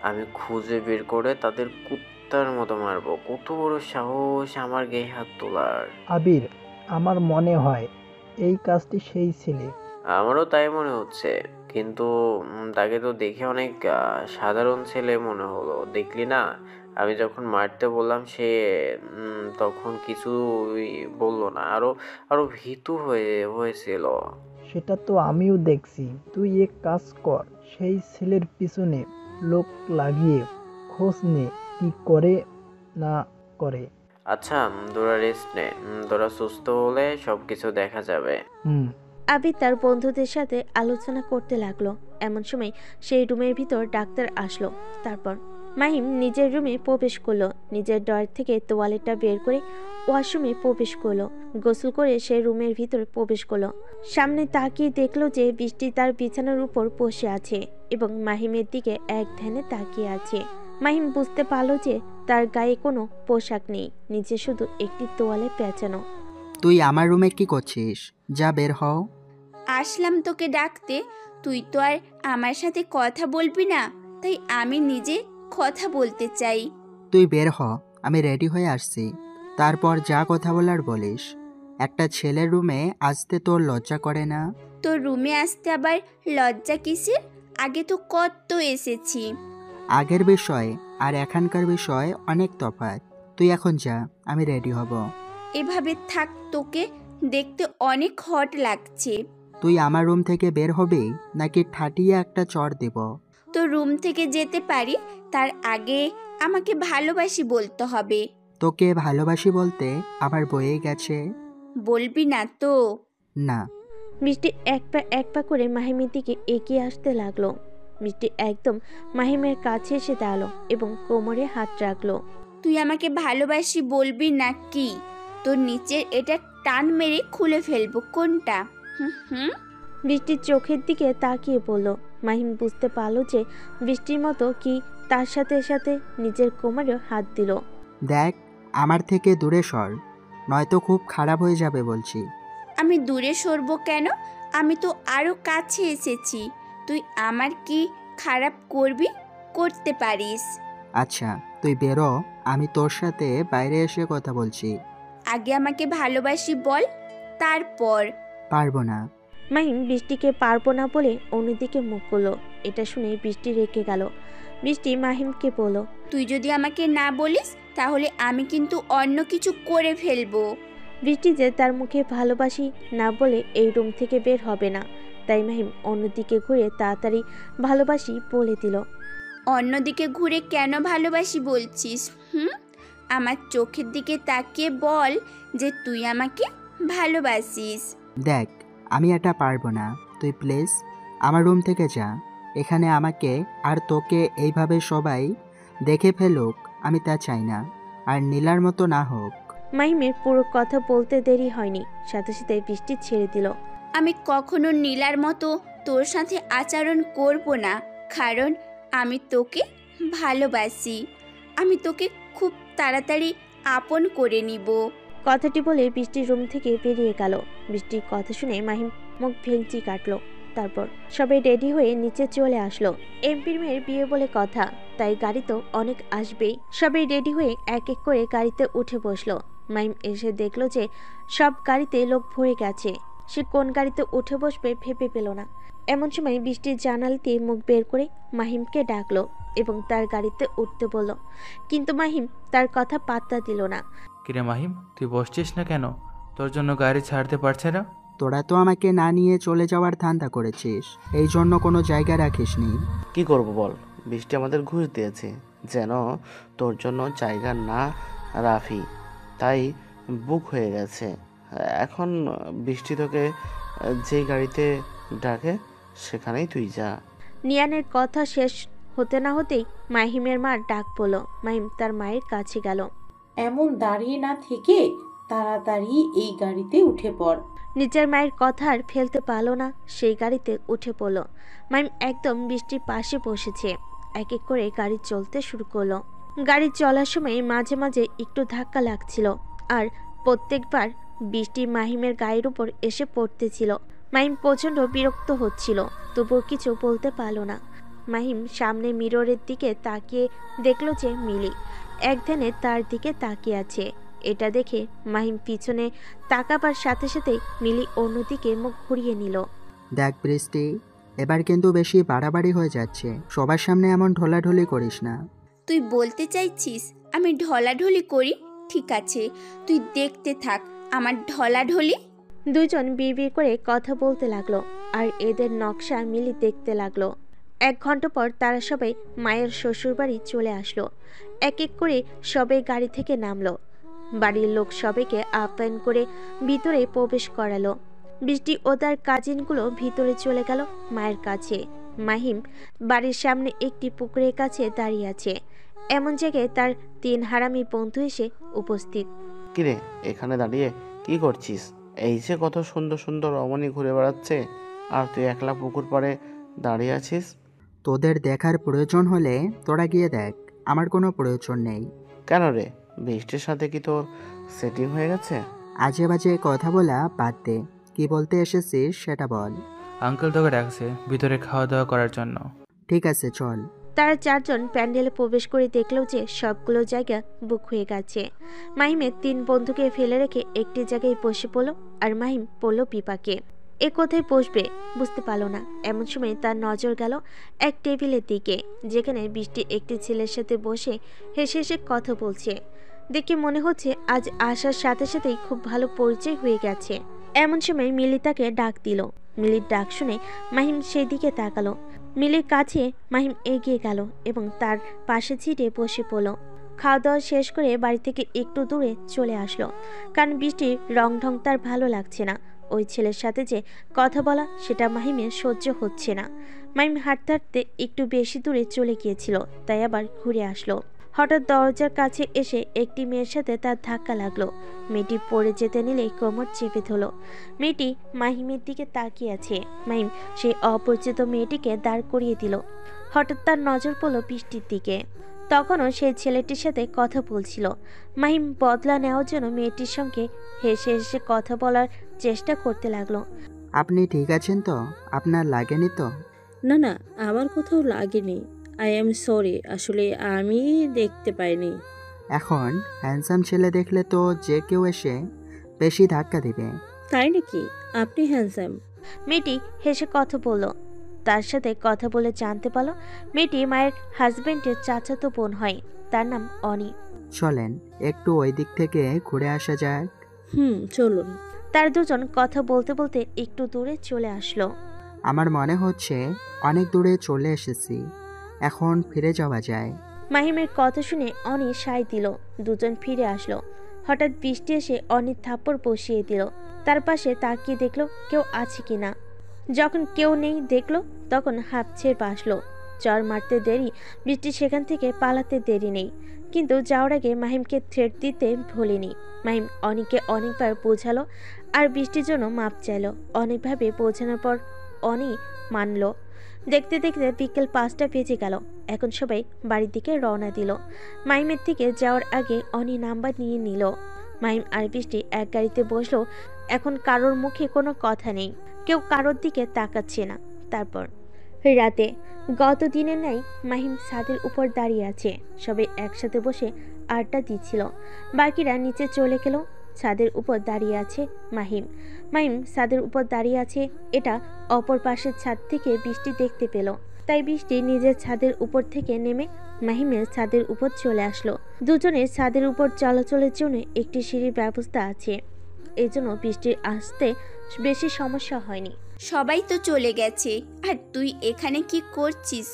আমি খুঁজে বের করে তাদের কুত্তা কুত্তার মতো মারবো। কত বড় সাহস আমার গায়ে হাত তোলার! আবির, আমার মনে হয় এই কাজটি সেই ছেলে। আমারও তাই মনে হচ্ছে, কিন্তু তাকে তো দেখে অনেক সাধারণ ছেলে মনে হলো। দেখলি না, আমি যখন মারতে বললাম সে তখন কিছুই বললো না, আরো আরো ভীতু হয়েছিল। সেটা তো আমিও দেখছি। তুই এক কাজ কর, সেই ছেলের পিছনে লোক লাগিয়ে খোঁজ নে কি করে না করে। আচ্ছা, তোরা রেস্ট নে, তোরা সুস্থ হলে সবকিছু দেখা যাবে। আবির তার বন্ধুদের সাথে আলোচনা করতে লাগলো। এমন সময় সেই রুমের ভিতর ডাক্তার আসলো। তারপর মাহিম নিজের রুমে প্রবেশ করলো। নিজের ড্রয়ার থেকে তোয়ালেটা বের করে ওয়াশরুমে প্রবেশ করলো। গোসল করে সে রুমের ভিতর প্রবেশ করলো। সামনে তাকিয়ে দেখলো যে বৃষ্টি তার বিছানার উপর বসে আছে এবং মাহিমের দিকে এক ধ্যানে তাকিয়ে আছে। মাহিম বুঝতে পারলো যে তার গায়ে কোনো পোশাক নেই, নিচে শুধু একটি তোয়ালে পেঁচানো। তুই আমার রুমে কি করছিস? যা বের হও। আসলাম তোকে ডাকতে, তুই তো আর আমার সাথে কথা বলবি না, তাই আমি নিজে কথা বলতে চাই। তুই বের হ, আমি রেডি হয়ে আসছি। তারপর যা কথা বলার বলিস। একটা ছেলের রুমে আসতে তোর লজ্জা করে না? তোর রুমে আসতে আবার লজ্জা কিসের? আগে তো কত এসেছি। আগের বিষয় আর এখানকার বিষয় অনেক তফাৎ। তুই এখন যা, আমি রেডি হব। এভাবে থাক, তোকে দেখতে অনেক হট লাগছে। তুই আমার রুম থেকে বের হবি নাকি ঠাটিয়ে একটা চড় দেব? তো রুম থেকে যেতে পারি, তার আগে আমাকে ভালোবাসি বলতে হবে। তোকে ভালোবাসি বলতে আমার বয়ে গেছে। বলবি না তো? না। মিষ্টি এক পা করে মাহিমের দিকে এগিয়ে আসতে লাগলো। মিষ্টি একদম মাহিমের কাছে এসে দাঁড়ালো এবং কোমরে হাত রাখলো। তুই আমাকে ভালোবাসি বলবি না কি? তোর নিচের এটা টান মেরে খুলে ফেলবো। কোনটা? বৃষ্টির চোখের দিকে তাকিয়ে বলল। মাহিম বুঝতে পারলো যে বৃষ্টির মতো কি তার সাথে সাথে নিজের কোমরেও হাত দিল। দেখ, আমার থেকে দূরে সর, নয়তো খুব খারাপ হয়ে যাবে বলছি। আমি দূরে সরবো কেন? আমি তো আরো কাছে এসেছি। তুই আমার কি খারাপ করবি? করতে পারিস। আচ্ছা, তুই বেরো, আমি তোর সাথে বাইরে এসে কথা বলছি। আগে আমাকে ভালোবাসি বল, তারপর। পারবো না। মাহিম বৃষ্টিকে পারবো না বলে অন্যদিকে মুখ করলো। এটা শুনে বৃষ্টি রেগে গেল। বৃষ্টি মাহিমকে বলল, তুই যদি আমাকে না বলিস তাহলে আমি কিন্তু অন্য কিছু করে ফেলবো। বৃষ্টি যে তার মুখে ভালোবাসি না বলে এই রুম থেকে বের হবে না, তাই মাহিম অন্যদিকে ঘুরে তাড়াতাড়ি ভালোবাসি বলে দিল। অন্যদিকে ঘুরে কেন ভালোবাসি বলছিস? আমার চোখের দিকে তাকিয়ে বল যে তুই আমাকে ভালোবাসিস। দেখ, আমি এটা পারবো না। তুই প্লিজ আমার রুম থেকে যা। এখানে আমাকে আর তোকে এইভাবে সবাই দেখে ফেলুক, আমি তা চাই না। আর নীলার মতো না হোক। মাহিমের পুরো কথা বলতে দেরি হয়নি, সাথে সাথে বৃষ্টি ছেড়ে দিল। আমি কখনো নীলার মতো তোর সাথে আচরণ করব না, কারণ আমি তোকে ভালোবাসি। আমি তোকে খুব তাড়াতাড়ি আপন করে নিব। কথাটি বলে বৃষ্টির রুম থেকে বেরিয়ে গেল। বৃষ্টির কথা শুনে মাহিম মুখ ভেঙচি কাটলো। তারপর সবাই রেডি হয়ে নিচে চলে আসলো। এমপির মেয়ের বিয়ে বলে কথা, তাই গাড়ি তো অনেক আসবেই। সবাই রেডি হয়ে এক এক করে গাড়িতে উঠে বসলো। মাহিম এসে দেখলো যে সব গাড়িতে লোক ভরে গেছে। সে কোন গাড়িতে উঠে বসবে ভেবে পেল না। এমন সময় বৃষ্টির জানালা দিয়ে মুখ বের করে মাহিমকে ডাকলো এবং তার গাড়িতে উঠতে বলল, কিন্তু মাহিম তার কথা পাত্তা দিল না। কিরে মাহিম, তুই বসছিস না কেন? তোর জন্য গাড়ি ছাড়তে পারছে না? তোরা তো আমাকে না নিয়ে চলে যাওয়ার ধান্দা করেছিস, এই জন্য কোনো জায়গা রাখিসনি। কি করব বল, বৃষ্টি আমাদের ঘুষ দিয়েছে যেন তোর জন্য জায়গা না রাখি, তাই বুক হয়ে গেছে। এখন বৃষ্টি তোকে যেই গাড়িতে ডাকে সেখানেই তুই যা। নিয়ানের কথা শেষ হতে না হতেই মাহিমের মার ডাক পড়ল। মাহিম তার মায়ের কাছে গেল। এমন দাঁড়িয়ে না থেকে তাড়াতাড়ি এই গাড়িতে উঠে পড়। নিজের মায়ের কথা আর ফেলতে পারলো না, সেই গাড়িতে উঠে পড়ল। মাহিম একদম বৃষ্টির পাশে বসেছে। এক এক করে গাড়ি চলতে শুরু করলো। গাড়ি চলার সময় মাঝে মাঝে একটু ধাক্কা লাগছিল, আর প্রত্যেকবার বৃষ্টি মাহিমের গায়ের উপর এসে পড়তেছিল। মাহিম প্রচণ্ড বিরক্ত হচ্ছিল, তবুও কিছু বলতে পারল না। মাহিম সামনে মিররের দিকে তাকিয়ে দেখলো যে মিলি এক ধ্যানে তার দিকে তাকিয়ে আছে। এটা দেখে মাহিম পিছনে তাকাবার সাথে সাথেই মিলি অন্যদিকে মুখ ঘুরিয়ে নিল। দেখ বৃষ্টি, এবার কিন্তু বেশি বাড়াবাড়ি হয়ে যাচ্ছে। সবার সামনে এমন ঢোলাঢুলি করিস না। তুই বলতে চাইছিস আমি ঢলাঢলি করি? ঠিক আছে, তুই দেখতে থাক আমার ঢলাঢলি। দুজন বিড়বিড় করে কথা বলতে লাগলো আর এদের নকশা মিলি দেখতে লাগলো। 1 ঘন্টা পর তারা সবাই মায়ের শ্বশুরবাড়ি চলে আসলো। এক এক করে সবাই গাড়ি থেকে নামলো। বাড়ির লোক সবাইকে আপ্যায়ন করে ভিতরে প্রবেশ করালো। বৃষ্টি ও তার কাজিনগুলো ভিতরে চলে গেল মায়ের কাছে। মাহিম বাড়ির সামনে একটি পুকুরের কাছে দাঁড়িয়ে আছে। এমন জায়গায় তার 3 হারামি বন্ধু এসে উপস্থিত। কিরে, এখানে দাঁড়িয়ে কি করছিস? এই যে কত সুন্দর সুন্দর রমণী ঘুরে বেড়াচ্ছে, আর তুই একলা পুকুর পাড়ে দাঁড়িয়ে আছিস। তোদের দেখার প্রয়োজন হলে তোরা গিয়ে দেখ, আমার কোনো প্রয়োজন নেই। কেন রে, বৃষ্টির সাথে কি তোর সেটিং হয়ে গেছে? আজে বাজে কথা বলা বাদ দে, কি বলতে এসেছিস সেটা বল। আঙ্কেল তোকে ডাকছে ভিতরে খাওয়া দাওয়া করার জন্য। ঠিক আছে চল। তারা 4 জন প্যান্ডেলে প্রবেশ করে দেখলো যে সবগুলো জায়গা বুক হয়ে গেছে। মাহিমের 3 বন্ধুকে ফেলে রেখে একটি জায়গায় বসে পড়লো আর মাহিম পড়লো পিপাকে। এ কোথায় বসবে বুঝতে পারলো না। এমন সময় তার নজর গেল এক টেবিলের দিকে, যেখানে বৃষ্টি একটি ছেলের সাথে বসে হেসে হেসে কথা বলছে। দেখে মনে হচ্ছে আজ আসার সাথে সাথেই খুব ভালো পরিচয় হয়ে গেছে। এমন সময় মিলি তাকে ডাক দিল। মিলির ডাক শুনে মাহিম সেই দিকে তাকালো। মিলির কাছে মাহিম এগিয়ে গেল এবং তার পাশে ছিটে বসে পড়ল। খাওয়া দাওয়া শেষ করে বাড়ি থেকে একটু দূরে চলে আসলো, কারণ বৃষ্টির রং ঢং তার ভালো লাগছে না। ওই ছেলের সাথে যে কথা বলা সেটা মাহিমের সহ্য হচ্ছে না। মাহিম হাঁটতে হাঁটতে একটু বেশি দূরে চলে গিয়েছিল, তাই আবার ঘুরে আসলো। হঠাৎ দরজার কাছে এসে একটি মেয়ের সাথে তার ধাক্কা লাগলো। মেয়েটি পড়ে যেতে নিলেই কোমর চেপে ধরল। মেয়েটি মাহিমের দিকে তাকিয়ে আছে। মাহিম সেই অপরিচিত মেয়েটিকে দাঁড় করিয়ে দিল। হঠাৎ তার নজর পড়ল বৃষ্টির দিকে। তখনও সেই ছেলেটির সাথে কথা বলছিল। মাহিম বদলা নেওয়ার জন্য মেয়েটির সঙ্গে হেসে হেসে কথা বলার চেষ্টা করতে লাগলো। আপনি ঠিক আছেন তো? আপনার লাগেনি তো? না না, আমার কোথাও লাগেনি। আই এম সরি, আসলে আমি দেখতে পাইনি। এখন হ্যান্ডসাম ছেলে দেখলে তো যে কেউ এসে বেশি ধাক্কা দিবে। তাই নাকি? আপনি হ্যান্ডসাম। মেয়েটি হেসে কথা বলল। তার সাথে কথা বলে জানতে পারলো মেয়েটি মায়ের হাজবেন্ডের চাচাতো বোন হয়। তার নাম অনি। চলেন একটু ওই দিক থেকে ঘুরে আসা যাক। চলুন। তার দুজন কথা বলতে বলতে একটু দূরে চলে আসলো। আমার মনে হচ্ছে অনেক দূরে চলে এসেছি, এখন ফিরে যাওয়া যায়। মাহিমের কথা শুনে অনি সায় দিল। দুজন ফিরে আসলো। হঠাৎ বৃষ্টি এসে অনির থাপ্পড় বসিয়ে দিল। তার পাশে তাকিয়ে দেখলো কেউ আছে কিনা। যখন কেউ নেই দেখলো, তখন হাঁপ ছেড়ে বাসলো। চর মারতে দেরি, বৃষ্টি সেখান থেকে পালাতে দেরি নেই। কিন্তু যাওয়ার আগে মাহিমকে থ্রেট দিতে ভুলেনি। মাহিম অনিকে অনেকবার বোঝালো আর বৃষ্টির জন্য মাপ চাইলো। অনেকভাবে বোঝানোর পর অনি মানলো। দেখতে দেখতে বিকেল 5টা বেজে গেল। এখন সবাই বাড়ির দিকে রওনা দিল। মাহিমের দিকে যাওয়ার আগে অনি নাম্বার নিয়ে নিল। মাহিম আর বৃষ্টি এক গাড়িতে বসলো। এখন কারোর মুখে কোনো কথা নেই, কেউ কারোর দিকে তাকাচ্ছে না। তারপর রাতে গত দিনের ন্যায় মাহিম ছাদের উপর দাঁড়িয়ে আছে। সবাই একসাথে বসে আড্ডা দিচ্ছিল। বাকিরা নিচে চলে গেল। ছাদের উপর দাঁড়িয়ে আছে মাহিম। মাহিম ছাদের উপর দাঁড়িয়ে আছে, এটা অপর পাশের ছাদ থেকে বৃষ্টি দেখতে পেল। তাই বৃষ্টি নিজের ছাদের উপর থেকে নেমে মাহিমের ছাদের উপর চলে আসলো। দুজনের ছাদের উপর চলাচলের জন্য একটি সিঁড়ির ব্যবস্থা আছে, এই জন্য বৃষ্টির আসতে বেশি সমস্যা হয়নি। সবাই তো চলে গেছে, আর তুই এখানে কি করছিস?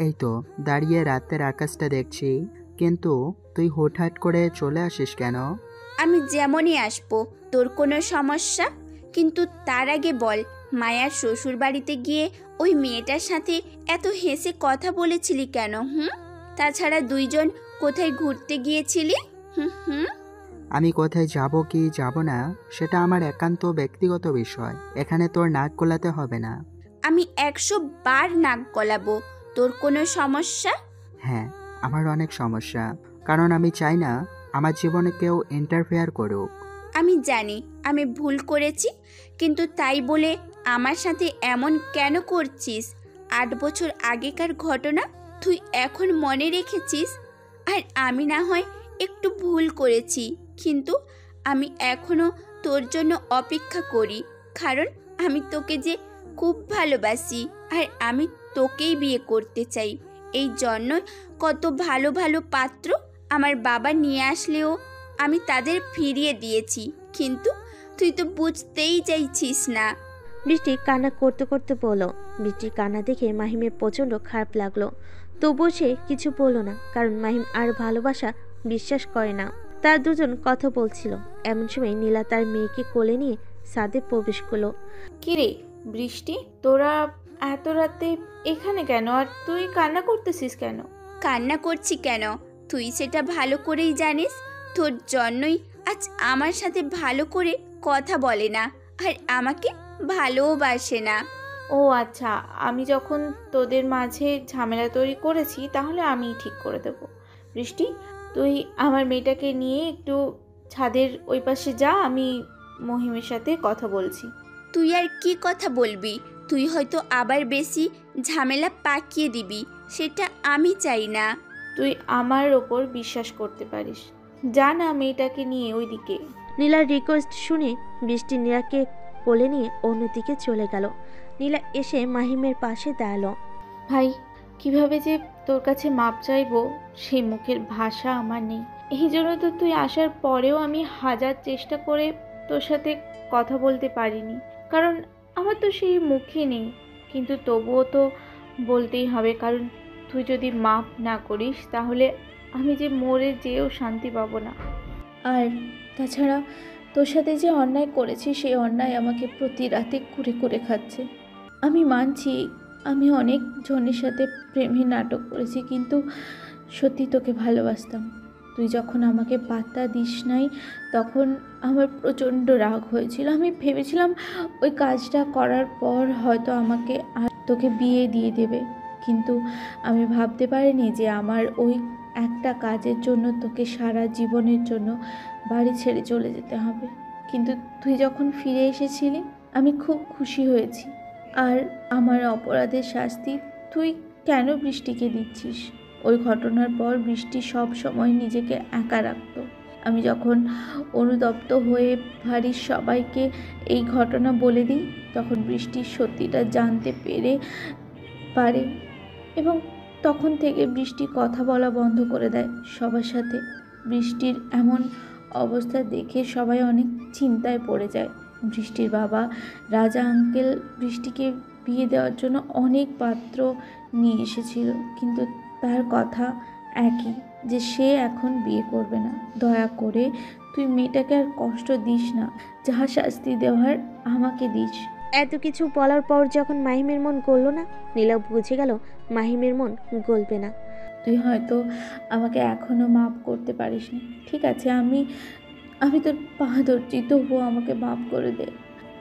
এই তো দাঁড়িয়ে রাতের আকাশটা দেখছি, কিন্তু তুই হুটহাট করে চলে আসিস কেন? আমি যেমনই আসবো, তোর কোনো সমস্যা? কিন্তু তার আগে বল, মায়ার শ্বশুর বাড়িতে গিয়ে ওই মেয়েটার সাথে এত হেসে কথা বলেছিলি কেন? তাছাড়া দুইজন কোথায় ঘুরতে গিয়েছিলি? আমি কোথায় যাব কি যাব না সেটা আমার একান্ত ব্যক্তিগত বিষয়, এখানে তোর নাক গলাতে হবে না। আমি 100 বার নাক গলাবো, তোর কোনো সমস্যা? হ্যাঁ, আমার অনেক সমস্যা, কারণ আমি চাই না আমার জীবনে কেউ ইন্টারফেয়ার করুক। আমি জানি আমি ভুল করেছি, কিন্তু তাই বলে আমার সাথে এমন কেন করছিস? 8 বছর আগেকার ঘটনা তুই এখন মনে রেখেছিস। আর আমি না হয় একটু ভুল করেছি, কিন্তু আমি এখনো তোর জন্য অপেক্ষা করি, কারণ আমি তোকে যে খুব ভালোবাসি আর আমি তোকেই বিয়ে করতে চাই। এই জন্য কত ভালো ভালো পাত্র আমার বাবা নিয়ে আসলেও আমি তাদের ফিরিয়ে দিয়েছি, কিন্তু তুই তো বুঝতেই চাইছিস না। বৃষ্টি কান্না করতে করতে বলল। বৃষ্টির কান্না দেখে মাহিমের প্রচণ্ড খারাপ লাগলো, তবুও সে কিছু বলল না, কারণ মাহিম আর ভালোবাসা বিশ্বাস করে না। তার দুজন কথা বলছিল, এমন সময় নীলা তার মেয়েকে কোলে নিয়ে ছাদে প্রবেশ করলো। কিরে বৃষ্টি, তোরা এত রাতে এখানে কেন? আর তুই কান্না করতেছিস কেন? কান্না করছি কেন তুই সেটা ভালো করেই জানিস। তোর জন্যই আজ আমার সাথে ভালো করে কথা বলে না আর আমাকে ভালোবাসে না। ও আচ্ছা, আমি যখন তোদের মাঝে ঝামেলা তৈরি করেছি তাহলে আমিই ঠিক করে দেব। বৃষ্টি, তুই আমার মেয়েটাকে নিয়ে একটু ছাদের ওই পাশে যা, আমি মহিমের সাথে কথা বলছি। তুই আর কি কথা বলবি? তুই হয়তো আবার বেশি ঝামেলা পাকিয়ে দিবি, সেটা আমি চাই না। তুই আমার ওপর বিশ্বাস করতে পারিস, যা না মেয়েটাকে নিয়ে ওইদিকে। নীলার রিকোয়েস্ট শুনে বৃষ্টি নীলাকে কোলে নিয়ে অন্যদিকে চলে গেল। নীলা এসে মাহিমের পাশে দাঁড়ালো। ভাই, কিভাবে যে তোর কাছে মাপ চাইবো সেই মুখের ভাষা আমার নেই। এই জন্য তো তুই আসার পরেও আমি হাজার চেষ্টা করে তোর সাথে কথা বলতে পারিনি, কারণ আমার তো সেই মুখই নেই। কিন্তু তবুও তো বলতেই হবে, কারণ তুই যদি মাপ না করিস তাহলে আমি যে মরে যেও শান্তি পাবো না। আর তাছাড়া তোর সাথে যে অন্যায় করেছি সেই অন্যায় আমাকে প্রতি রাতে কুরে করে খাচ্ছে। আমি মানছি আমি অনেক জনের সাথে প্রেমের নাটক করেছি, কিন্তু সত্যি তোকে ভালোবাসতাম। তুই যখন আমাকে পাত্তা দিস নাই তখন আমার প্রচণ্ড রাগ হয়েছিল। আমি ভেবেছিলাম ওই কাজটা করার পর হয়তো আমাকে আর তোকে বিয়ে দিয়ে দেবে, কিন্তু আমি ভাবতে পারিনি যে আমার ওই একটা কাজের জন্য তোকে সারা জীবনের জন্য বাড়ি ছেড়ে চলে যেতে হবে। কিন্তু তুই যখন ফিরে এসেছিলি আমি খুব খুশি হয়েছি। আর আমার অপরাধের শাস্তি তুই কেন বৃষ্টিকে দিচ্ছিস? ওই ঘটনার পর বৃষ্টি সব সময় নিজেকে একা রাখত। আমি যখন অনুতপ্ত হয়ে বাড়ির সবাইকে এই ঘটনা বলে দিই তখন বৃষ্টির সত্যিটা জানতে পারে এবং তখন থেকে বৃষ্টি কথা বলা বন্ধ করে দেয় সবার সাথে। বৃষ্টির এমন অবস্থা দেখে সবাই অনেক চিন্তায় পড়ে যায়। বৃষ্টির বাবা রাজা আঙ্কেল বৃষ্টিকে বিয়ে দেওয়ার জন্য অনেক পাত্র নিয়ে এসেছিল, কিন্তু তার কথা একই, যে সে এখন বিয়ে করবে না। দয়া করে তুই মেয়েটাকে আর কষ্ট দিস না, যাহা শাস্তি দেওয়ার আমাকে দিস। এত কিছু বলার পর যখন মাহিমের মন গলল না, নীলা বুঝে গেল মাহিমের মন গলবে না। তুই হয়তো আমাকে এখনো মাফ করতে পারিস না, ঠিক আছে, আমি তোর পা ধরছি, তবুও আমাকে মাফ করে দে।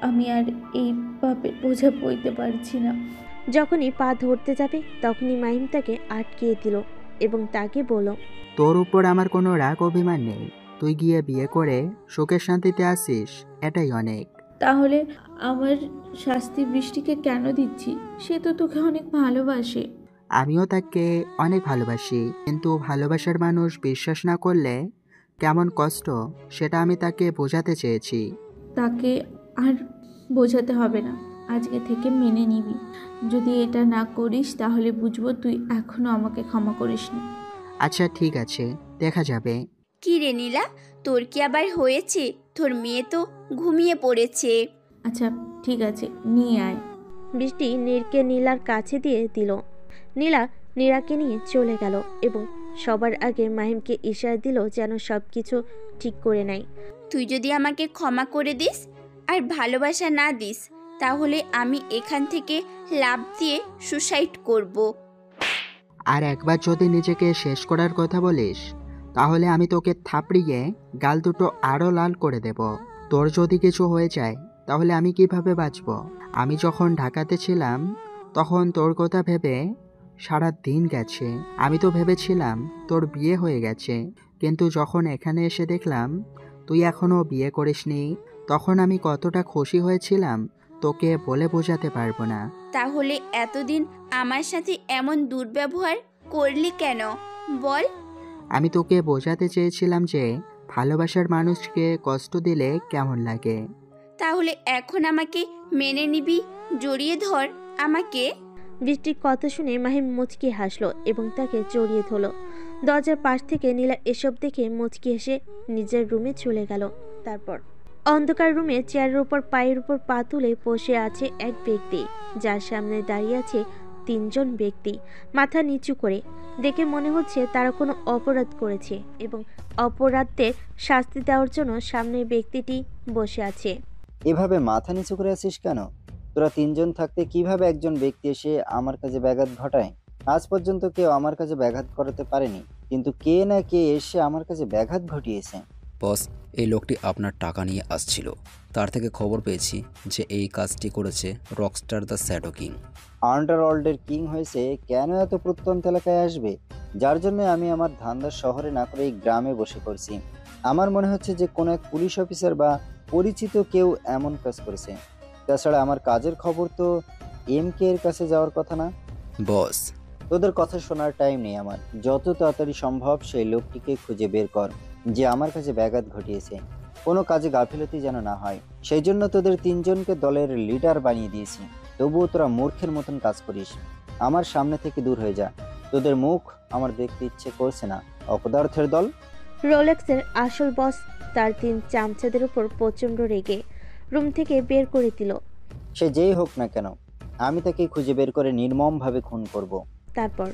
আমি আর এই পাপের বোঝা বইতে পারছি না। যখনই পা ধরতে যাবে তখনই মাহিম তাকে আটকিয়ে দিল এবং তাকে বলল, তোর উপর আমার কোনো রাগ অভিমান নেই। তুই গিয়ে বিয়ে করে সুখের শান্তিতে আসিস, এটাই অনেক। তাহলে আমার শাস্তি বৃষ্টিকে কেন দিচ্ছি? সে তো তোকে অনেক ভালোবাসে। আমিও তাকে অনেক ভালোবাসি, কিন্তু ভালোবাসার মানুষ বিশ্বাস না করলে কেমন কষ্ট সেটা আমি তাকে বোঝাতে চেয়েছি। তাকে আর বোঝাতে হবে না, আজকে থেকে মেনে নিবি। যদি এটা না করিস তাহলে বুঝবো তুই এখনো আমাকে ক্ষমা করিসনি। আচ্ছা ঠিক আছে, দেখা যাবে। কি রে নীলা, তোর কি আবার হয়েছে? তোর মেয়ে তো ঘুমিয়ে পড়েছে। আচ্ছা ঠিক আছে, নিয়ে আয়। বৃষ্টি নীরকে নীলার কাছে দিয়ে দিল। নীলা নীরাকে নিয়ে চলে গেল এবং সবার আগে মাহিমকে ইশারা দিল যেন সব কিছু ঠিক করে নেয়। তুই যদি আমাকে ক্ষমা করে দিস আর ভালোবাসা না দিস তাহলে আমি এখান থেকে লাফ দিয়ে সুসাইড করব। আর একবার যদি নিজেকে শেষ করার কথা বলিস তাহলে আমি তোকে থাপড়িয়ে গাল দুটো আরও লাল করে দেব। তোর যদি কিছু হয়ে যায় তাহলে আমি কিভাবে বাঁচব? আমি যখন ঢাকাতে ছিলাম তখন তোর কথা ভেবে সারা দিন গেছে। আমি তো ভেবেছিলাম তোর বিয়ে হয়ে গেছে, কিন্তু যখন এখানে এসে দেখলাম তুই এখনও বিয়ে করিসনি, তখন আমি কতটা খুশি হয়েছিলাম তোকে বলে বোঝাতে পারবো না। তাহলে এতদিন আমার সাথে এমন দুর্ব্যবহার করলি কেন বল? আমি তোকে বোঝাতে চেয়েছিলাম যে ভালোবাসার মানুষকে কষ্ট দিলে কেমন লাগে। তাহলে এখন আমাকে মেনে নিবি? জড়িয়ে ধর আমাকে। বৃষ্টির কথা শুনে মাহিম মুচকি হাসলো এবং তাকে জড়িয়ে ধরল। দরজার পাশ থেকে নীলা এসব দেখে মুচকি হেসে নিজের রুমে চলে গেল। তারপর অন্ধকার রুমে চেয়ারের উপর পায়ের উপর পা তুলে বসে আছে এক ব্যক্তি, যার সামনে দাঁড়িয়ে আছে তিনজন ব্যক্তি মাথা নিচু করে। দেখে মনে হচ্ছে তারা কোনো অপরাধ করেছে এবং অপরাধদের শাস্তি দেওয়ার জন্য সামনের ব্যক্তিটি বসে আছে। এভাবে মাথা নিচু করে আছিস কেন? তোরা তিনজন থাকতে কিভাবে একজন ব্যক্তি এসে আমার কাজে ব্যাঘাত ঘটায়? আজ পর্যন্ত কেউ আমার কাজে ব্যাঘাত ঘটাতে পারেনি, কিন্তু কে না কে এসে আমার কাছে ব্যাঘাত ঘটিয়েছে। বস, এই লোকটি আপনার টাকা নিয়ে আসছিল। তার থেকে খবর পেয়েছি যে এই কাজটি করেছে রকস্টার দ্য শ্যাডো কিং। আন্ডারওয়ার্ল্ডের কিং হয়েছে কেন এত প্রত্যন্ত এলাকায় আসবে? যার জন্য আমি আমার ধান্দার শহরে না করে এই গ্রামে বসে করছি। আমার মনে হচ্ছে যে কোনো এক পুলিশ অফিসার বা পরিচিত কেউ এমন কাজ করেছে। তাছাড়া আমার কাজের খবর তো MK এর কাছে যাওয়ার কথা না। বস, তোদের কথা শোনার টাইম নেই আমার। যত তাড়াতাড়ি সম্ভব সেই লোকটিকে খুঁজে বের কর যে আমার কাছে ব্যাঘাত ঘটিয়েছে। কোনো কাজে গাফিলতি যেন না হয়, সেই জন্য তোদের তিনজনকে দলের লিডার বানিয়ে দিয়েছি। তবুও তোরা মূর্খের মতন কাজ করিস। আমার সামনে থেকে দূর হয়ে যা। তোদের মুখ আমার দেখতে ইচ্ছে করছে না, অপদার্থের দল। রোলেক্সের আসল বস তার তিন চামচাদের উপর প্রচণ্ড রেগে রুম থেকে বের করে দিল। সে যেই হোক না কেন, আমি তাকে খুঁজে বের করে নির্মমভাবে খুন করব। তারপর